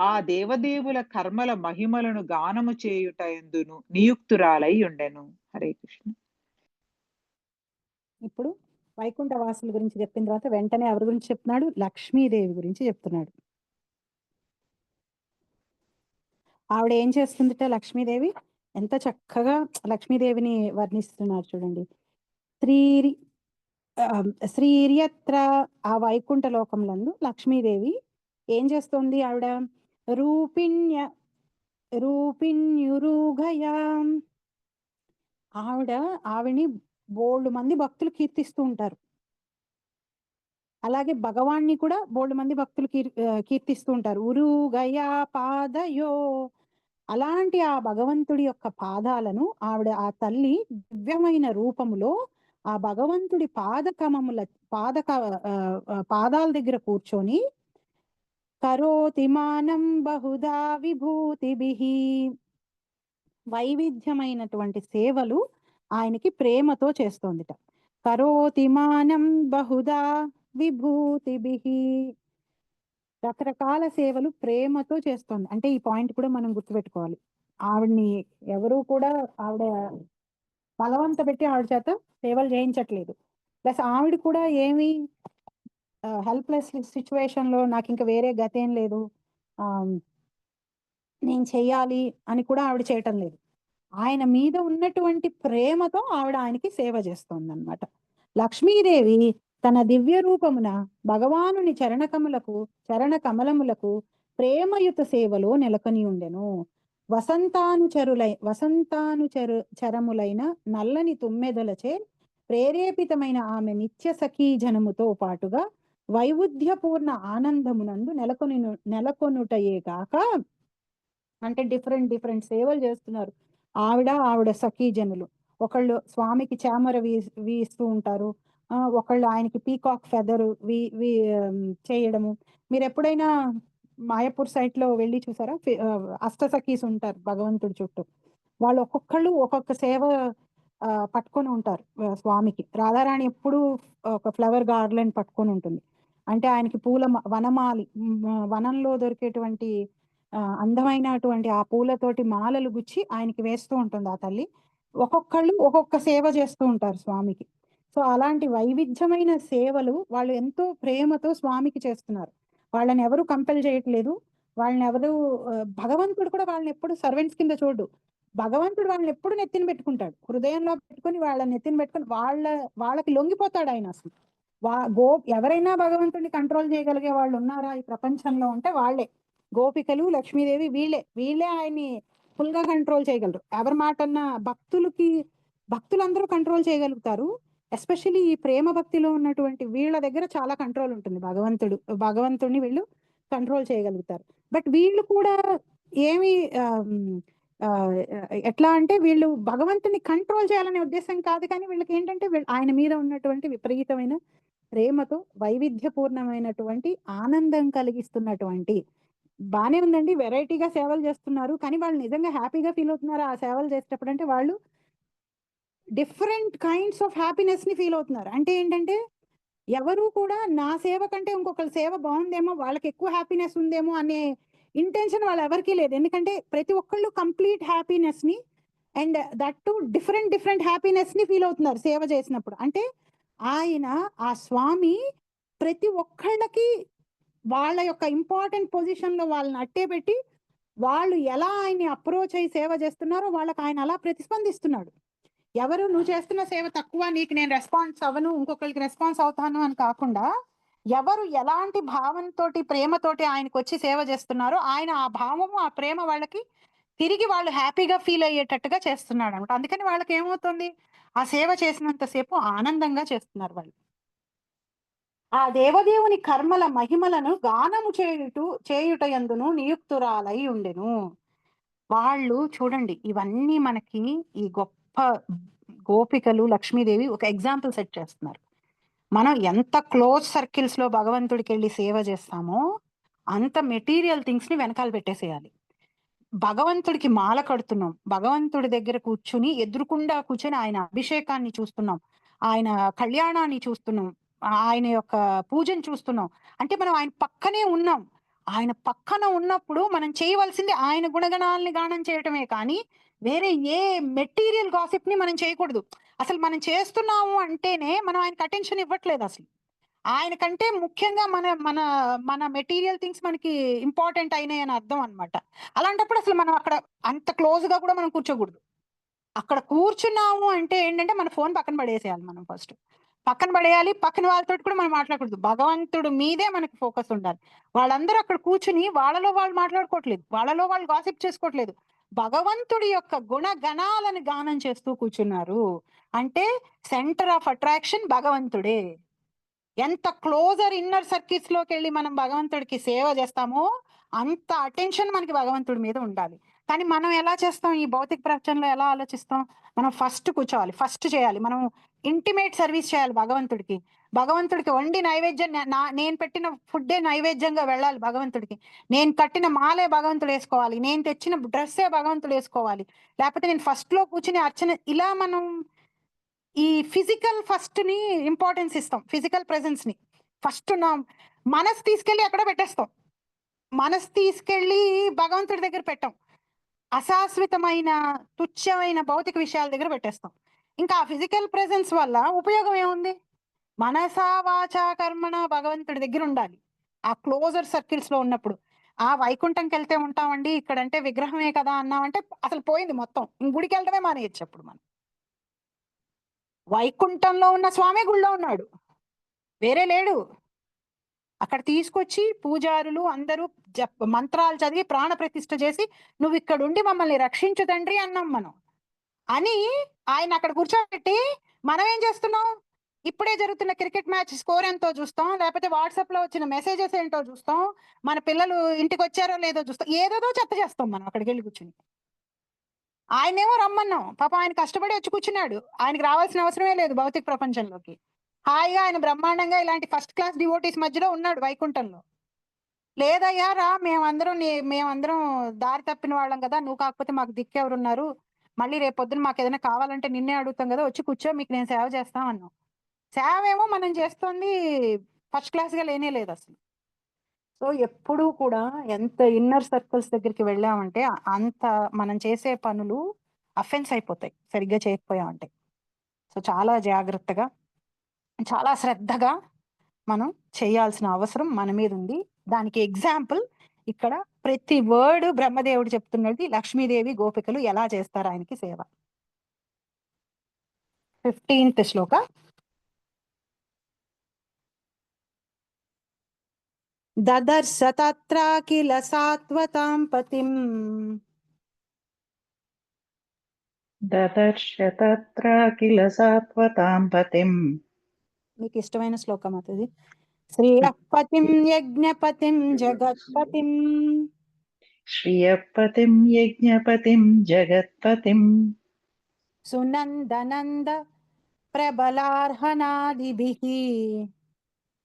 ఆ దేవదేవుల కర్మల మహిమలను గానము చేయుట ఎందును నియుక్తురాలై ఉండెను. హరే కృష్ణ. ఇప్పుడు వైకుంఠ వాసుల గురించి చెప్పిన తర్వాత వెంటనే ఎవరి గురించి చెప్తున్నాడు? లక్ష్మీదేవి గురించి చెప్తున్నాడు. ఆవిడ ఏం చేస్తుందిట? లక్ష్మీదేవి ఎంత చక్కగా లక్ష్మీదేవిని వర్ణిస్తున్నారు చూడండి. శ్రీర్యత్ర ఆ వైకుంఠ లోకంలందు లక్ష్మీదేవి ఏం చేస్తుంది? ఆవిడ రూపిణ్యురుగయా, ఆవిడని బోల్డు మంది భక్తులు కీర్తిస్తూ ఉంటారు. అలాగే భగవాన్ని కూడా బోల్డు మంది భక్తులు కీర్తిస్తూ ఉంటారు. ఉరుగయా పాదయో, అలాంటి ఆ భగవంతుడి యొక్క పాదాలను ఆవిడ ఆ తల్లి దివ్యమైన రూపములో ఆ భగవంతుడి పాదాల దగ్గర కూర్చొని కరోతి మానం బహుదా విభూతిభిః, వైవిధ్యమైనటువంటి సేవలు ఆయనకి ప్రేమతో చేస్తోందిట. కరోతి మానం బహుదా విభూతిభిః, రకరకాల సేవలు ప్రేమతో చేస్తోంది. అంటే ఈ పాయింట్ కూడా మనం గుర్తుపెట్టుకోవాలి. ఆవిడ్ని ఎవరు కూడా ఆవిడ బలవంత పెట్టి ఆవిడ చేత సేవలు చేయించట్లేదు. ప్లస్ ఆవిడ కూడా ఏమి హెల్ప్లెస్ సిచ్యువేషన్ లో నాకు ఇంకా వేరే గతేం లేదు, నేను చెయ్యాలి అని కూడా ఆవిడ చేయటం లేదు. ఆయన మీద ఉన్నటువంటి ప్రేమతో ఆవిడ ఆయనకి సేవ చేస్తోంది అన్నమాట. లక్ష్మీదేవి తన దివ్య రూపమున భగవానుని చరణ కమలములకు ప్రేమయుత సేవలో నెలకొని ఉండెను. చరములైన నల్లని తుమ్మెదలచే ప్రేరేపితమైన ఆమె నిత్య సఖీ జనముతో పాటుగా వైవిధ్యపూర్ణ ఆనందమునందు నెలకొనుటయే గాక, అంటే డిఫరెంట్ సేవలు చేస్తున్నారు ఆవిడ సఖీ జనులు. ఒకళ్ళు స్వామికి చామర వీస్తూ ఉంటారు, ఒకళ్ళు ఆయనకి పీకాక్ ఫెదర్ చేయడము. మీరు ఎప్పుడైనా మాయాపూర్ సైట్ లో వెళ్ళి చూసారా? అష్టసఖీస్ ఉంటారు భగవంతుడి చుట్టూ. వాళ్ళు ఒక్కొక్కళ్ళు ఒక్కొక్క సేవ పట్టుకొని ఉంటారు స్వామికి. రాధారాణి ఎప్పుడు ఒక ఫ్లవర్ గార్లెండ్ పట్టుకొని ఉంటుంది. అంటే ఆయనకి పూల వనమాలి, వనంలో దొరికేటువంటి అందమైనటువంటి ఆ పూలతోటి మాలలు గుచ్చి ఆయనకి వేస్తూ ఉంటుంది ఆ తల్లి. ఒక్కొక్కళ్ళు ఒక్కొక్క సేవ చేస్తూ ఉంటారు స్వామికి. సో అలాంటి వైవిధ్యమైన సేవలు వాళ్ళు ఎంతో ప్రేమతో స్వామికి చేస్తున్నారు. వాళ్ళని ఎవరు కంపెల్ చేయట్లేదు. వాళ్ళని ఎవరు భగవంతుడు కూడా వాళ్ళని ఎప్పుడు సర్వెంట్స్ కింద చూడు. భగవంతుడు వాళ్ళని ఎప్పుడు నెత్తిన పెట్టుకుంటాడు, హృదయంలో పెట్టుకుని వాళ్ళని నెత్తిన పెట్టుకుని వాళ్ళకి లొంగిపోతాడు ఆయన. అసలు ఎవరైనా భగవంతుడిని కంట్రోల్ చేయగలిగే వాళ్ళు ఉన్నారా ఈ ప్రపంచంలో అంటే వాళ్ళే. గోపికలు, లక్ష్మీదేవి, వీళ్ళే ఆయన్ని ఫుల్ గా కంట్రోల్ చేయగలరు. ఎవరి మాటన్నా భక్తులందరూ కంట్రోల్ చేయగలుగుతారు. ఎస్పెషల్లీ ఈ ప్రేమ భక్తిలో ఉన్నటువంటి వీళ్ళ దగ్గర చాలా కంట్రోల్ ఉంటుంది. భగవంతుడిని వీళ్ళు కంట్రోల్ చేయగలుగుతారు. బట్ వీళ్ళు కూడా ఏమి ఎట్లా అంటే వీళ్ళు భగవంతుని కంట్రోల్ చేయాలనే ఉద్దేశం కాదు, కానీ వీళ్ళకి ఏంటంటే ఆయన మీద ఉన్నటువంటి విపరీతమైన ప్రేమతో వైవిధ్యపూర్ణమైనటువంటి ఆనందం కలిగిస్తున్నటువంటి, బానే ఉందండి, వెరైటీగా సేవలు చేస్తున్నారు, కానీ వాళ్ళు నిజంగా హ్యాపీగా ఫీల్ అవుతున్నారు ఆ సేవలు చేసేటప్పుడు అంటే వాళ్ళు డిఫరెంట్ కైండ్స్ ఆఫ్ హ్యాపీనెస్ ని ఫీల్ అవుతున్నారు. అంటే ఏంటంటే ఎవరు కూడా నా సేవ కంటే ఇంకొకరి సేవ బాగుందేమో, వాళ్ళకి ఎక్కువ హ్యాపీనెస్ ఉందేమో అనే ఇంటెన్షన్ వాళ్ళు ఎవరికీ లేదు. ఎందుకంటే ప్రతి ఒక్కళ్ళు కంప్లీట్ హ్యాపీనెస్ ని and that to different happiness ని ఫీల్ అవుతున్నారు సేవ చేసినప్పుడు. అంటే ఆయన ఆ స్వామి ప్రతి ఒక్కళ్ళకి వాళ్ళ యొక్క ఇంపార్టెంట్ పొజిషన్ లో వాళ్ళని అట్టే పెట్టి వాళ్ళు ఎలా ఆయన్ని అప్రోచ్ అయ్యి సేవ చేస్తున్నారో వాళ్ళకి ఆయన అలా ప్రతిస్పందిస్తున్నాడు. ఎవరు నువ్వు చేస్తున్న సేవ తక్కువ, నీకు నేను రెస్పాన్స్ అవ్వను, ఇంకొకరికి రెస్పాన్స్ అవుతాను అని కాకుండా ఎవరు ఎలాంటి భావంతోటి ప్రేమతోటి ఆయనకు వచ్చి సేవ చేస్తున్నారో ఆయన ఆ భావము ఆ ప్రేమ వాళ్ళకి తిరిగి వాళ్ళు హ్యాపీగా ఫీల్ అయ్యేటట్టుగా చేస్తున్నాడు అనమాట. అందుకని వాళ్ళకి ఏమవుతుంది, ఆ సేవ చేసినంతసేపు ఆనందంగా చేస్తున్నారు వాళ్ళు. ఆ దేవదేవుని కర్మల మహిమలను గానము చేయుట యందును నియుక్తురాలై ఉండెను. వాళ్ళు చూడండి, ఇవన్నీ మనకి ఈ గొప్ప గోపికలు లక్ష్మీదేవి ఒక ఎగ్జాంపుల్ సెట్ చేస్తున్నారు. మనం ఎంత క్లోజ్ సర్కిల్స్ లో భగవంతుడికి వెళ్ళి సేవ చేస్తామో అంత మెటీరియల్ థింగ్స్ ని వెనకాల పెట్టేసేయాలి. భగవంతుడికి మాల కడుతున్నాం, భగవంతుడి దగ్గర కూర్చుని ఎదురుకుండా కూర్చొని ఆయన అభిషేకాన్ని చూస్తున్నాం, ఆయన కళ్యాణాన్ని చూస్తున్నాం, ఆయన యొక్క పూజను చూస్తున్నాం. అంటే మనం ఆయన పక్కనే ఉన్నాం. ఆయన పక్కన ఉన్నప్పుడు మనం చేయవలసింది ఆయన గుణగణాలని గానం చేయటమే, కానీ వేరే ఏ మెటీరియల్ గాసిప్ ని మనం చేయకూడదు. అసలు మనం చేస్తున్నాము అంటేనే మనం ఆయనకు అటెన్షన్ ఇవ్వట్లేదు. అసలు ఆయన కంటే ముఖ్యంగా మన మన మన మెటీరియల్ థింగ్స్ మనకి ఇంపార్టెంట్ అయినాయి అని అర్థం అనమాట. అలాంటప్పుడు అసలు మనం అక్కడ అంత క్లోజ్ గా కూడా మనం కూర్చోకూడదు. అక్కడ కూర్చున్నాము అంటే ఏంటంటే మన ఫోన్ పక్కన పడేసేయాలి. మనం ఫస్ట్ పక్కన పడేయాలి, పక్కన వాళ్ళతో కూడా మనం మాట్లాడకూడదు. భగవంతుడు మీదే మనకి ఫోకస్ ఉండాలి. వాళ్ళందరూ అక్కడ కూర్చుని వాళ్ళలో వాళ్ళు మాట్లాడుకోవట్లేదు, వాళ్ళలో వాళ్ళు గాసిప్ చేసుకోవట్లేదు, భగవంతుడి యొక్క గుణగణాలను గానం చేస్తూ కూర్చున్నారు. అంటే సెంటర్ ఆఫ్ అట్రాక్షన్ భగవంతుడే. ఎంత క్లోజర్ ఇన్నర్ సర్కిల్స్ లోకి వెళ్ళి మనం భగవంతుడికి సేవ చేస్తామో అంత అటెన్షన్ మనకి భగవంతుడి మీద ఉండాలి. కానీ మనం ఎలా చేస్తాం, ఈ భౌతిక ప్రపంచంలో ఎలా ఆలోచిస్తాం, మనం ఫస్ట్ కూర్చోవాలి, ఫస్ట్ చేయాలి, మనం ఇంటిమేట్ సర్వీస్ చేయాలి భగవంతుడికి. భగవంతుడికి వండి నైవేద్యం, నేను పెట్టిన ఫుడ్డే నైవేద్యంగా వెళ్ళాలి భగవంతుడికి, నేను కట్టిన మాలే భగవంతుడు వేసుకోవాలి, నేను తెచ్చిన డ్రెస్సే భగవంతుడు వేసుకోవాలి, లేకపోతే నేను ఫస్ట్ లో కూర్చుని అర్చన. ఇలా మనం ఈ ఫిజికల్ ఫస్ట్ ని ఇంపార్టెన్స్ ఇస్తాం, ఫిజికల్ ప్రెసెన్స్ ని ఫస్ట్. నా మనసు తీసుకెళ్లి ఎక్కడ పెట్టేస్తాం, మనసు తీసుకెళ్లి భగవంతుడి దగ్గర పెట్టాం, అశాశ్వతమైన తుచ్చమైన భౌతిక విషయాల దగ్గర పెట్టేస్తాం. ఇంకా ఆ ఫిజికల్ ప్రెసెన్స్ వల్ల ఉపయోగం ఏముంది? మనసా వాచా కర్మణ భగవంతుడి దగ్గర ఉండాలి ఆ క్లోజర్ సర్కిల్స్ లో ఉన్నప్పుడు. ఆ వైకుంఠంకి వెళ్తే ఉంటామండి, ఇక్కడంటే విగ్రహమే కదా అన్నామంటే అసలు పోయింది మొత్తం. గుడికి వెళ్ళడమే మానేయచ్చు. అప్పుడు మనం వైకుంఠంలో ఉన్న స్వామి గుళ్ళో ఉన్నాడు, వేరే లేడు. అక్కడ తీసుకొచ్చి పూజారులు అందరూ మంత్రాలు చదివి ప్రాణ ప్రతిష్ఠ చేసి నువ్వు ఇక్కడ ఉండి మమ్మల్ని రక్షించు తండ్రి అన్నాం మనం అని ఆయన అక్కడ కూర్చోబెట్టి మనం ఏం చేస్తున్నాం? ఇప్పుడే జరుగుతున్న క్రికెట్ మ్యాచ్ స్కోర్ ఎంతో చూస్తాం, లేకపోతే వాట్సాప్ లో వచ్చిన మెసేజెస్ ఏంటో చూస్తాం, మన పిల్లలు ఇంటికి వచ్చారో లేదో చూస్తాం, ఏదేదో చెత్త చేస్తాం మనం అక్కడికి వెళ్ళి కూర్చుని. ఆయనేమో రమ్మన్నాం, పాప ఆయన కష్టపడి వచ్చి కూర్చున్నాడు, ఆయనకి రావాల్సిన అవసరమే లేదు భౌతిక ప్రపంచంలోకి. హాయిగా ఆయన బ్రహ్మాండంగా ఇలాంటి ఫస్ట్ క్లాస్ డివోటీస్ మధ్యలో ఉన్నాడు వైకుంఠంలో. లేదయ్యా రా, మేమందరం దారి తప్పిన వాళ్ళం కదా, నువ్వు కాకపోతే మాకు దిక్కెవరున్నారు, మళ్ళీ రేపు పొద్దున మాకు ఏదైనా కావాలంటే నిన్నే అడుగుతాం కదా, వచ్చి కూర్చో, మీకు నేను సేవ చేస్తాం అన్నాం. సేవ ఏమో మనం చేస్తోంది ఫస్ట్ క్లాస్ గా లేనే లేదు అసలు. సో ఎప్పుడూ కూడా ఎంత ఇన్నర్ సర్కిల్స్ దగ్గరికి వెళ్ళామంటే అంత మనం చేసే పనులు అఫెన్స్ అయిపోతాయి సరిగ్గా చేయకపోయామంటే. సో చాలా జాగ్రత్తగా, చాలా శ్రద్ధగా మనం చేయాల్సిన అవసరం మన మీద ఉంది. దానికి ఎగ్జాంపుల్ ఇక్కడ ప్రతి వర్డ్ బ్రహ్మదేవుడు చెప్తున్నది, లక్ష్మీదేవి గోపికలు ఎలా చేస్తారు ఆయనకి సేవ. 15th శ్లోక. దదర్శ తత్ర కిల సాత్వతాం పతిం దదర్శ తత్రాఖిల సాత్వతాం పతిం. మీకు ఇష్టమైన శ్లోకం అవుతుంది. శ్రీయపతిం యజ్ఞపతిం జగత్పతిం శ్రియపతిం యజ్ఞపతిం జగత్పతిం సునందనంద ప్రబలార్హనాదిభిః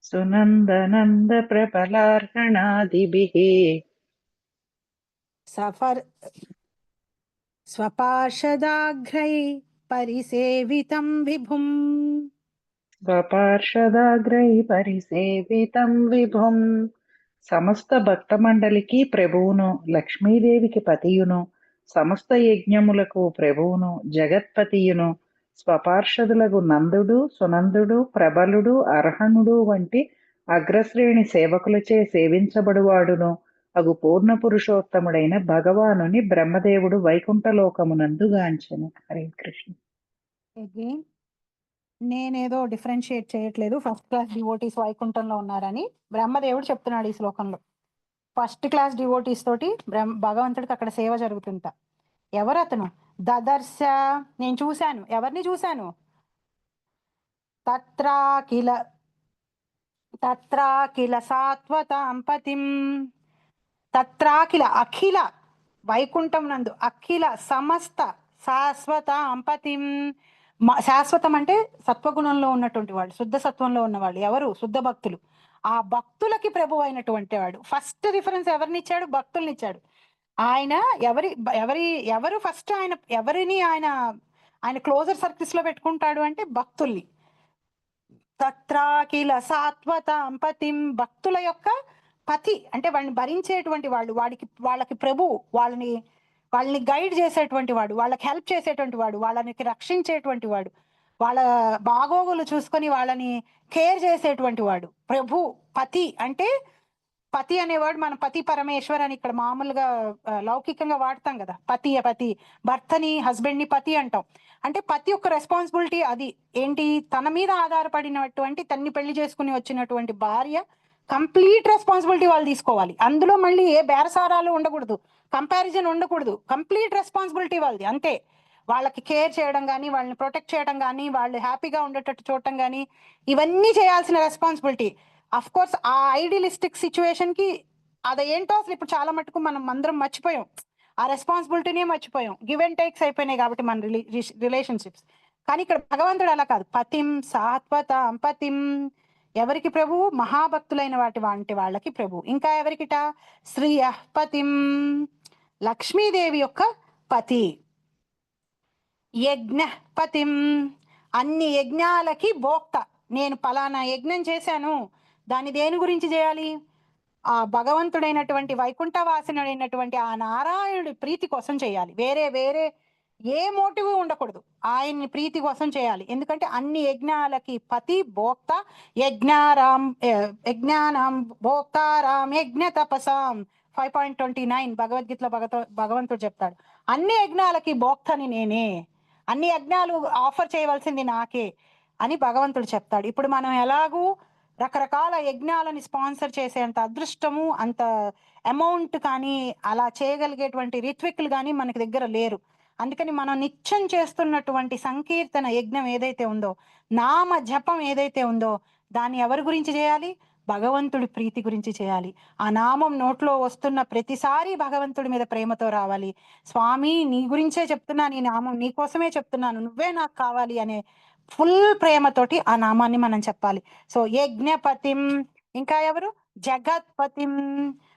సునందనంద ప్రబలార్హణాదిభిః స్వపార్షదాగ్రై పరిసేవితం విభుం. స్వపార్షదాగ్రై పరిసేవితం విభుం. సమస్త భక్త మండలికి ప్రభువును, లక్ష్మీదేవికి పతియును, సమస్త యజ్ఞములకు ప్రభువును, జగత్పతియును, స్వపార్షదులకు నందుడు, సునందుడు, ప్రబలుడు, అర్హణుడు వంటి అగ్రశ్రేణి సేవకులచే సేవించబడువాడును అగు పూర్ణ పురుషోత్తముడైన భగవానుని బ్రహ్మదేవుడు వైకుంఠలోకమునందు గాంచెను. హరే కృష్ణ. అగైన్ నేనేదో డిఫరెన్షియేట్ చేయట్లేదు, ఫస్ట్ క్లాస్ డివోటీస్ వైకుంఠంలో ఉన్నారని బ్రహ్మదేవుడు చెప్తున్నాడు ఈ శ్లోకంలో. ఫస్ట్ క్లాస్ డివోటీస్ తోటి భగవంతుడికి అక్కడ సేవ జరుగుతుంట. ఎవరు అతను? దదర్శ, నేను చూశాను. ఎవరిని చూశాను? తత్రాకిల సాత్వతాం పతిం. తత్రాకిల అఖిల వైకుంఠం నందు అఖిల సమస్త శాశ్వత అంపతిం. శాశ్వతం అంటే సత్వగుణంలో ఉన్నటువంటి వాళ్ళు, శుద్ధ సత్వంలో ఉన్నవాళ్ళు. ఎవరు? శుద్ధ భక్తులు. ఆ భక్తులకి ప్రభు అయినటువంటి వాడు. ఫస్ట్ రిఫరెన్స్ ఎవరినిచ్చాడు? భక్తుల్నిచ్చాడు. ఆయన ఎవరు ఫస్ట్ ఎవరిని ఆయన క్లోజర్ సర్కిల్స్ లో పెట్టుకుంటాడు అంటే భక్తుల్ని. తత్రాకిల సాత్వతాం పతిం, భక్తుల యొక్క పతి అంటే వాళ్ళని భరించేటువంటి వాళ్ళు, వాళ్ళకి ప్రభు, వాళ్ళని గైడ్ చేసేటువంటి వాడు, వాళ్ళకి హెల్ప్ చేసేటువంటి వాడు, వాళ్ళని రక్షించేటువంటి వాడు, వాళ్ళ బాగోగులు చూసుకొని వాళ్ళని కేర్ చేసేటువంటి వాడు ప్రభు. పతి అంటే, పతి అనేవాడు మనం పతి పరమేశ్వర్ అని ఇక్కడ మామూలుగా లౌకికంగా వాడతాం కదా. పతి భర్తని, హస్బెండ్ ని పతి అంటాం. అంటే పతి యొక్క రెస్పాన్సిబిలిటీ అది ఏంటి? తన మీద ఆధారపడినటువంటి, తన్ని పెళ్లి చేసుకుని వచ్చినటువంటి భార్య కంప్లీట్ రెస్పాన్సిబిలిటీ వాళ్ళు తీసుకోవాలి. అందులో మళ్ళీ ఏ బేరసారాలు ఉండకూడదు, కంపారిజన్ ఉండకూడదు. కంప్లీట్ రెస్పాన్సిబిలిటీ వాళ్ళది అంతే. వాళ్ళకి కేర్ చేయడం కానీ, వాళ్ళని ప్రొటెక్ట్ చేయడం కానీ, వాళ్ళు హ్యాపీగా ఉండేటట్టు చూడటం కానీ, ఇవన్నీ చేయాల్సిన రెస్పాన్సిబిలిటీ. అఫ్ కోర్స్ ఆ ఐడియలిస్టిక్ సిచ్యువేషన్ కి అదేంటో అసలు ఇప్పుడు చాలా మటుకు మనం అందరం మర్చిపోయాం, ఆ రెస్పాన్సిబిలిటీనే మర్చిపోయాం. గివ్ అండ్ టేక్స్ అయిపోయినాయి కాబట్టి మన రిలేషన్షిప్స్. కానీ ఇక్కడ భగవంతుడు అలా కాదు. పతిం సాత్వతాం పతిం. ఎవరికి ప్రభు? మహాభక్తులైన వంటి వాళ్ళకి ప్రభు. ఇంకా ఎవరికిట? శ్రీయపతిం, లక్ష్మీదేవి యొక్క పతి. యజ్ఞపతిం, అన్ని యజ్ఞాలకి భోక్త. నేను పలానా యజ్ఞం చేశాను, దాన్ని దేని గురించి చేయాలి? ఆ భగవంతుడైనటువంటి వైకుంఠవాసినుడైనటువంటి ఆ నారాయణుడి ప్రీతి కోసం చేయాలి. వేరే ఏ మోటివ్ ఉండకూడదు, ఆయన్ని ప్రీతి కోసం చేయాలి. ఎందుకంటే అన్ని యజ్ఞాలకి పతి భోక్త. యజ్ఞానాం భోక్తారాం యజ్ఞ తపసాం 5.29 భగవద్గీతలో భగవంతుడు చెప్తాడు. అన్ని యజ్ఞాలకి భోక్తని నేనే, అన్ని యజ్ఞాలు ఆఫర్ చేయవలసింది నాకే అని భగవంతుడు చెప్తాడు. ఇప్పుడు మనం ఎలాగూ రకరకాల యజ్ఞాలని స్పాన్సర్ చేసేంత అదృష్టము, అంత అమౌంట్ కానీ, అలా చేయగలిగేటువంటి రిత్విక్లు కానీ మనకి దగ్గర లేరు. అందుకని మనం నిత్యం చేస్తున్నటువంటి సంకీర్తన యజ్ఞం ఏదైతే ఉందో, నామ జపం ఏదైతే ఉందో, దాన్ని ఎవరి గురించి చేయాలి? భగవంతుడి ప్రీతి గురించి చేయాలి. ఆ నామం నోట్లో వస్తున్న ప్రతిసారి భగవంతుడి మీద ప్రేమతో రావాలి. స్వామి నీ గురించే చెప్తున్నాను, ఈ నామం నీ కోసమే చెప్తున్నాను, నువ్వే నాకు కావాలి అనే ఫుల్ ప్రేమతోటి ఆ నామాన్ని మనం చెప్పాలి. సో యజ్ఞపతిం. ఇంకా ఎవరు? జగత్పతిం,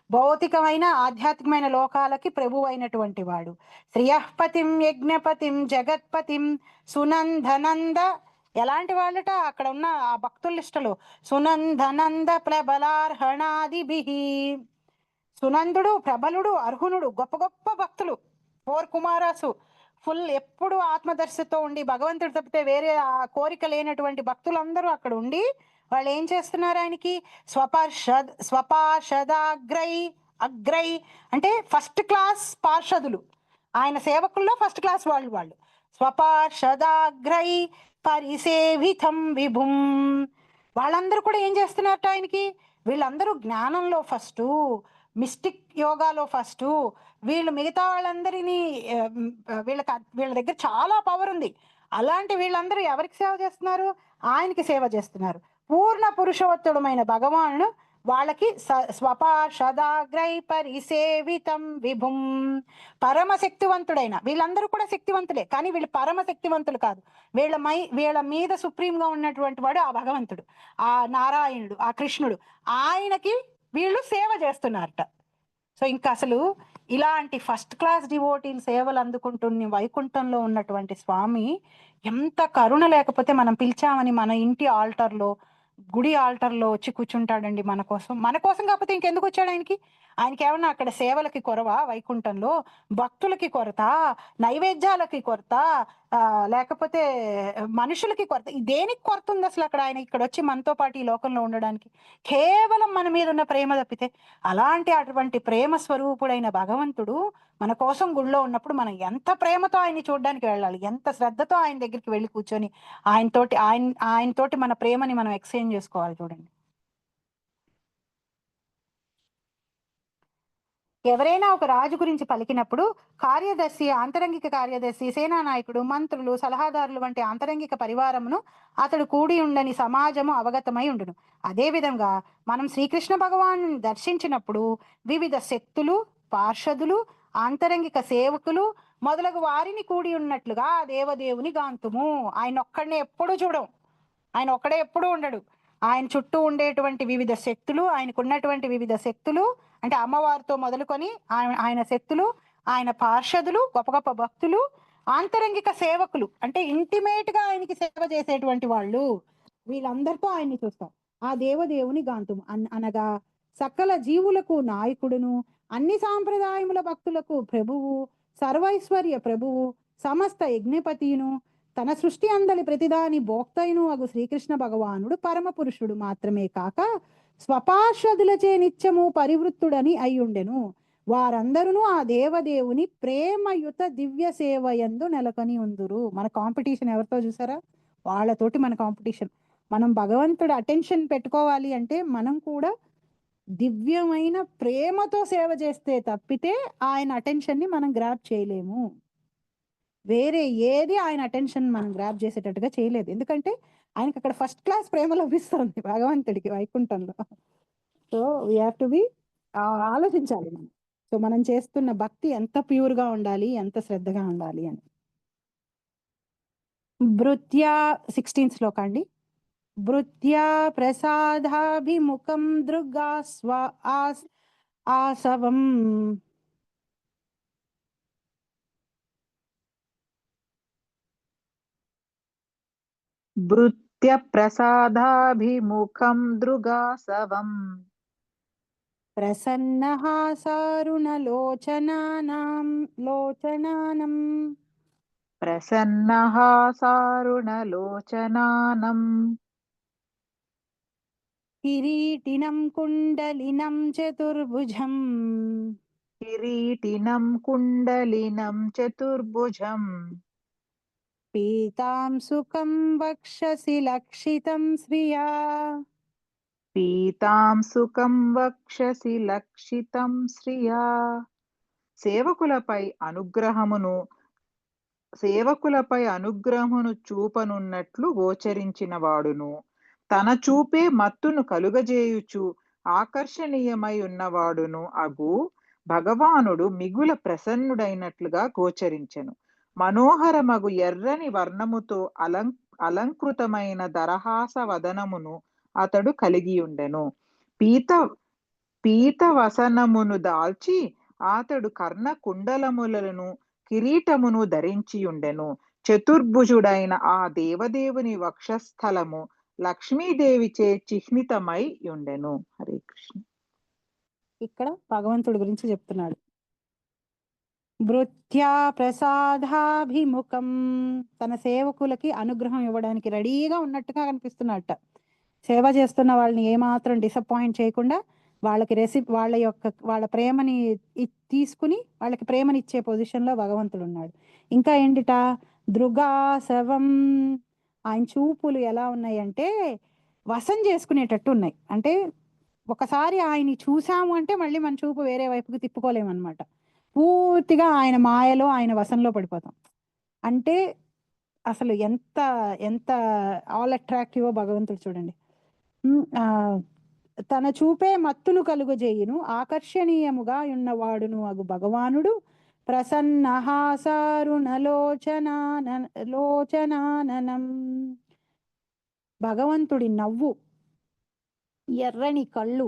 భౌతికమైన ఆధ్యాత్మికమైన లోకాలకి ప్రభు అయినటువంటి వాడు. శ్రియపతిం యజ్ఞపతిం జగత్పతిం సునందనంద. ఎలాంటి వాళ్ళట? అక్కడ ఉన్న ఆ భక్తుల లిస్టులో సునందనంద ప్రబలార్హణాదిభిః. సునందుడు, ప్రబలుడు, అర్హునుడు, గొప్ప గొప్ప భక్తులు, 4 కుమారాసు, ఫుల్ ఎప్పుడు ఆత్మదర్శితో ఉండి భగవంతుడు తప్పితే వేరే ఆ కోరిక లేనటువంటి భక్తులందరూ అక్కడ ఉండి వాళ్ళు ఏం చేస్తున్నారు? ఆయనకి స్వపార్షదాగ్రై. అగ్రై అంటే ఫస్ట్ క్లాస్ పార్షదులు, ఆయన సేవకుల్లో ఫస్ట్ క్లాస్ వాళ్ళు. స్వపార్షదాగ్రై పరిసేవితం విభుం. వాళ్ళందరూ కూడా ఏం చేస్తున్నారట ఆయనకి? వీళ్ళందరూ జ్ఞానంలో ఫస్ట్, మిస్టిక్ యోగాలో ఫస్ట్, వీళ్ళు మిగతా వాళ్ళందరినీ వీళ్ళ దగ్గర చాలా పవర్ ఉంది. అలాంటి వీళ్ళందరూ ఎవరికి సేవ చేస్తున్నారు? ఆయనకి సేవ చేస్తున్నారు. పూర్ణ పురుషోత్తముడైన భగవానుడు వాళ్ళకి స్వపార్షదాగ్రై పరిసేవితం విభుం, పరమ శక్తివంతుడైన, వీళ్ళందరూ కూడా శక్తివంతులే, కానీ వీళ్ళు పరమ శక్తివంతులు కాదు. వీళ్ళ మీద సుప్రీంగా ఉన్నటువంటి వాడు ఆ భగవంతుడు, ఆ నారాయణుడు, ఆ కృష్ణుడు. ఆయనకి వీళ్ళు సేవ చేస్తున్నారట. సో ఇంకా అసలు ఇలాంటి ఫస్ట్ క్లాస్ డివోటీలు సేవలు అందుకుంటున్న వైకుంఠంలో ఉన్నటువంటి స్వామి ఎంత కరుణ లేకపోతే మనం పిలిచామని మన ఇంటి ఆల్టర్లో, గుడి ఆల్టర్లో వచ్చి కూర్చుంటాడండి మన కోసం కాకపోతే ఇంకెందుకు వచ్చాడు ఆయనకి ఏమన్నా అక్కడ సేవలకి కొరవా? వైకుంఠంలో భక్తులకి కొరత, నైవేద్యాలకి కొరత, లేకపోతే మనుషులకి కొరత, దేనికి కొరత ఉంది అసలు అక్కడ? ఆయన ఇక్కడ వచ్చి మనతో పాటు ఈ లోకంలో ఉండడానికి కేవలం మన మీద ఉన్న ప్రేమ తప్పితే. అటువంటి ప్రేమ స్వరూపుడైన భగవంతుడు మన కోసం గుళ్ళో ఉన్నప్పుడు మనం ఎంత ప్రేమతో ఆయన్ని చూడడానికి వెళ్ళాలి, ఎంత శ్రద్ధతో ఆయన దగ్గరికి వెళ్ళి కూర్చొని ఆయనతోటి మన ప్రేమని మనం ఎక్స్చేంజ్ చేసుకోవాలి. చూడండి, ఎవరైనా ఒక రాజు గురించి పలికినప్పుడు కార్యదర్శి, ఆంతరంగిక కార్యదర్శి, సేనా నాయకుడు, మంత్రులు, సలహాదారులు వంటి ఆంతరంగిక పరివారమును అతడు కూడి ఉండని సమాజము అవగతమై ఉండును. అదేవిధంగా మనం శ్రీకృష్ణ భగవాను దర్శించినప్పుడు వివిధ శక్తులు, పార్షదులు, ఆంతరంగిక సేవకులు మొదలగు వారిని కూడి ఉన్నట్లుగా ఆ దేవదేవుని గాంతుము. ఆయన ఒక్కడనే ఎప్పుడు చూడం, ఆయన ఒక్కడే ఎప్పుడు ఉండడు. ఆయన చుట్టూ ఉండేటువంటి వివిధ శక్తులు, ఆయనకున్నటువంటి వివిధ శక్తులు అంటే అమ్మవారితో మొదలుకొని ఆయన శక్తులు, ఆయన పార్షదులు, గొప్ప గొప్ప భక్తులు, ఆంతరంగిక సేవకులు అంటే ఇంటిమేట్ గా ఆయనకి సేవ చేసేటువంటి వాళ్ళు, వీళ్ళందరితో ఆయన్ని చూస్తాం. ఆ దేవదేవుని గాంతుము అనగా సకల జీవులకు నాయకుడును, అన్ని సాంప్రదాయముల భక్తులకు ప్రభువు, సర్వైశ్వర్య ప్రభువు, సమస్త యజ్ఞపతియును, తన సృష్టి అందలి ప్రతిదాని భోక్తయును అగు శ్రీకృష్ణ భగవానుడు పరమ పురుషుడు మాత్రమే కాక స్వపార్షదులచే నిత్యము పరివృత్తుడని అయ్యుండెను. వారందరూ ఆ దేవదేవుని ప్రేమయుత దివ్య సేవయందు నెలకొని ఉందురు. మన కాంపిటీషన్ ఎవరితో చూసారా? వాళ్ళతోటి మన కాంపిటీషన్. మనం భగవంతుడు అటెన్షన్ పెట్టుకోవాలి అంటే మనం కూడా దివ్యమైన ప్రేమతో సేవ చేస్తే తప్పితే ఆయన అటెన్షన్ ని మనం గ్రాప్ చేయలేము. వేరే ఏది ఆయన అటెన్షన్ మనం గ్రాప్ చేసేటట్టుగా చేయలేదు. ఎందుకంటే ఆయనకి అక్కడ ఫస్ట్ క్లాస్ ప్రేమ లభిస్తుంది భగవంతుడికి వైకుంఠంలో. So we have to be ఆలోచించాలి మనం. సో మనం చేస్తున్న భక్తి ఎంత ప్యూర్ గా ఉండాలి, ఎంత శ్రద్ధగా ఉండాలి అని. భృత్యా 16th శ్లోకం అండి. భృత్యా ప్రసాదాభిముఖం దృగా ఆసవం భృత్య ప్రసాదాభిముఖం దృగాసవం ప్రసన్నః సారుణలోచనానం ప్రసన్నః సారుణలోచనానం కిరీటినం కుండలినం చతుర్భుజం కిరీటినం కుండలినం చతుర్భుజం పీతాంసుకం వక్షసి లక్షితం శ్రియా పీతాంసుకం వక్షసి లక్షితం శ్రియా. సేవకులపై అనుగ్రహమును చూపనున్నట్లు గోచరించిన వాడును, తన చూపే మత్తును కలుగజేయుచు ఆకర్షణీయమై ఉన్నవాడును అగు భగవానుడు మిగుల ప్రసన్నుడైనట్లుగా గోచరించెను. మనోహరమగు ఎర్రని వర్ణముతో అలంకృతమైన దరహాస వదనమును అతడు కలిగి ఉండెను. పీతవసనమును దాల్చి అతడు కర్ణ కుండలములను కిరీటమును ధరించి ఉండెను. చతుర్భుజుడైన ఆ దేవదేవుని వక్షస్థలము లక్ష్మీదేవిచే చిహ్నితమై ఉండెను. హరే కృష్ణ. ఇక్కడ భగవంతుడి గురించి చెప్తున్నాడు. భృత్యా ప్రసాదాభిముఖం, తన సేవకులకి అనుగ్రహం ఇవ్వడానికి రెడీగా ఉన్నట్టుగా కనిపిస్తున్నట్ట. సేవ చేస్తున్న వాళ్ళని ఏమాత్రం డిసప్పాయింట్ చేయకుండా వాళ్ళ ప్రేమని తీసుకుని వాళ్ళకి ప్రేమని ఇచ్చే పొజిషన్ లో భగవంతుడు ఉన్నాడు. ఇంకా ఏంటిట? దృగాసవం, ఆయన చూపులు ఎలా ఉన్నాయి అంటే వశం చేసుకునేటట్టు ఉన్నాయి. అంటే ఒకసారి ఆయన్ని చూసాము అంటే మళ్ళీ మన చూపు వేరే వైపుకి తిప్పుకోలేమన్నమాట. పూర్తిగా ఆయన మాయలో, ఆయన వశంలో పడిపోతాం. అంటే అసలు ఎంత ఎంత ఆల్ అట్రాక్టివో భగవంతుడు చూడండి. తన చూపే మత్తును కలుగజేయును, ఆకర్షణీయముగా ఉన్నవాడును అగు భగవానుడు లోచనాననం. భగవంతుడి నవ్వు, ఎర్రని కళ్ళు,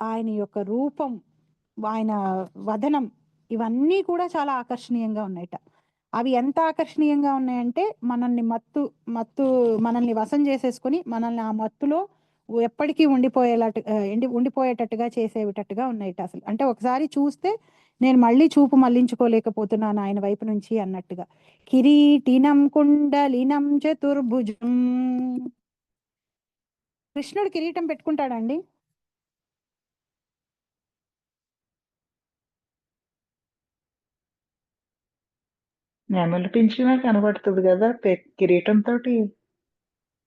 ఆయన యొక్క రూపం, ఆయన వదనం, ఇవన్నీ కూడా చాలా ఆకర్షణీయంగా ఉన్నాయట. అవి ఎంత ఆకర్షణీయంగా ఉన్నాయంటే మనల్ని వశం చేసేసుకుని మనల్ని ఆ మత్తులో ఎప్పటికీ ఉండిపోయేటట్టుగా చేసేటట్టుగా ఉన్నాయట. అసలు అంటే ఒకసారి చూస్తే నేను మళ్ళీ చూపు మళ్లించుకోలేకపోతున్నాను ఆయన వైపు నుంచి అన్నట్టుగా. కిరీటినం కుండలినం చతుర్భుజం. కృష్ణుడు కిరీటం పెట్టుకుంటాడండి? నెమలి పింఛమే కనబడుతుంది కదా, కిరీటం తోటి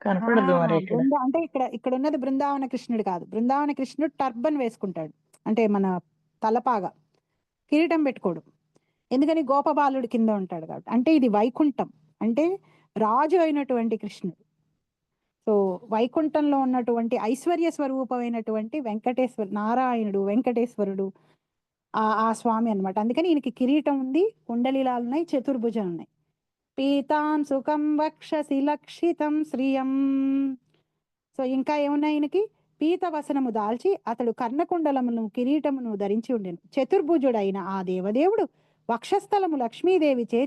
కనపడదు మరి ఇక్కడ. అంటే ఇక్కడ ఉన్నది బృందావన కృష్ణుడు కాదు. బృందావన కృష్ణుడు టర్బన్ వేసుకుంటాడు, అంటే మన తలపాగా, కిరీటం పెట్టుకోడు. ఎందుకని? గోపబాలుడి కింద ఉంటాడు కాబట్టి. అంటే ఇది వైకుంఠం, అంటే రాజు అయినటువంటి కృష్ణుడు. సో వైకుంఠంలో ఉన్నటువంటి ఐశ్వర్య స్వరూపమైనటువంటి నారాయణుడు, వెంకటేశ్వరుడు ఆ స్వామి అన్నమాట. అందుకని ఈయనకి కిరీటం ఉంది, కుండలిలాలు ఉన్నాయి, చతుర్భుజం ఉన్నాయి. పీతాం సుఖం వక్షసి లక్షితం శ్రియం. సో ఇంకా ఏమున్నాయి? ఈయనకి పీతవసనము దాల్చి అతడు కర్ణకుండలమును కిరీటమును ధరించి ఉండెను. చతుర్భుజుడైన ఆ దేవదేవుడు వక్షస్థలము లక్ష్మీదేవిచే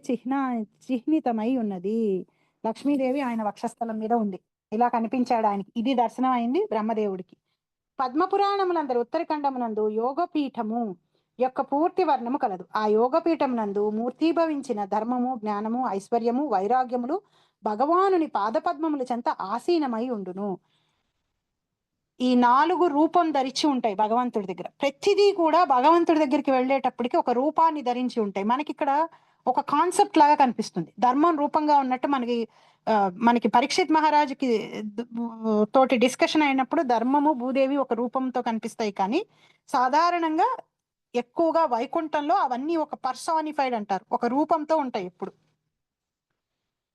చిహ్నితమై ఉన్నది. లక్ష్మీదేవి ఆయన వక్షస్థలం మీద ఉంది, ఇలా కనిపించాడు ఆయనకి. ఇది దర్శనం అయింది బ్రహ్మదేవుడికి. పద్మపురాణములందరూ ఉత్తరఖండమునందు యోగపీఠము యొక్క పూర్తి వర్ణము కలదు. ఆ యోగపీఠం నందు మూర్తిభవించిన ధర్మము, జ్ఞానము, ఐశ్వర్యము, వైరాగ్యములు భగవానుని పాదపద్మముల చెంత ఆసీనమై ఉండును. ఈ 4 రూపం ధరించి ఉంటాయి భగవంతుడి దగ్గర. ప్రతిదీ కూడా భగవంతుడి దగ్గరికి వెళ్ళేటప్పటికి ఒక రూపాన్ని ధరించి ఉంటాయి. మనకి ఇక్కడ ఒక కాన్సెప్ట్ లాగా కనిపిస్తుంది. ధర్మం రూపంగా ఉన్నట్టు మనకి పరీక్షిత్ మహారాజుకి తోటి డిస్కషన్ అయినప్పుడు ధర్మము, భూదేవి ఒక రూపంతో కనిపిస్తాయి. కానీ సాధారణంగా ఎక్కువగా వైకుంఠంలో అవన్నీ ఒక పర్సానిఫైడ్ అంటారు, ఒక రూపంతో ఉంటాయి ఎప్పుడు.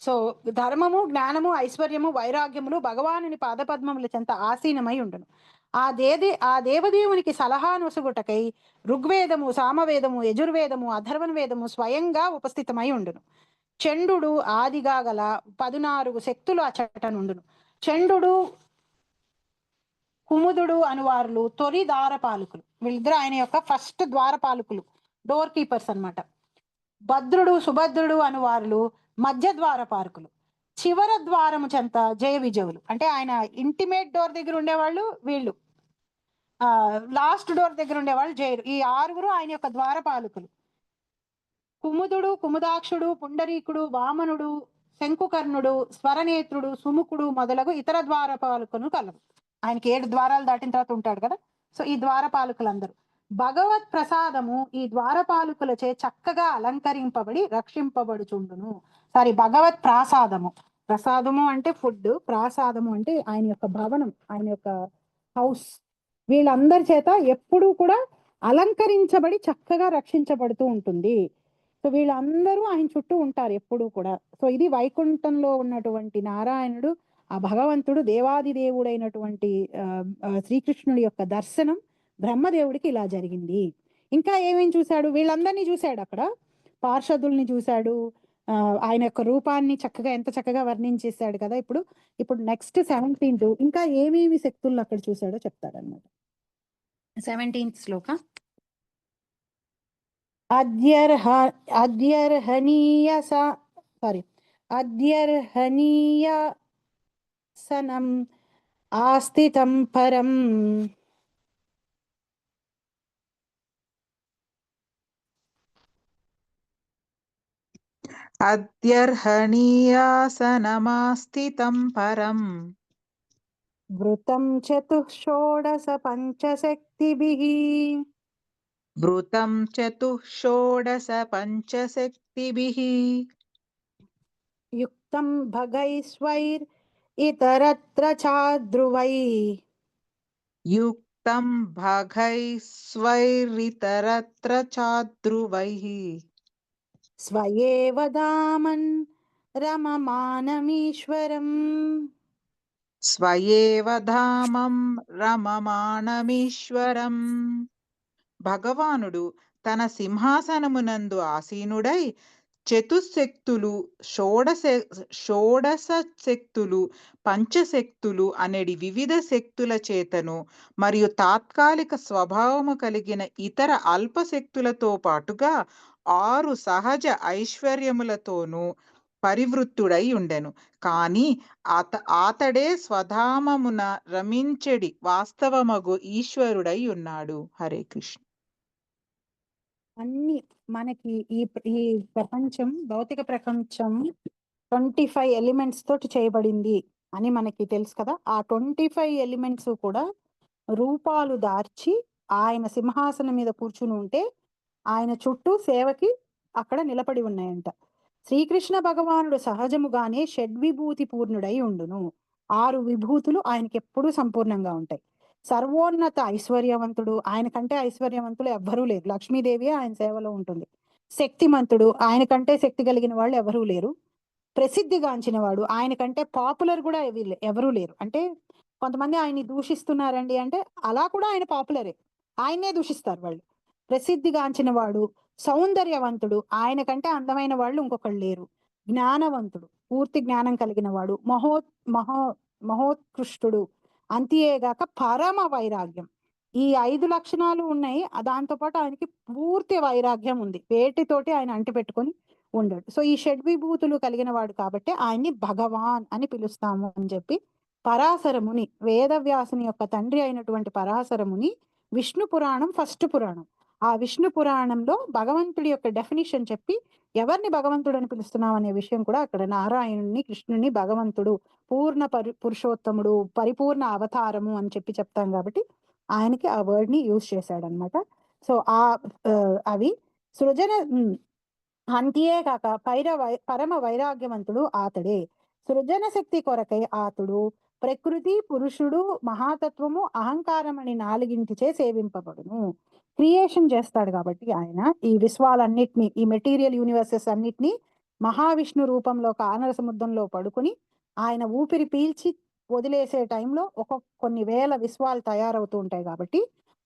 సో ధర్మము, జ్ఞానము, ఐశ్వర్యము, వైరాగ్యములు భగవానుని పాదపద్మముల చెంత ఆసీనమై ఉండును. ఆ దేవదేవునికి సలహా నొసుగుటకై ఋగ్వేదము, సామవేదము, యజుర్వేదము, అథర్వణ వేదము స్వయంగా ఉపస్థితమై ఉండును. చండు ఆదిగా గల 14 శక్తులు అచటనుండును. చండు, కుముదుడు అనువారులు తొలి ద్వారపాలకులు. వీళ్ళిద్దరు ఆయన యొక్క ఫస్ట్ ద్వారపాలకులు, డోర్ కీపర్స్ అన్నమాట. భద్రుడు, సుభద్రుడు అనువారులు మధ్య ద్వారపాలకులు. చివర ద్వారము చెంత జయ విజయులు, అంటే ఆయన ఇంటిమేట్ డోర్ దగ్గర ఉండేవాళ్ళు వీళ్ళు, లాస్ట్ డోర్ దగ్గర ఉండేవాళ్ళు జయులు. ఈ 6 ఆయన యొక్క ద్వారపాలకులు. కుముదుడు, కుముదాక్షుడు, పుండరీకుడు, వామనుడు, శంకుకర్ణుడు, స్వరనేత్రుడు, సుముఖుడు మొదలగు ఇతర ద్వారపాలకులు కలరు. ఆయనకి 7 ద్వారాలు దాటిన తర్వాత ఉంటాడు కదా. సో ఈ ద్వారపాలకులందరూ భగవత్ ప్రసాదము ఈ ద్వారపాలకులచే చక్కగా అలంకరింపబడి రక్షింపబడుచుండును. భగవత్ ప్రసాదము అంటే ఫుడ్, ప్రాసాదము అంటే ఆయన యొక్క భవనం, ఆయన యొక్క హౌస్. వీళ్ళందరి చేత ఎప్పుడూ కూడా అలంకరించబడి చక్కగా రక్షించబడుతూ ఉంటుంది. సో వీళ్ళందరూ ఆయన చుట్టూ ఉంటారు ఎప్పుడూ కూడా. సో ఇది వైకుంఠంలో ఉన్నటువంటి నారాయణుడు, ఆ భగవంతుడు, దేవాది దేవుడైనటువంటి శ్రీకృష్ణుడి యొక్క దర్శనం బ్రహ్మదేవుడికి ఇలా జరిగింది. ఇంకా ఏమేం చూశాడు? వీళ్ళందరినీ చూశాడు, అక్కడ పార్షదుల్ని చూశాడు, ఆయన యొక్క రూపాన్ని ఎంత చక్కగా వర్ణించేశాడు కదా. ఇప్పుడు నెక్స్ట్ 17th ఇంకా ఏమేమి శక్తులను అక్కడ చూశాడో చెప్తాడన్నమాట. 17th శ్లోక. అద్యర్హనీయసనం ఆస్థితం పరం అద్యర్హణీయాసనమాస్థితం పరం వృతం చతుషోడశ పంచశక్తిభిః యుక్తం భగైస్వైర్ ఇతరత్ర చాద్రువై తం భగైస్వైరితరత్ర చాద్రువైః స్వయేవ ధామన్ రమమానమీశ్వరం. స్వయేవ ధామం రమమాణమీశ్వరం. భగవానుడు తన సింహాసనమునందు ఆసీనుడై చతుశక్తులు, షోడశ శక్తులు, పంచశక్తులు అనేడి వివిధ శక్తుల చేతను మరియు తాత్కాలిక స్వభావము కలిగిన ఇతర అల్పశక్తులతో పాటుగా 6 సహజ ఐశ్వర్యములతోనూ పరివృత్తుడై ఉండెను. కాని ఆతడే స్వధామమున రమించెడి వాస్తవమగు ఈశ్వరుడై ఉన్నాడు. హరే కృష్ణ. అన్ని మనకి ఈ ఈ ప్రపంచం, భౌతిక ప్రపంచం 25 ఎలిమెంట్స్ తోటి చేయబడింది అని మనకి తెలుసు కదా. ఆ 25 ఎలిమెంట్స్ కూడా రూపాలు దార్చి ఆయన సింహాసనం మీద కూర్చుని ఉంటే ఆయన చుట్టూ సేవకి అక్కడ నిలబడి ఉన్నాయంట. శ్రీకృష్ణ భగవానుడు సహజముగానే షడ్విభూతి పూర్ణుడై ఉండును. 6 విభూతులు ఆయనకి ఎప్పుడూ సంపూర్ణంగా ఉంటాయి. సర్వోన్నత ఐశ్వర్యవంతుడు, ఆయన కంటే ఐశ్వర్యవంతులు ఎవ్వరూ లేరు. లక్ష్మీదేవి ఆయన సేవలో ఉంటుంది. శక్తిమంతుడు, ఆయన కంటే శక్తి కలిగిన వాళ్ళు ఎవరూ లేరు. ప్రసిద్ధిగాంచిన వాడు, ఆయన కంటే పాపులర్ కూడా ఎవరూ లేరు. అంటే కొంతమంది ఆయన్ని దూషిస్తున్నారండి అంటే అలా కూడా ఆయన పాపులరే, ఆయన్నే దూషిస్తారు వాళ్ళు. ప్రసిద్ధిగాంచిన వాడు, సౌందర్యవంతుడు, ఆయన కంటే అందమైన వాళ్ళు ఇంకొకళ్ళు లేరు. జ్ఞానవంతుడు, పూర్తి జ్ఞానం కలిగిన వాడు, మహోత్కృష్టుడు, అంతేగాక పరమ వైరాగ్యం. ఈ 5 లక్షణాలు ఉన్నాయి. దాంతో పాటు ఆయనకి పూర్తి వైరాగ్యం ఉంది. వేటితోటి ఆయన అంటిపెట్టుకొని ఉండడు. సో ఈ షడ్విభూతులు కలిగిన వాడు కాబట్టి ఆయన్ని భగవాన్ అని పిలుస్తాము అని చెప్పి పరాశరముని, వేదవ్యాసుని యొక్క తండ్రి అయినటువంటి పరాశరముని విష్ణు పురాణం ఫస్ట్ పురాణం. ఆ విష్ణు పురాణంలో భగవంతుడి యొక్క డెఫినిషన్ చెప్పి ఎవరిని భగవంతుడు అని పిలుస్తున్నాం అనే విషయం కూడా అక్కడ నారాయణుని, కృష్ణుని భగవంతుడు, పూర్ణ పురుషోత్తముడు, పరిపూర్ణ అవతారము అని చెప్పి చెప్తాం కాబట్టి ఆయనకి ఆ వర్డ్ ని యూజ్ చేశాడనమాట. సో అవి సృజన అంతే కాక పరమ వైరాగ్యవంతుడు ఆతడే. సృజన శక్తి కొరకై ఆతుడు ప్రకృతి, పురుషుడు, మహాతత్వము, అహంకారం అని 4గింటిచే సేవింపబడును. క్రియేషన్ చేస్తాడు కాబట్టి ఆయన ఈ విశ్వాలన్నిటినీ, ఈ మెటీరియల్ యూనివర్సెస్ అన్నిటినీ మహావిష్ణు రూపంలో కానర సముద్రంలో పడుకుని ఆయన ఊపిరి పీల్చి వదిలేసే టైంలో కొన్ని వేల విశ్వాలు తయారవుతూ ఉంటాయి. కాబట్టి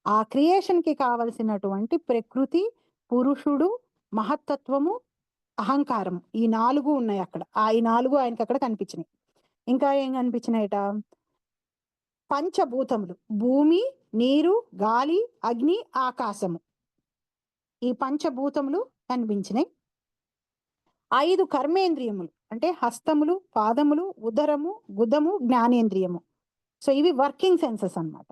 ఆ క్రియేషన్ కి కావలసినటువంటి ప్రకృతి, పురుషుడు, మహత్తత్వము, అహంకారము, ఈ 4 ఉన్నాయి అక్కడ. ఈ 4 ఆయనకి అక్కడ కనిపించినాయి. ఇంకా ఏం కనిపించినాయట? పంచభూతములు, భూమి, నీరు, గాలి, అగ్ని, ఆకాశము, ఈ పంచభూతములు కనిపించినాయి. 5 కర్మేంద్రియములు అంటే హస్తములు, పాదములు, ఉదరము, గుదము, జ్ఞానేంద్రియము. సో ఇవి వర్కింగ్ సెన్సెస్ అన్నమాట.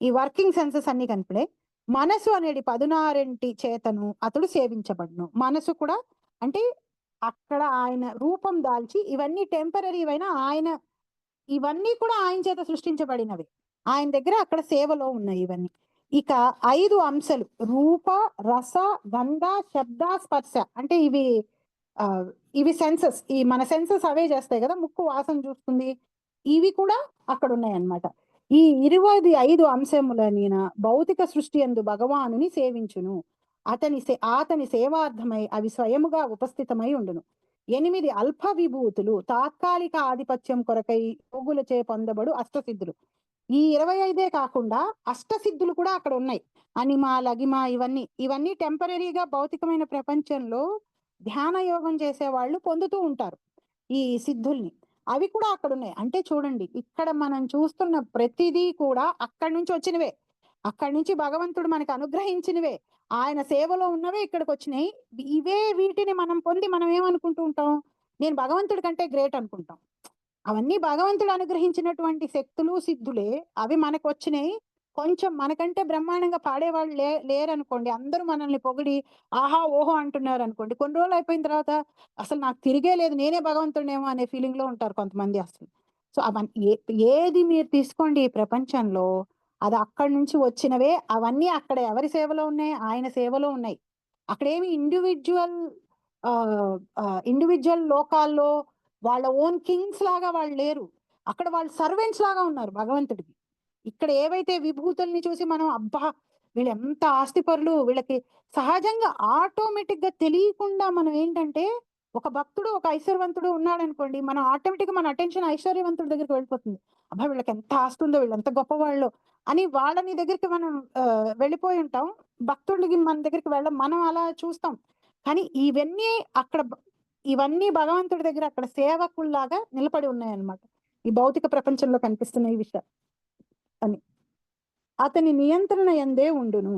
ఈ వర్కింగ్ సెన్సెస్ అన్ని కనిపడే. మనసు అనేది 16 చేతను అతడు సేవించబడును. మనసు కూడా అంటే అక్కడ ఆయన రూపం దాల్చి ఇవన్నీ టెంపరీ అయినా ఆయన ఇవన్నీ కూడా ఆయన చేత సృష్టించబడినవి. ఆయన దగ్గర అక్కడ సేవలో ఉన్నాయి ఇవన్నీ. ఇక 5 అంశాలు రూప, రస, గంధ, శబ్ద, స్పర్శ అంటే ఇవి సెన్సెస్. ఈ మన సెన్సెస్ అవే చేస్తాయి కదా, ముక్కు వాసన చూస్తుంది, ఇవి కూడా అక్కడ ఉన్నాయి అన్నమాట. ఈ 25 అంశములనిన భౌతిక సృష్టి యందు భగవానుని సేవించును. అతని సేవార్థమై అవి స్వయముగా ఉపస్థితమై ఉండును. 8 అల్ప విభూతులు తాత్కాలిక ఆధిపత్యం కొరకై యోగులచే పొందబడు అష్టసిద్ధులు. ఈ 25 కాకుండా అష్టసిద్ధులు కూడా అక్కడ ఉన్నాయి. అనిమ, లగిమ, ఇవన్నీ టెంపరీగా భౌతికమైన ప్రపంచంలో ధ్యాన యోగం చేసే వాళ్ళు పొందుతూ ఉంటారు ఈ సిద్ధుల్ని. అవి కూడా అక్కడ ఉన్నాయి. అంటే చూడండి, ఇక్కడ మనం చూస్తున్న ప్రతిదీ కూడా అక్కడి నుంచి వచ్చినవే. అక్కడి నుంచి భగవంతుడు మనకు అనుగ్రహించినవే, ఆయన సేవలో ఉన్నవే ఇక్కడికి వచ్చినాయి. వీటిని మనం పొంది మనం ఏమనుకుంటూ ఉంటాం? నేను భగవంతుడి కంటే గ్రేట్ అనుకుంటాం. అవన్నీ భగవంతుడు అనుగ్రహించినటువంటి శక్తులు, సిద్ధులే. అవి మనకు వచ్చినాయి. కొంచెం మనకంటే బ్రహ్మాండంగా పాడేవాళ్ళు లేరనుకోండి, అందరూ మనల్ని పొగిడి ఆహా ఓహో అంటున్నారు అనుకోండి, కొన్ని రోజులు అయిపోయిన తర్వాత అసలు నాకు తిరిగే లేదు, నేనే భగవంతుడేమో అనే ఫీలింగ్ లో ఉంటారు కొంతమంది అసలు. సో అవన్నీ ఏది మీరు తీసుకోండి ఈ ప్రపంచంలో, అది అక్కడి నుంచి వచ్చినవే. అవన్నీ అక్కడ ఎవరి సేవలో ఉన్నాయి? ఆయన సేవలో ఉన్నాయి. అక్కడేమి ఇండివిజువల్ లోకాల్లో వాళ్ళ ఓన్ కింగ్స్ లాగా వాళ్ళు లేరు. అక్కడ వాళ్ళు సర్వెంట్స్ లాగా ఉన్నారు భగవంతుడికి. ఇక్కడ ఏవైతే విభూతుల్ని చూసి మనం అబ్బా వీళ్ళు ఎంత ఆస్తిపరులు, వీళ్ళకి సహజంగా ఆటోమేటిక్ గా తెలియకుండా మనం ఏంటంటే, ఒక భక్తుడు ఒక ఐశ్వర్యవంతుడు ఉన్నాడు అనుకోండి, మనం ఆటోమేటిక్ గా మన అటెన్షన్ ఐశ్వర్యవంతుడి దగ్గరికి వెళ్ళిపోతుంది. అబ్బా వీళ్ళకి ఎంత ఆస్తి ఉందో, వీళ్ళు ఎంత గొప్పవాళ్ళు అని వాళ్ళని దగ్గరికి మనం వెళ్ళిపోయి ఉంటాం. భక్తుడికి మన దగ్గరికి వెళ్ళం, మనం అలా చూస్తాం. కానీ ఇవన్నీ అక్కడ ఇవన్నీ భగవంతుడి దగ్గర అక్కడ సేవకుల్లాగా నిలబడి ఉన్నాయన్నమాట. ఈ భౌతిక ప్రపంచంలో కనిపిస్తున్న ఈ విషయం అని. అతని నియంత్రణ యందే ఉండును.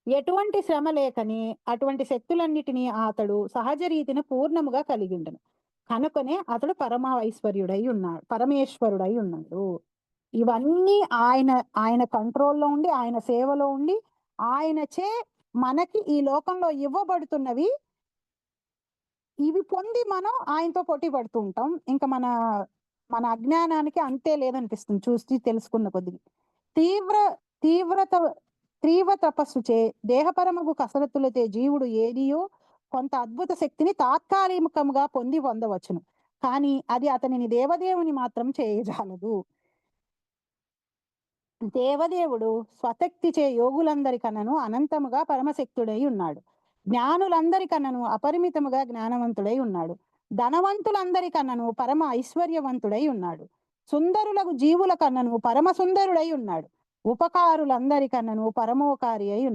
ఎటువంటి శ్రమ లేకని అటువంటి శక్తులన్నిటినీ అతడు సహజ రీతిని పూర్ణముగా కలిగిండును. కనుకనే అతడు పరమేశ్వరుడై ఉన్నాడు. ఇవన్నీ ఆయన కంట్రోల్లో ఉండి, ఆయన సేవలో ఉండి, ఆయనచే మనకి ఈ లోకంలో ఇవ్వబడుతున్నవి. ఇవి పొంది మనం ఆయనతో పోటీ పడుతూ ఉంటాం. ఇంకా మన అజ్ఞానానికి అంతే లేదనిపిస్తుంది చూసి తెలుసుకున్న కొద్దిగా. తీవ్ర తపస్సుచే దేహపరమగు కసరత్తులతే జీవుడు ఏదియో కొంత అద్భుత శక్తిని తాత్కాలికముగా పొందవచ్చును. కానీ అది అతనిని దేవదేవుని మాత్రం చేయజాలదు. దేవదేవుడు స్వశక్తిచే యోగులందరికన్నను అనంతముగా పరమశక్తుడై ఉన్నాడు. జ్ఞానులందరికన్నను అపరిమితముగా జ్ఞానవంతుడై ఉన్నాడు. ధనవంతులందరికన్నను పరమ ఐశ్వర్యవంతుడై ఉన్నాడు. సుందరులకు జీవుల కన్నను పరమ సుందరుడై ఉన్నాడు. ఉపకారులందరికన్నను పరమోపకారి అయి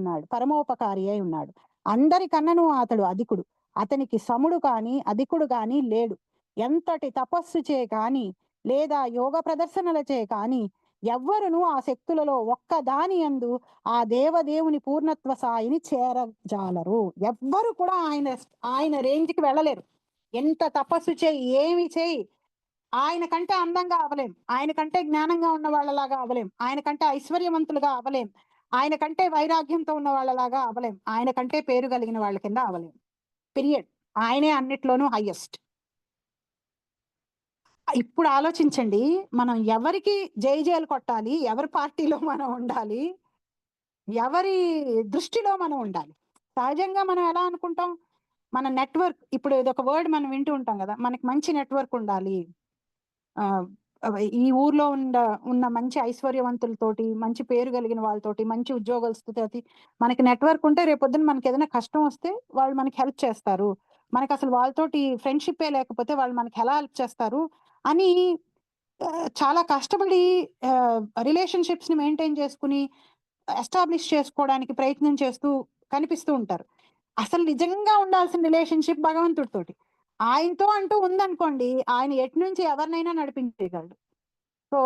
ఉన్నాడు. అందరికన్నను అతడు అధికుడు. అతనికి సముడు కాని అధికుడు కాని లేడు. ఎంతటి తపస్సు చే కాని లేదా యోగ ప్రదర్శనలచే కాని ఎవ్వరును ఆ శక్తులలో ఒక్కదాని యందు ఆ దేవదేవుని పూర్ణత్వ స్థాయిని చేరజాలరు. ఎవ్వరు కూడా ఆయన రేంజ్కి వెళ్ళలేరు. ఎంత తపస్సు చేయి, ఏమి చేయి, ఆయన కంటే అందంగా అవ్వలేం, ఆయన కంటే జ్ఞానంగా ఉన్న వాళ్ళలాగా అవ్వలేం, ఆయన కంటే ఐశ్వర్యవంతులుగా అవ్వలేం, ఆయన కంటే వైరాగ్యంతో ఉన్న వాళ్ళలాగా అవ్వలేం, ఆయన కంటే పేరు కలిగిన వాళ్ళ కింద అవ్వలేం. పీరియడ్. ఆయనే అన్నిట్లోనూ హైయెస్ట్. ఇప్పుడు ఆలోచించండి, మనం ఎవరికి జైలు కొట్టాలి, ఎవరి పార్టీలో మనం ఉండాలి, ఎవరి దృష్టిలో మనం ఉండాలి. సహజంగా మనం ఎలా అనుకుంటాం, మన నెట్వర్క్, ఇప్పుడు ఇదొక వర్డ్ మనం వింటూ ఉంటాం కదా, మనకి మంచి నెట్వర్క్ ఉండాలి, ఈ ఊర్లో ఉన్న మంచి ఐశ్వర్యవంతులతోటి, మంచి పేరు కలిగిన వాళ్ళతోటి, మంచి ఉద్యోగస్తులతోటి మనకి నెట్వర్క్ ఉంటే రేపొద్దున మనకి ఏదైనా కష్టం వస్తే వాళ్ళు మనకి హెల్ప్ చేస్తారు. మనకి అసలు వాళ్ళతోటి ఫ్రెండ్షిప్పే లేకపోతే వాళ్ళు మనకి ఎలా హెల్ప్ చేస్తారు అని చాలా కష్టపడి రిలేషన్షిప్స్ ని మెయింటైన్ చేసుకుని ఎస్టాబ్లిష్ చేసుకోవడానికి ప్రయత్నం చేస్తూ కనిపిస్తూ ఉంటారు. అసలు నిజంగా ఉండాల్సిన రిలేషన్షిప్ భగవంతుడితోటి. ఆయనతో అంటూ ఉందనుకోండి, ఆయన ఎటు నుంచి ఎవరినైనా నడిపించగలడు. సో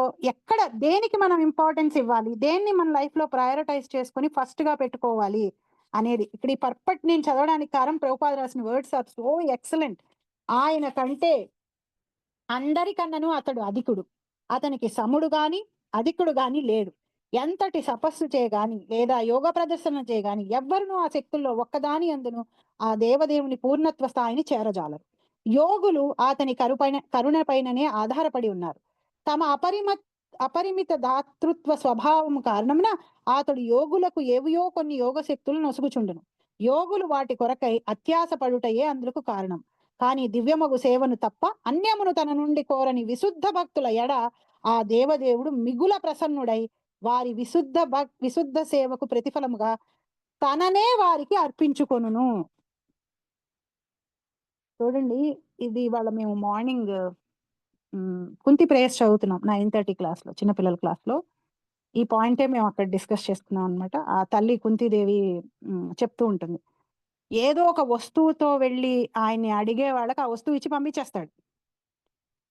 దేనికి మనం ఇంపార్టెన్స్ ఇవ్వాలి, దేన్ని మన లైఫ్ లో ప్రయారిటైజ్ చేసుకుని ఫస్ట్ గా పెట్టుకోవాలి అనేది ఇక్కడ ఈ పర్పట్ నేను చదవడానికి కారణం ప్రభుపాద రాసిన వర్డ్స్ ఆర్ సో ఎక్సలెంట్. ఆయన కంటే అందరికన్నను అతడు అధికుడు. అతనికి సముడు గాని అధికుడు గాని లేడు. ఎంతటి తపస్సు చేయగాని లేదా యోగ ప్రదర్శన చేయగాని ఎవ్వరును ఆ శక్తుల్లో ఒక్కదాని అందును ఆ దేవదేవుని పూర్ణత్వ స్థాయిని చేరజాలరు. యోగులు అతని కరుణ పైననే ఆధారపడి ఉన్నారు. తమ అపరిమిత దాతృత్వ స్వభావము కారణమున అతడు యోగులకు ఏవియో కొన్ని యోగ శక్తులు నొసుగుచుండును. యోగులు వాటి కొరకై అత్యాస పడుటయే అందుకు కారణం. కానీ దివ్యమగు సేవను తప్ప అన్యమును తన నుండి కోరని విశుద్ధ భక్తుల ఎడ ఆ దేవదేవుడు మిగుల ప్రసన్నుడై వారి విశుద్ధ సేవకు ప్రతిఫలముగా తననే వారికి అర్పించుకొనును. చూడండి, ఇది ఇవాళ మేము మార్నింగ్ కుంతి ప్రేయర్స్ చదువుతున్నాం 9:30 క్లాస్ లో, చిన్నపిల్లల క్లాస్ లో. ఈ పాయింటే మేము అక్కడ డిస్కస్ చేస్తున్నాం అనమాట. ఆ తల్లి కుంతిదేవి చెప్తూ ఉంటుంది, ఏదో ఒక వస్తువుతో వెళ్ళి ఆయన్ని అడిగే వాళ్ళకి ఆ వస్తువు ఇచ్చి పంపించేస్తాడు.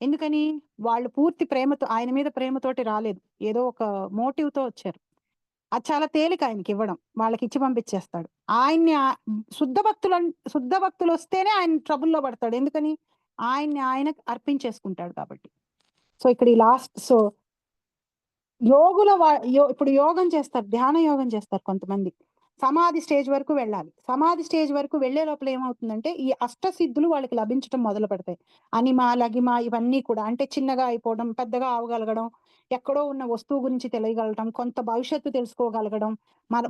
ఎందుకని? వాళ్ళు పూర్తి ప్రేమతో, ఆయన మీద ప్రేమతోటి రాలేదు, ఏదో ఒక మోటివ్ తో వచ్చారు. అది చాలా తేలిక ఆయనకి ఇవ్వడం, వాళ్ళకి ఇచ్చి పంపించేస్తాడు. ఆయన్ని శుద్ధ భక్తులు వస్తేనే ఆయన ట్రబుల్లో పడతాడు. ఎందుకని? ఆయనకు అర్పించేసుకుంటాడు కాబట్టి. సో ఇక్కడ ఈ లాస్ట్, సో యోగుల ఇప్పుడు యోగం చేస్తారు, ధ్యాన యోగం చేస్తారు కొంతమంది, సమాధి స్టేజ్ వరకు వెళ్ళాలి. సమాధి స్టేజ్ వరకు వెళ్లే లోపల ఏమవుతుందంటే ఈ అష్టసిద్ధులు వాళ్ళకి లభించడం మొదలు పెడతాయి. అనిమ, లగిమ ఇవన్నీ కూడా, అంటే చిన్నగా అయిపోవడం, పెద్దగా అవగలగడం, ఎక్కడో ఉన్న వస్తువు గురించి తెలియగలగడం, కొంత భవిష్యత్తు తెలుసుకోగలగడం,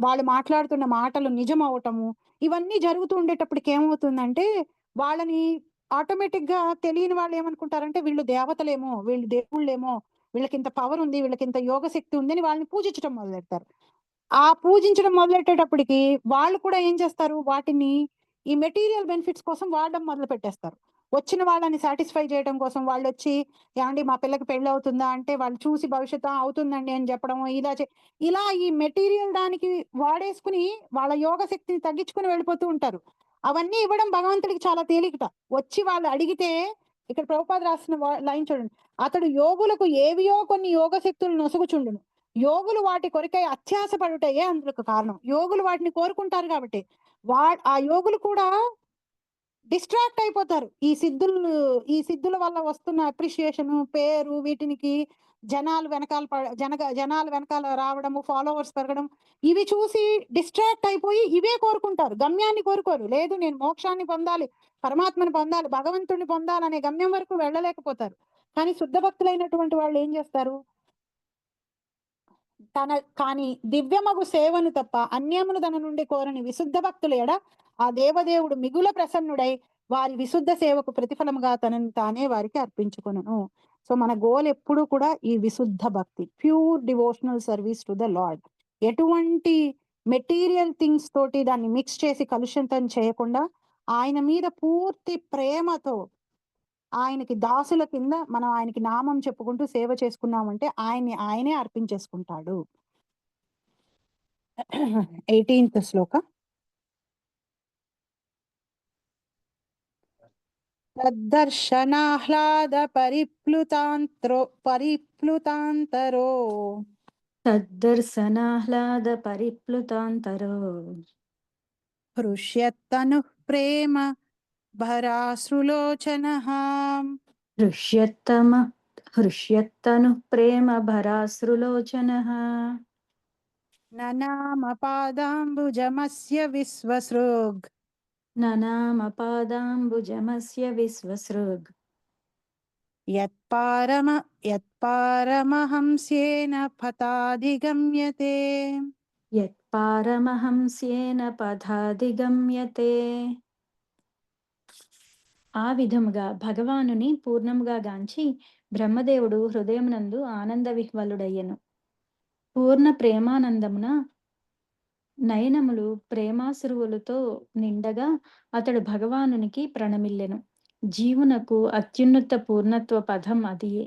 వాళ్ళు మాట్లాడుతున్న మాటలు నిజం అవటము, ఇవన్నీ జరుగుతూ ఉండేటప్పటికి ఏమవుతుందంటే వాళ్ళని ఆటోమేటిక్ గా తెలియని వాళ్ళు ఏమనుకుంటారంటే వీళ్ళు దేవతలేమో, వీళ్ళు దేవుళ్ళేమో, వీళ్ళకి ఇంత పవర్ ఉంది, వీళ్ళకి ఇంత యోగ శక్తి ఉంది అని వాళ్ళని పూజించడం మొదలెడతారు. ఆ పూజించడం మొదలెట్టేటప్పటికి వాళ్ళు కూడా ఏం చేస్తారు, వాటిని ఈ మెటీరియల్ బెనిఫిట్స్ కోసం వాడడం మొదలు పెట్టేస్తారు. వచ్చిన వాళ్ళని సాటిస్ఫై చేయడం కోసం వాళ్ళు వచ్చి, ఏమండి మా పిల్లకి పెళ్ళి అవుతుందా అంటే వాళ్ళు చూసి భవిష్యత్తు అవుతుందండి అని చెప్పడం, ఇలా ఈ మెటీరియల్ దానికి వాడేసుకుని వాళ్ళ యోగ శక్తిని తగ్గించుకుని వెళ్ళిపోతూ ఉంటారు. అవన్నీ ఇవ్వడం భగవంతుడికి చాలా తేలికట. వచ్చి వాళ్ళు అడిగితే, ఇక్కడ ప్రభుపాద రాసిన లైన్ చూడండి, అతడు యోగులకు ఏవియో కొన్ని యోగ శక్తులు నొసుగుచుండును, యోగులు వాటి కొరకై అత్యాస పడుటయే అందుకు కారణం. యోగులు వాటిని కోరుకుంటారు కాబట్టి ఆ యోగులు కూడా డిస్ట్రాక్ట్ అయిపోతారు. ఈ సిద్ధుల వల్ల వస్తున్న అప్రిషియేషన్, పేరు, వీటికి జనాలు వెనకాల రావడము, ఫాలోవర్స్ పెరగడం, ఇవి చూసి డిస్ట్రాక్ట్ అయిపోయి ఇవే కోరుకుంటారు, గమ్యాన్ని కోరుకోరు. లేదు నేను మోక్షాన్ని పొందాలి, పరమాత్మని పొందాలి, భగవంతుడిని పొందాలనే గమ్యం వరకు వెళ్ళలేకపోతారు. కానీ శుద్ధ భక్తులైనటువంటి వాళ్ళు ఏం చేస్తారు, కానీ దివ్యమగు సేవను తప్ప అన్యమును తన నుండి కోరని విశుద్ధ భక్తుల ఎడ ఆ దేవదేవుడు మిగుల ప్రసన్నుడై వారి విశుద్ధ సేవకు ప్రతిఫలముగా తనని తానే వారికి అర్పించుకొనును. సో మన గోల్ ఎప్పుడు కూడా ఈ విశుద్ధ భక్తి, pure devotional service to the lord. ఎటువంటి మెటీరియల్ థింగ్స్ తోటి దాన్ని మిక్స్ చేసి కలుషితం చేయకుండా ఆయన మీద పూర్తి ప్రేమతో, ఆయనకి దాసుల కింద మనం ఆయనకి నామం చెప్పుకుంటూ సేవ చేసుకున్నామంటే ఆయనే అర్పించేసుకుంటాడు. 18th శ్లోక. తద్దర్శనాహ్లాద పరిప్లుతాంతరో తద్దర్శనాహ్లాద పరిప్లుతాంతరో హృష్యత్తను ప్రేమ భరాశ్రులోచనః హృష్యత్తను ప్రేమ భరాశ్రులోచనః ననామ పాదాంబుజమస్య విశ్వసృగ్ ననామ పాదాంబుజమస్య విశ్వసృగ్ యత్పారమహంస్యేన పథాధిగమ్యతే యత్పారమహంస్యేన పథాధిగమ్యతే. ఆ విధముగా భగవానుని పూర్ణముగా గాంచి బ్రహ్మదేవుడు హృదయమునందు ఆనంద విహ్వలుడయ్యెను. పూర్ణ ప్రేమానందమున నయనములు ప్రేమాశ్రువులతో నిండగా అతడు భగవానునికి ప్రణమిల్లెను. జీవునకు అత్యున్నత పూర్ణత్వ పదం అదియే.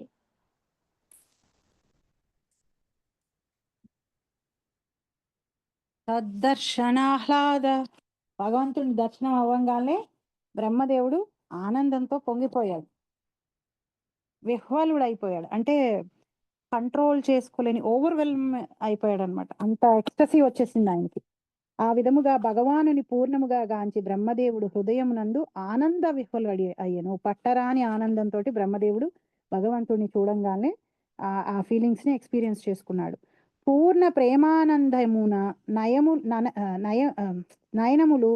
తద్దర్శనాహ్లాద, భగవంతుని దర్శనం అవ్వంగానే బ్రహ్మదేవుడు ఆనందంతో పొంగిపోయాడు, విహ్వలుడైపోయాడు. అంటే కంట్రోల్ చేసుకోలేని ఓవర్వెల్మ్ అయిపోయాడు అనమాట. అంత ఎక్స్టసీ వచ్చేసింది ఆయనకి. ఆ విధముగా భగవానుని పూర్ణముగా గాంచి బ్రహ్మదేవుడు హృదయమునందు ఆనంద విహ్వలుడి అయ్యను. పట్టరాని ఆనందంతో బ్రహ్మదేవుడు భగవంతుడిని చూడంగానే ఆ ఫీలింగ్స్ ని ఎక్స్పీరియన్స్ చేసుకున్నాడు. పూర్ణ ప్రేమానందమున నయనములు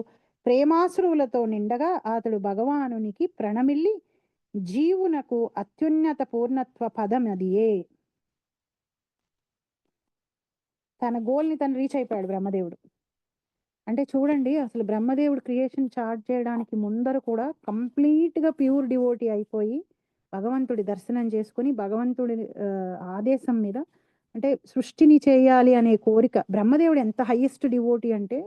ప్రేమాశ్రువులతో నిండగా అతడు భగవానునికి ప్రణమిల్లి జీవునకు అత్యున్నత పూర్ణత్వ పదం అదియే. తన గోల్ని తను రీచ్ అయిపోయాడు బ్రహ్మదేవుడు. అంటే చూడండి, అసలు బ్రహ్మదేవుడు క్రియేషన్ స్టార్ట్ చేయడానికి ముందర కూడా కంప్లీట్ గా ప్యూర్ డివోటీ అయిపోయి భగవంతుడి దర్శనం చేసుకుని భగవంతుడి ఆదేశం మీద, అంటే సృష్టిని చేయాలి అనే కోరిక, బ్రహ్మదేవుడు ఎంత హైయెస్ట్ డివోటీ అంటే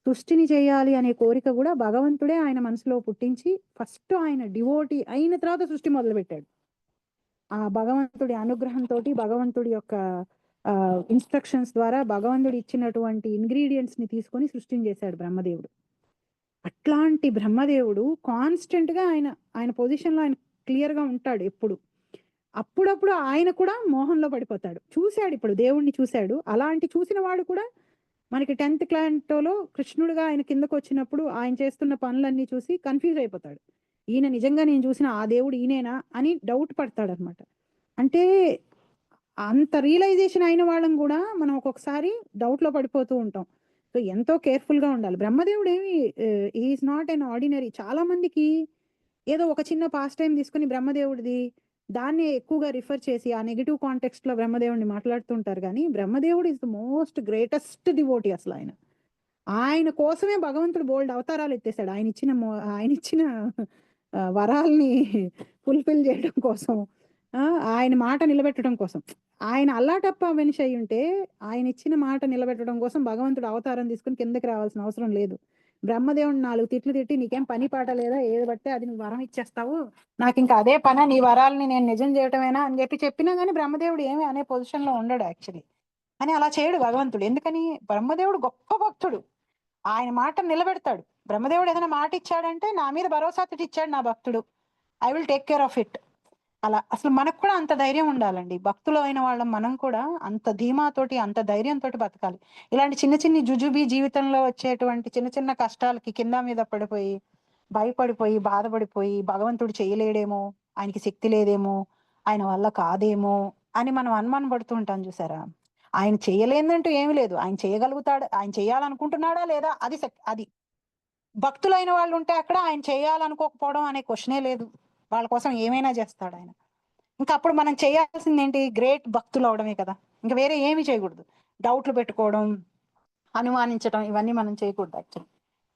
సృష్టిని చేయాలి అనే కోరిక కూడా భగవంతుడే ఆయన మనసులో పుట్టించి ఫస్ట్ ఆయన డివోటీ అయిన తర్వాత సృష్టి మొదలు పెట్టాడు. ఆ భగవంతుడి అనుగ్రహంతో, భగవంతుడి యొక్క ఇన్స్ట్రక్షన్స్ ద్వారా భగవంతుడు ఇచ్చినటువంటి ఇంగ్రీడియంట్స్ ని తీసుకొని సృష్టిని చేశాడు బ్రహ్మదేవుడు. అట్లాంటి బ్రహ్మదేవుడు కాన్స్టెంట్ గా ఆయన పొజిషన్ లో ఆయన క్లియర్ గా ఉంటాడు ఎప్పుడు. అప్పుడప్పుడు ఆయన కూడా మోహంలో పడిపోతాడు. చూశాడు, ఇప్పుడు దేవుణ్ణి చూశాడు. అలాంటి చూసిన వాడు కూడా మనకి 10th క్లాంటోలో కృష్ణుడుగా ఆయన కిందకు వచ్చినప్పుడు ఆయన చేస్తున్న పనులన్నీ చూసి కన్ఫ్యూజ్ అయిపోతాడు. ఈయన నిజంగా నేను చూసిన ఆ దేవుడు ఈయనేనా అని డౌట్ పడతాడు అనమాట. అంటే అంత రియలైజేషన్ అయిన వాళ్ళని కూడా మనం ఒక్కొక్కసారి డౌట్ లో పడిపోతూ ఉంటాం. సో ఎంతో కేర్ఫుల్ గా ఉండాలి. బ్రహ్మదేవుడు ఏమి ఈజ్ నాట్ ఎన్ ఆర్డినరీ. చాలా మందికి ఏదో ఒక చిన్న పాస్ టైం తీసుకుని బ్రహ్మదేవుడిది దాన్ని ఎక్కువగా రిఫర్ చేసి ఆ నెగిటివ్ కాంటెక్స్ట్ లో బ్రహ్మదేవుడిని మాట్లాడుతుంటారు. కానీ బ్రహ్మదేవుడు is the most greatest devotee. అసలు ఆయన కోసమే భగవంతుడు బోల్డ్ అవతారాలు ఎత్తేసాడు. ఆయన ఇచ్చిన వరాల్ని ఫుల్ఫిల్ చేయడం కోసం. ఆయన మాట నిలబెట్టడం కోసం. ఆయన అల్లాటప్ప మనిషి అయి ఉంటే ఆయన ఇచ్చిన మాట నిలబెట్టడం కోసం భగవంతుడు అవతారం తీసుకుని కిందకి రావాల్సిన అవసరం లేదు. బ్రహ్మదేవుని 4 తిట్లు తిట్టి నీకేం పని పాట లేదా, ఏది బట్టే అది నువ్వు వరం ఇచ్చేస్తావు, నాకు ఇంకా అదే పని, నీ వరాలని నేను నిజం చేయటమేనా అని చెప్పినా కానీ బ్రహ్మదేవుడు ఏమి అనే పొజిషన్ లో ఉండడు యాక్చువల్లీ. అని అలా చేయడు భగవంతుడు. ఎందుకని? బ్రహ్మదేవుడు గొప్ప భక్తుడు, ఆయన మాట నిలబెడతాడు. బ్రహ్మదేవుడు ఏదైనా మాట ఇచ్చాడంటే నా మీద భరోసా ఇచ్చాడు నా భక్తుడు, I will take care of it. అలా అసలు మనకు కూడా అంత ధైర్యం ఉండాలండి. భక్తులు అయిన వాళ్ళం మనం కూడా అంత ధీమాతోటి అంత ధైర్యంతో బతకాలి. ఇలాంటి చిన్న చిన్న జుజుబీ జీవితంలో వచ్చేటువంటి చిన్న చిన్న కష్టాలకి కింద మీద పడిపోయి భయపడిపోయి బాధపడిపోయి భగవంతుడు చేయలేడేమో, ఆయనకి శక్తి లేదేమో, ఆయన వల్ల కాదేమో అని మనం అనుమానం పడుతూ ఉంటాం చూసారా. ఆయన చేయలేదంటూ ఏమి లేదు, ఆయన చేయగలుగుతాడు, ఆయన చేయాలనుకుంటున్నాడా లేదా అది భక్తులైన వాళ్ళు ఉంటే అక్కడ ఆయన చేయాలనుకోకపోవడం అనే క్వశ్చనే లేదు. వాళ్ళ కోసం ఏమైనా చేస్తాడు ఆయన. ఇంకా అప్పుడు మనం చేయాల్సింది ఏంటి? గ్రేట్ భక్తులు అవడమే కదా, ఇంకా వేరే ఏమి చేయకూడదు. డౌట్లు పెట్టుకోవడం, అనుమానించడం ఇవన్నీ మనం చేయకూడదు యాక్చువల్లీ.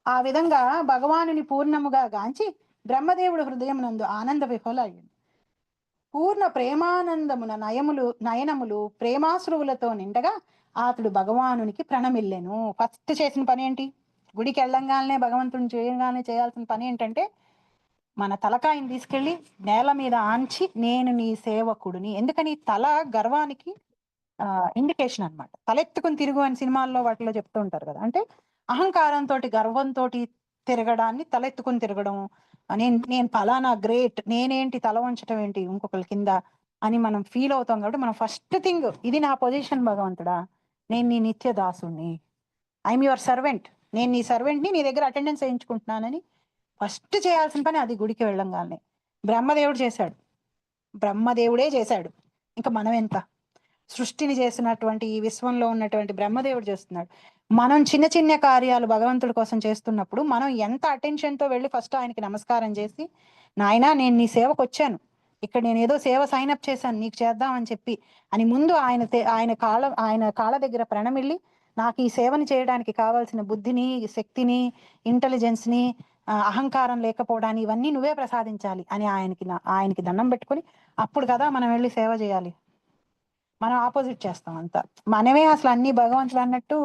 ఆ విధంగా భగవానుని పూర్ణముగా గాంచి బ్రహ్మదేవుడు హృదయం నందు ఆనంద విఫల అయ్యింది. పూర్ణ ప్రేమానందమున నయనములు ప్రేమాశ్రువులతో నిండగా అతడు భగవానునికి ప్రణమిల్లెను. ఫస్ట్ చేసిన పని ఏంటి? గుడికి వెళ్ళంగానే భగవంతుని చేయాల్సిన పని ఏంటంటే మన తలకాయని తీసుకెళ్లి నేల మీద ఆంచి నేను నీ సేవకుడిని. ఎందుకని? తల గర్వానికి ఇండికేషన్ అన్నమాట. తలెత్తుకుని తిరుగు అని సినిమాల్లో వాటిలో చెప్తూ ఉంటారు కదా. అంటే అహంకారంతో గర్వంతో తిరగడాన్ని తలెత్తుకుని తిరగడం. నేను ఫలానా గ్రేట్, నేనేంటి తల వంచడం ఏంటి ఇంకొకరి కింద అని మనం ఫీల్ అవుతాం. కాబట్టి మనం ఫస్ట్ థింగ్ ఇది నా పొజిషన్ భగవంతుడా, నేను నీ నిత్య దాసుని, ఐఎమ్ యువర్ సర్వెంట్, నేను నీ సర్వెంట్ని, నీ దగ్గర అటెండెన్స్ వేయించుకుంటున్నానని ఫస్ట్ చేయాల్సిన పని అది. గుడికి వెళ్ళంగానే బ్రహ్మదేవుడు చేశాడు, బ్రహ్మదేవుడే చేశాడు, ఇంకా మనం ఎంత? సృష్టిని చేసినటువంటి ఈ విశ్వంలో ఉన్నటువంటి బ్రహ్మదేవుడు చేస్తున్నాడు. మనం చిన్న చిన్న కార్యాలు భగవంతుడి కోసం చేస్తున్నప్పుడు మనం ఎంత అటెన్షన్తో వెళ్ళి ఫస్ట్ ఆయనకి నమస్కారం చేసి, నాయనా నేను నీ సేవకు వచ్చాను, ఇక్కడ నేను ఏదో సేవ సైన్ అప్ చేశాను నీకు చేద్దామని చెప్పి అని ముందు ఆయన కాళ్ళ దగ్గర ప్రణమిల్లి నాకు ఈ సేవని చేయడానికి కావాల్సిన బుద్ధిని, శక్తిని, ఇంటెలిజెన్స్ని, అహంకారం లేకపోవడాన్ని ఇవన్నీ నువ్వే ప్రసాదించాలి అని ఆయనకి దండం పెట్టుకుని అప్పుడు కదా మనం వెళ్ళి సేవ చేయాలి. మనం ఆపోజిట్ చేస్తాం అంతా. మనమే అసలు అన్ని భగవంతుడు అన్నట్టు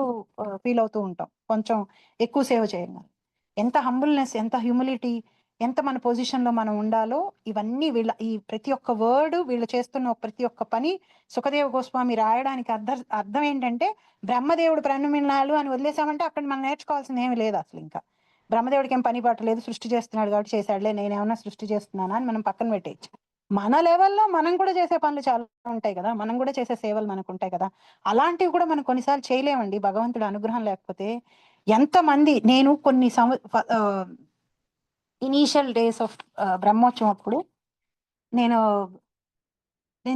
ఫీల్ అవుతూ ఉంటాం కొంచెం ఎక్కువ సేవ చేయగలం. ఎంత హంబుల్నెస్, ఎంత హ్యూమిలిటీ, ఎంత మన పొజిషన్ లో మనం ఉండాలో ఇవన్నీ ఈ ప్రతి ఒక్క వర్డ్, వీళ్ళు చేస్తున్న ప్రతి ఒక్క పని సుఖదేవ గోస్వామి రాయడానికి అర్థం ఏంటంటే బ్రహ్మదేవుడు ప్రణమిన్నాడు అని వదిలేసామంటే అక్కడ మనం నేర్చుకోవాల్సింది ఏమి లేదు అసలు. ఇంకా బ్రహ్మదేవుడికి ఏం పని పట్టలేదు, సృష్టి చేస్తున్నాడు కాబట్టి చేశాడులే, నేనేమన్నా సృష్టి చేస్తున్నానా అని మనం పక్కన పెట్టేయచ్చు. మన లెవెల్లో మనం కూడా చేసే పనులు చాలా ఉంటాయి కదా, మనం కూడా చేసే సేవలు మనకు ఉంటాయి కదా. అలాంటివి కూడా మనం కొన్నిసార్లు చేయలేమండి భగవంతుడు అనుగ్రహం లేకపోతే. ఎంతమంది నేను కొన్ని ఇనీషియల్ డేస్ ఆఫ్ బ్రహ్మోత్సవం అప్పుడు నేను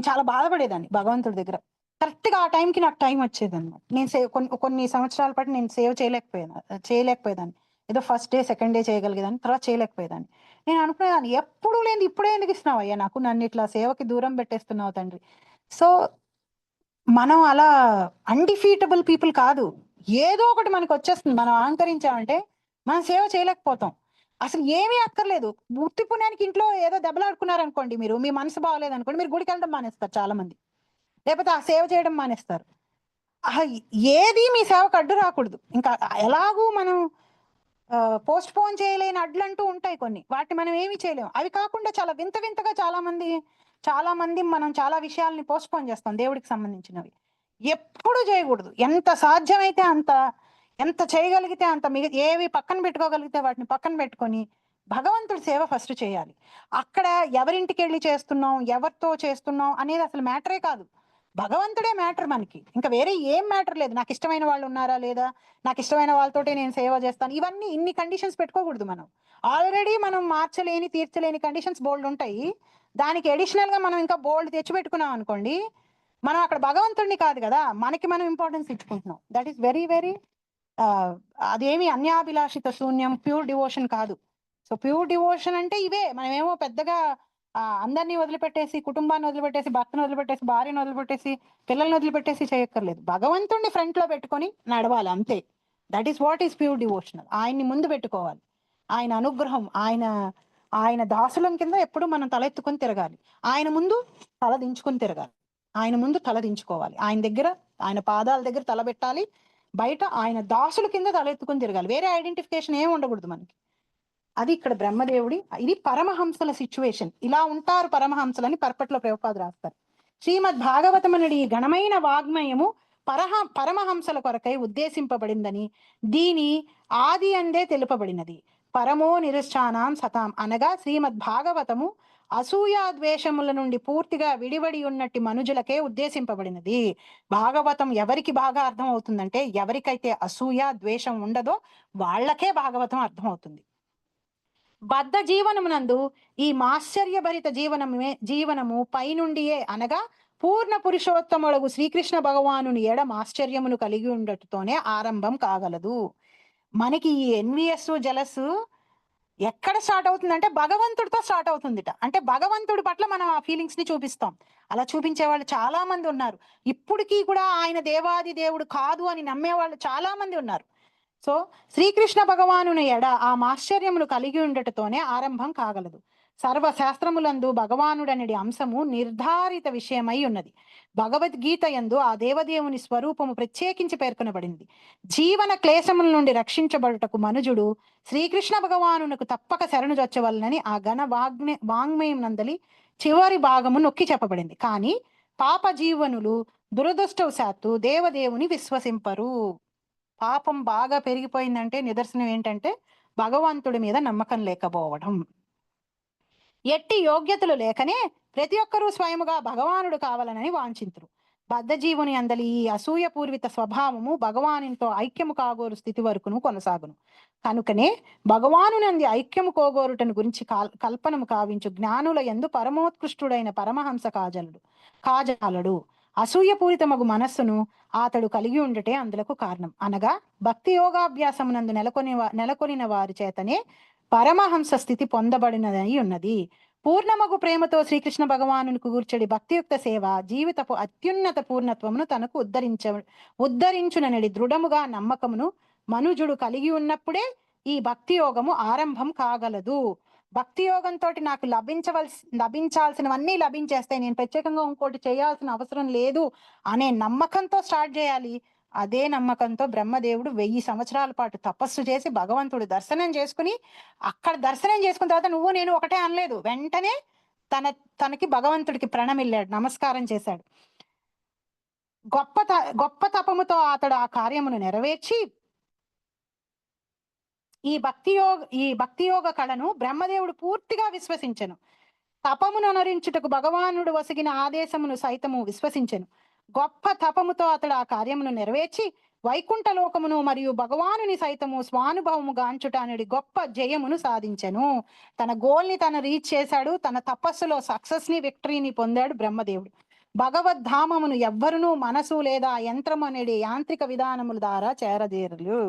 చాలా బాధపడేదాన్ని భగవంతుడి దగ్గర. కరెక్ట్ గా ఆ టైంకి నాకు టైం వచ్చేది అనమాట. నేను కొన్ని సంవత్సరాల పాటు నేను సేవ చేయలేకపోయేదాన్ని. ఏదో ఫస్ట్ డే సెకండ్ డే చేయగలిగేదాన్ని, తర్వాత చేయలేకపోయేదాన్ని. నేను అనుకునేదాన్ని ఎప్పుడు లేదు ఇప్పుడే ఎందుకు ఇస్తున్నావు అయ్యా నాకు, నన్ను ఇట్లా సేవకి దూరం పెట్టేస్తున్నావు తండ్రి. సో మనం అలా అన్డిఫీటబుల్ పీపుల్ కాదు. ఏదో ఒకటి మనకు వచ్చేస్తుంది, మనం అహంకరించామంటే మనం సేవ చేయలేకపోతాం. అసలు ఏమీ అక్కర్లేదు. ఉత్తి పుణ్యానికి ఇంట్లో ఏదో దెబ్బలాడుకున్నారనుకోండి, మీరు మీ మనసు బాగలేదు అనుకోండి, మీరు గుడికి వెళ్ళడం మానేస్తారు చాలా మంది, లేకపోతే ఆ సేవ చేయడం మానేస్తారు. ఏది మీ సేవకు అడ్డు రాకూడదు. ఇంకా ఎలాగూ మనం పోస్ట్ పోన్ చేయలేని అడ్లంటూ ఉంటాయి కొన్ని, వాటిని మనం ఏమీ చేయలేము. అవి కాకుండా చాలా వింతగా చాలా మంది మనం చాలా విషయాల్ని పోస్ట్ పోన్ చేస్తాం దేవుడికి సంబంధించినవి. ఎప్పుడు చేయకూడదు. ఎంత సాధ్యమైతే అంత, ఎంత చేయగలిగితే అంత, ఏవి పక్కన పెట్టుకోగలిగితే వాటిని పక్కన పెట్టుకొని భగవంతుడి సేవ ఫస్ట్ చేయాలి. అక్కడ ఎవరింటికి వెళ్ళి చేస్తున్నాం, ఎవరితో చేస్తున్నాం అనేది అసలు మ్యాటరే కాదు. భగవంతుడే మ్యాటర్ మనకి, ఇంకా వేరే ఏం మ్యాటర్ లేదు. నాకు ఇష్టమైన వాళ్ళు ఉన్నారా లేదా, నాకు ఇష్టమైన వాళ్ళతోటే నేను సేవ చేస్తాను, ఇవన్నీ ఇన్ని కండిషన్స్ పెట్టుకోకూడదు. మనం ఆల్రెడీ మనం మార్చలేని తీర్చలేని కండిషన్స్ బోల్డ్ ఉంటాయి. దానికి అడిషనల్ గా మనం ఇంకా బోల్డ్ తెచ్చిపెట్టుకున్నాం అనుకోండి, మనం అక్కడ భగవంతుడిని కాదు కదా, మనకి మనం ఇంపార్టెన్స్ ఇచ్చుకుంటున్నాం. దట్ ఈస్ వెరీ వెరీ అదేమి అన్యాభిలాషిత శూన్యం, ప్యూర్ డివోషన్ కాదు. సో ప్యూర్ డివోషన్ అంటే ఇవే. మనమేమో పెద్దగా అందరినీ వదిలిపెట్టేసి, కుటుంబాన్ని వదిలిపెట్టేసి, భర్తను వదిలిపెట్టేసి, భార్యను వదిలిపెట్టేసి, పిల్లల్ని వదిలిపెట్టేసి చేయక్కర్లేదు. భగవంతుడిని ఫ్రంట్ లో పెట్టుకొని నడవాలి అంతే. That is what is pure devotional. ఆయన్ని ముందు పెట్టుకోవాలి. ఆయన అనుగ్రహం, ఆయన ఆయన దాసులం కింద ఎప్పుడు మనం తల ఎత్తుకొని తిరగాలి, ఆయన ముందు తల దించుకొని తిరగాలి, ఆయన ముందు తల దించుకోవాలి, ఆయన దగ్గర ఆయన పాదాల దగ్గర తల పెట్టాలి, బయట ఆయన దాసుల కింద తల ఎత్తుకొని తిరగాలి. వేరే ఐడెంటిఫికేషన్ ఏమి ఉండకూడదు మనకి. అది ఇక్కడ బ్రహ్మదేవుడి, ఇది పరమహంసల సిచ్యువేషన్. ఇలా ఉంటారు పరమహంసలని పర్పట్లో ప్రభుపాద రాస్తారు. శ్రీమద్ భాగవతం అనేది ఘనమైన వాగ్మయము పరమహంసల కొరకై ఉద్దేశింపబడిందని దీని ఆది అందే తెలుపబడినది. పరమో నిరుష్ఠానాం సతాం అనగా శ్రీమద్ భాగవతము అసూయ ద్వేషముల నుండి పూర్తిగా విడివడి ఉన్నట్టి మనుజులకే ఉద్దేశింపబడినది. భాగవతం ఎవరికి బాగా అర్థం అవుతుందంటే, ఎవరికైతే అసూయ ద్వేషం ఉండదో వాళ్ళకే భాగవతం అర్థం అవుతుంది. బద్ధ జీవనమునందు ఈ మాశ్చర్యభరిత జీవనము పైనుండియే అనగా పూర్ణ పురుషోత్తముడు శ్రీకృష్ణ భగవానుని ఎడ ఆశ్చర్యమును కలిగి ఉండటతోనే ఆరంభం కాగలదు. మనకి ఈ ఎన్విఎస్ జలస్ ఎక్కడ స్టార్ట్ అవుతుందంటే భగవంతుడితో స్టార్ట్ అవుతుందిట. అంటే భగవంతుడి పట్ల మనం ఆ ఫీలింగ్స్ ని చూపిస్తాం. అలా చూపించే వాళ్ళు చాలా మంది ఉన్నారు. ఇప్పటికీ కూడా ఆయన దేవాది దేవుడు కాదు అని నమ్మే వాళ్ళు చాలా మంది ఉన్నారు. సో శ్రీకృష్ణ భగవానుని ఎడ ఆ మాశ్చర్యములు కలిగి ఉండటతోనే ఆరంభం కాగలదు. సర్వశాస్త్రములందు భగవానుడనడి అంశము నిర్ధారిత విషయమై ఉన్నది. భగవద్గీత యందు ఆ దేవదేవుని స్వరూపము ప్రత్యేకించి పేర్కొనబడింది. జీవన క్లేశముల నుండి రక్షించబడుటకు మనుజుడు శ్రీకృష్ణ భగవానునకు తప్పక శరణుజొచ్చవలనని ఆ ఘన వాంగ్మయం నందలి చివరి భాగము నొక్కి చెప్పబడింది. కానీ పాప జీవనులు దురదృష్టవశాత్తు దేవదేవుని విశ్వసింపరు. పాపం బాగా పెరిగిపోయిందంటే నిదర్శనం ఏంటంటే భగవంతుడి మీద నమ్మకం లేకపోవడం. ఎట్టి యోగ్యతలు లేకనే ప్రతి ఒక్కరూ స్వయముగా భగవానుడు కావాలనని వాంఛింతురు. బద్ధజీవుని అందలి ఈ అసూయ పూర్విత స్వభావము భగవానునితో ఐక్యము కాగోరు స్థితి వరకును కొనసాగును. కనుకనే భగవానునంది ఐక్యము కోగోరుటను గురించి కల్పనము కావించు జ్ఞానుల యందు పరమోత్కృష్టుడైన పరమహంస కాజాలడు. అసూయపూరితమగు మనస్సును అతడు కలిగి ఉండటే అందులకు కారణం. అనగా భక్తి యోగాభ్యాసమునందు నెలకొనిన వారి చేతనే పరమహంస స్థితి పొందబడినదని ఉన్నది. పూర్ణమగు ప్రేమతో శ్రీకృష్ణ భగవానునికి కూర్చడి భక్తియుక్త సేవ జీవితపు అత్యున్నత పూర్ణత్వమును తనకు ఉద్ధరించునని దృఢముగా నమ్మకమును మనుజుడు కలిగి ఉన్నప్పుడే ఈ భక్తి యోగము ఆరంభం కాగలదు. భక్తి యోగంతో నాకు లభించాల్సినవన్నీ లభించేస్తాయి, నేను ప్రత్యేకంగా ఇంకోటి చేయాల్సిన అవసరం లేదు అనే నమ్మకంతో స్టార్ట్ చేయాలి. అదే నమ్మకంతో బ్రహ్మదేవుడు 1000 సంవత్సరాల పాటు తపస్సు చేసి భగవంతుడు దర్శనం చేసుకుని, అక్కడ దర్శనం చేసుకున్న తర్వాత నువ్వు నేను ఒకటే అనలేదు, వెంటనే తనకి భగవంతుడికి ప్రణమిల్లాడు, నమస్కారం చేశాడు. గొప్ప తపముతో అతడు ఆ కార్యమును నెరవేర్చి ఈ భక్తి యోగ కళను బ్రహ్మదేవుడు పూర్తిగా విశ్వసించెను. తపమును అనరించుటకు భగవానుడు వసిగిన ఆదేశమును సైతము విశ్వసించెను. గొప్ప తపముతో అతడు ఆ కార్యమును నెరవేర్చి వైకుంఠ లోకమును మరియు భగవానుని సైతము స్వానుభవము గాంచుట అనేది గొప్ప జయమును సాధించెను. తన గోల్ ని తను రీచ్ చేశాడు. తన తపస్సులో సక్సెస్ ని విక్టరీని పొందాడు బ్రహ్మదేవుడు. భగవద్ధామమును ఎవ్వరునూ మనసు లేదా యంత్రం అనేది యాంత్రిక విధానముల ద్వారా చేరదేరులు.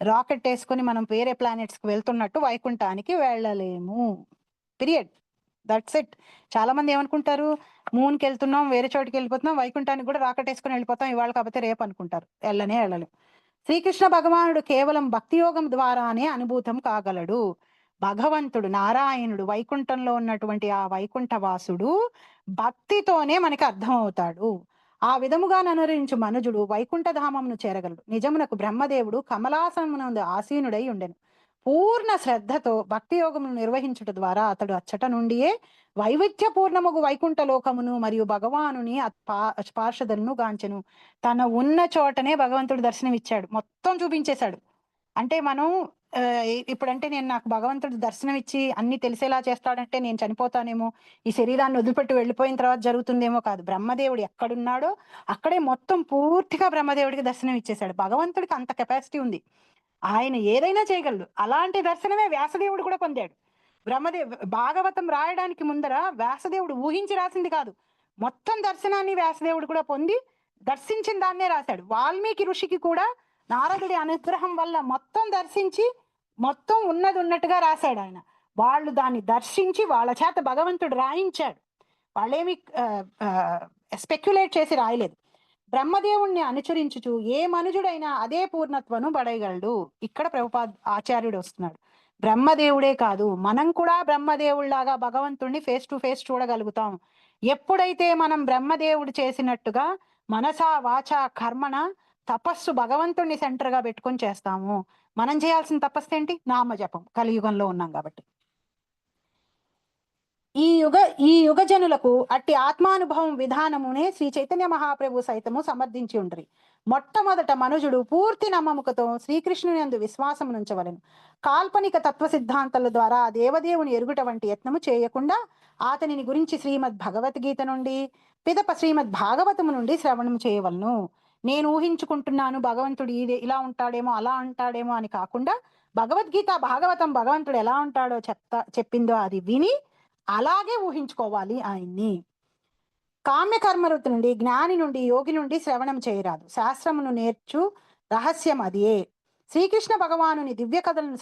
రాకెట్ వేసుకుని మనం వేరే ప్లానెట్స్ కి వెళ్తున్నట్టు వైకుంఠానికి వెళ్ళలేము. పీరియడ్. That's it. చాలా మంది ఏమనుకుంటారు, మూన్కి వెళ్తున్నాం, వేరే చోటికి వెళ్ళిపోతున్నాం, వైకుంఠానికి కూడా రాకెట్ వేసుకుని వెళ్ళిపోతాం, ఇవాళ కాకపోతే రేపు అనుకుంటారు. వెళ్ళలేం. శ్రీకృష్ణ భగవానుడు కేవలం భక్తి యోగం ద్వారానే అనుభూతం కాగలడు. భగవంతుడు నారాయణుడు వైకుంఠంలో ఉన్నటువంటి ఆ వైకుంఠవాసుడు భక్తితోనే మనకి అర్థం అవుతాడు. ఆ విధముగా ననురించు మనుజుడు వైకుంఠధామమును చేరగలడు. నిజమునకు బ్రహ్మదేవుడు కమలాసనమునందు ఆసీనుడై ఉండెను. పూర్ణ శ్రద్ధతో భక్తి యోగమును నిర్వహించుట ద్వారా అతడు అచ్చట నుండియే వైవిధ్య పూర్ణముగు వైకుంఠ లోకమును మరియు భగవానుని పార్షదులను గాంచెను. తన ఉన్న చోటనే భగవంతుడు దర్శనం ఇచ్చాడు, మొత్తం చూపించేశాడు. అంటే మనం ఇప్పుడంటే నాకు భగవంతుడు దర్శనం ఇచ్చి అన్ని తెలిసేలా చేస్తాడంటే నేను చనిపోతానేమో, ఈ శరీరాన్ని వదిలిపెట్టి వెళ్ళిపోయిన తర్వాత జరుగుతుందేమో కాదు. బ్రహ్మదేవుడు ఎక్కడున్నాడో అక్కడే మొత్తం పూర్తిగా బ్రహ్మదేవుడికి దర్శనం ఇచ్చేశాడు. భగవంతుడికి అంత కెపాసిటీ ఉంది, ఆయన ఏదైనా చేయగలడు. అలాంటి దర్శనమే వ్యాసదేవుడు కూడా పొందాడు. భాగవతం రాయడానికి ముందర వ్యాసదేవుడు ఊహించి రాసింది కాదు, మొత్తం దర్శనాన్ని వ్యాసదేవుడు కూడా పొంది దర్శించిన దాన్నే రాశాడు. వాల్మీకి ఋషికి కూడా నారదుడి అనుగ్రహం వల్ల మొత్తం దర్శించి మొత్తం ఉన్నది ఉన్నట్టుగా రాశాడు ఆయన. వాళ్ళు దాన్ని దర్శించి వాళ్ళ చేత భగవంతుడు రాయించాడు. వాళ్ళేమి స్పెక్యులేట్ చేసి రాయలేదు. బ్రహ్మదేవుణ్ణి అనుచరించుచు ఏ మనుజుడైనా అదే పూర్ణత్వను పడేయగలడు. ఇక్కడ ప్రభుపాద ఆచార్యుడు వస్తున్నాడు. బ్రహ్మదేవుడే కాదు, మనం కూడా బ్రహ్మదేవుళ్లాగా భగవంతుణ్ణి ఫేస్ టు ఫేస్ చూడగలుగుతాం. ఎప్పుడైతే మనం బ్రహ్మదేవుడు చేసినట్టుగా మనస వాచ కర్మణ తపస్సు భగవంతుణ్ణి సెంటర్ గా పెట్టుకొని చేస్తాము. మనం చేయాల్సిన తపస్సు ఏంటి? నామజపం. కలియుగంలో ఉన్నాం కాబట్టి. ఈ యుగ జనులకు అట్టి ఆత్మానుభవం విధానమునే శ్రీ చైతన్య మహాప్రభు సైతము సమర్థించి ఉండ్రి. మొట్టమొదట మనుజుడు పూర్తి నమ్మముకతో శ్రీకృష్ణుని యందు విశ్వాసము నుంచవలెను. కాల్పనిక తత్వ సిద్ధాంతాల ద్వారా దేవదేవుని ఎరుగుట వంటి యత్నము చేయకుండా అతనిని గురించి శ్రీమద్ భగవద్గీత నుండి పిదప శ్రీమద్ భాగవతము నుండి శ్రవణము చేయవలను. నేను ఊహించుకుంటున్నాను భగవంతుడు ఇలా ఉంటాడేమో అలా ఉంటాడేమో అని కాకుండా భగవద్గీత భాగవతం భగవంతుడు ఎలా ఉంటాడో చెప్పిందో అది విని అలాగే ఊహించుకోవాలి ఆయన్ని. కామ్యకర్మరుతు నుండి జ్ఞాని నుండి యోగి నుండి శ్రవణం చేయరాదు. శాస్త్రమును నేర్చు రహస్యం అదే. శ్రీకృష్ణ భగవానుని దివ్య కథలను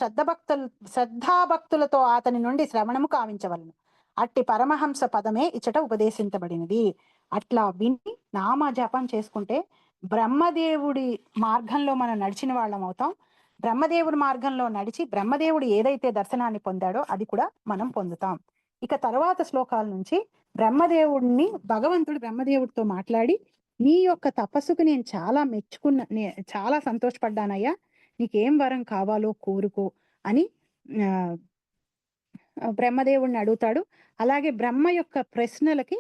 శ్రద్ధాభక్తులతో అతని నుండి శ్రవణము కావించవలను. అట్టి పరమహంస పదమే ఇచ్చట ఉపదేశించబడినది. అట్లా విని నామ జపం చేసుకుంటే బ్రహ్మదేవుడి మార్గంలో మనం నడిచిన వాళ్ళం అవుతాం. బ్రహ్మదేవుడి మార్గంలో నడిచి బ్రహ్మదేవుడు ఏదైతే దర్శనాన్ని పొందాడో అది కూడా మనం పొందుతాం. ఇక తర్వాత శ్లోకాల నుంచి భగవంతుడు బ్రహ్మదేవుడితో మాట్లాడి, నీ యొక్క తపస్సుకు నేను చాలా చాలా సంతోషపడ్డానయ్యా, నీకేం వరం కావాలో కోరుకో అని బ్రహ్మదేవుడిని అడుగుతాడు. అలాగే బ్రహ్మ యొక్క ప్రశ్నలకి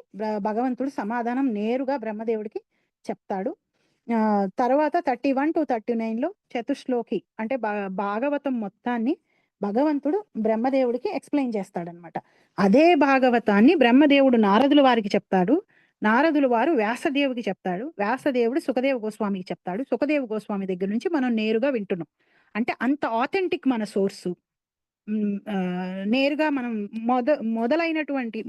భగవంతుడు సమాధానం నేరుగా బ్రహ్మదేవుడికి చెప్తాడు. తర్వాత 31 to 39 చతుశ్లోకి అంటే భాగవతం మొత్తాన్ని భగవంతుడు బ్రహ్మదేవుడికి ఎక్స్ప్లెయిన్ చేస్తాడనమాట. అదే భాగవతాన్ని బ్రహ్మదేవుడు నారదుల వారికి చెప్తాడు. నారదుల వారు వ్యాసదేవుడికి చెప్తాడు. వ్యాసదేవుడు సుఖదేవ గోస్వామికి చెప్తాడు. సుఖదేవ గోస్వామి దగ్గర నుంచి మనం నేరుగా వింటున్నాం. అంటే అంత ఆథెంటిక్ మన సోర్సు. నేరుగా మనం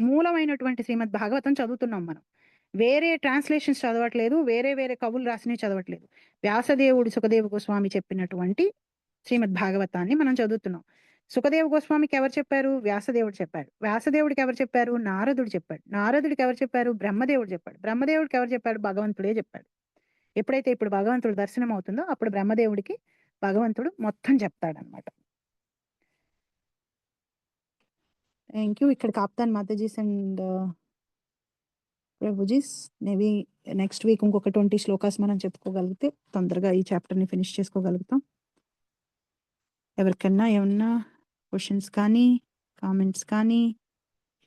మూలమైనటువంటి శ్రీమద్ భాగవతం చదువుతున్నాం. మనం వేరే ట్రాన్స్లేషన్స్ చదవట్లేదు, వేరే కవులు రాసినవి చదవట్లేదు. వ్యాసదేవుడు సుఖదేవ గోస్వామి చెప్పినటువంటి శ్రీమద్ భాగవతాన్ని మనం చదువుతున్నాం. సుఖదేవ గోస్వామికి ఎవరు చెప్పారు? వ్యాసదేవుడు చెప్పాడు. వ్యాసదేవుడికి ఎవరు చెప్పారు? నారదుడు చెప్పాడు. నారదుడికి ఎవరు చెప్పారు? బ్రహ్మదేవుడు చెప్పాడు. బ్రహ్మదేవుడికి ఎవరు చెప్పాడు? భగవంతుడే చెప్పాడు. ఎప్పుడైతే ఇప్పుడు భగవంతుడు దర్శనం అవుతుందో అప్పుడు బ్రహ్మదేవుడికి భగవంతుడు మొత్తం చెప్తాడనమాట. Thank you. ఇక్కడ కాప్తాన్ మాతాజీస్ అండ్ ప్రభుజీస్. మేబీ నెక్స్ట్ వీక్ ఇంకొక 20 శ్లోకాస్ మనం చెప్పుకోగలిగితే తొందరగా ఈ చాప్టర్ని ఫినిష్ చేసుకోగలుగుతాం. ఎవరికన్నా ఏమన్నా క్వశ్చన్స్ కానీ కామెంట్స్ కానీ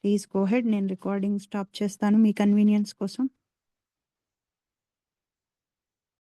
ప్లీజ్ గో హెడ్. నేను రికార్డింగ్ స్టాప్ చేస్తాను మీ కన్వీనియన్స్ కోసం.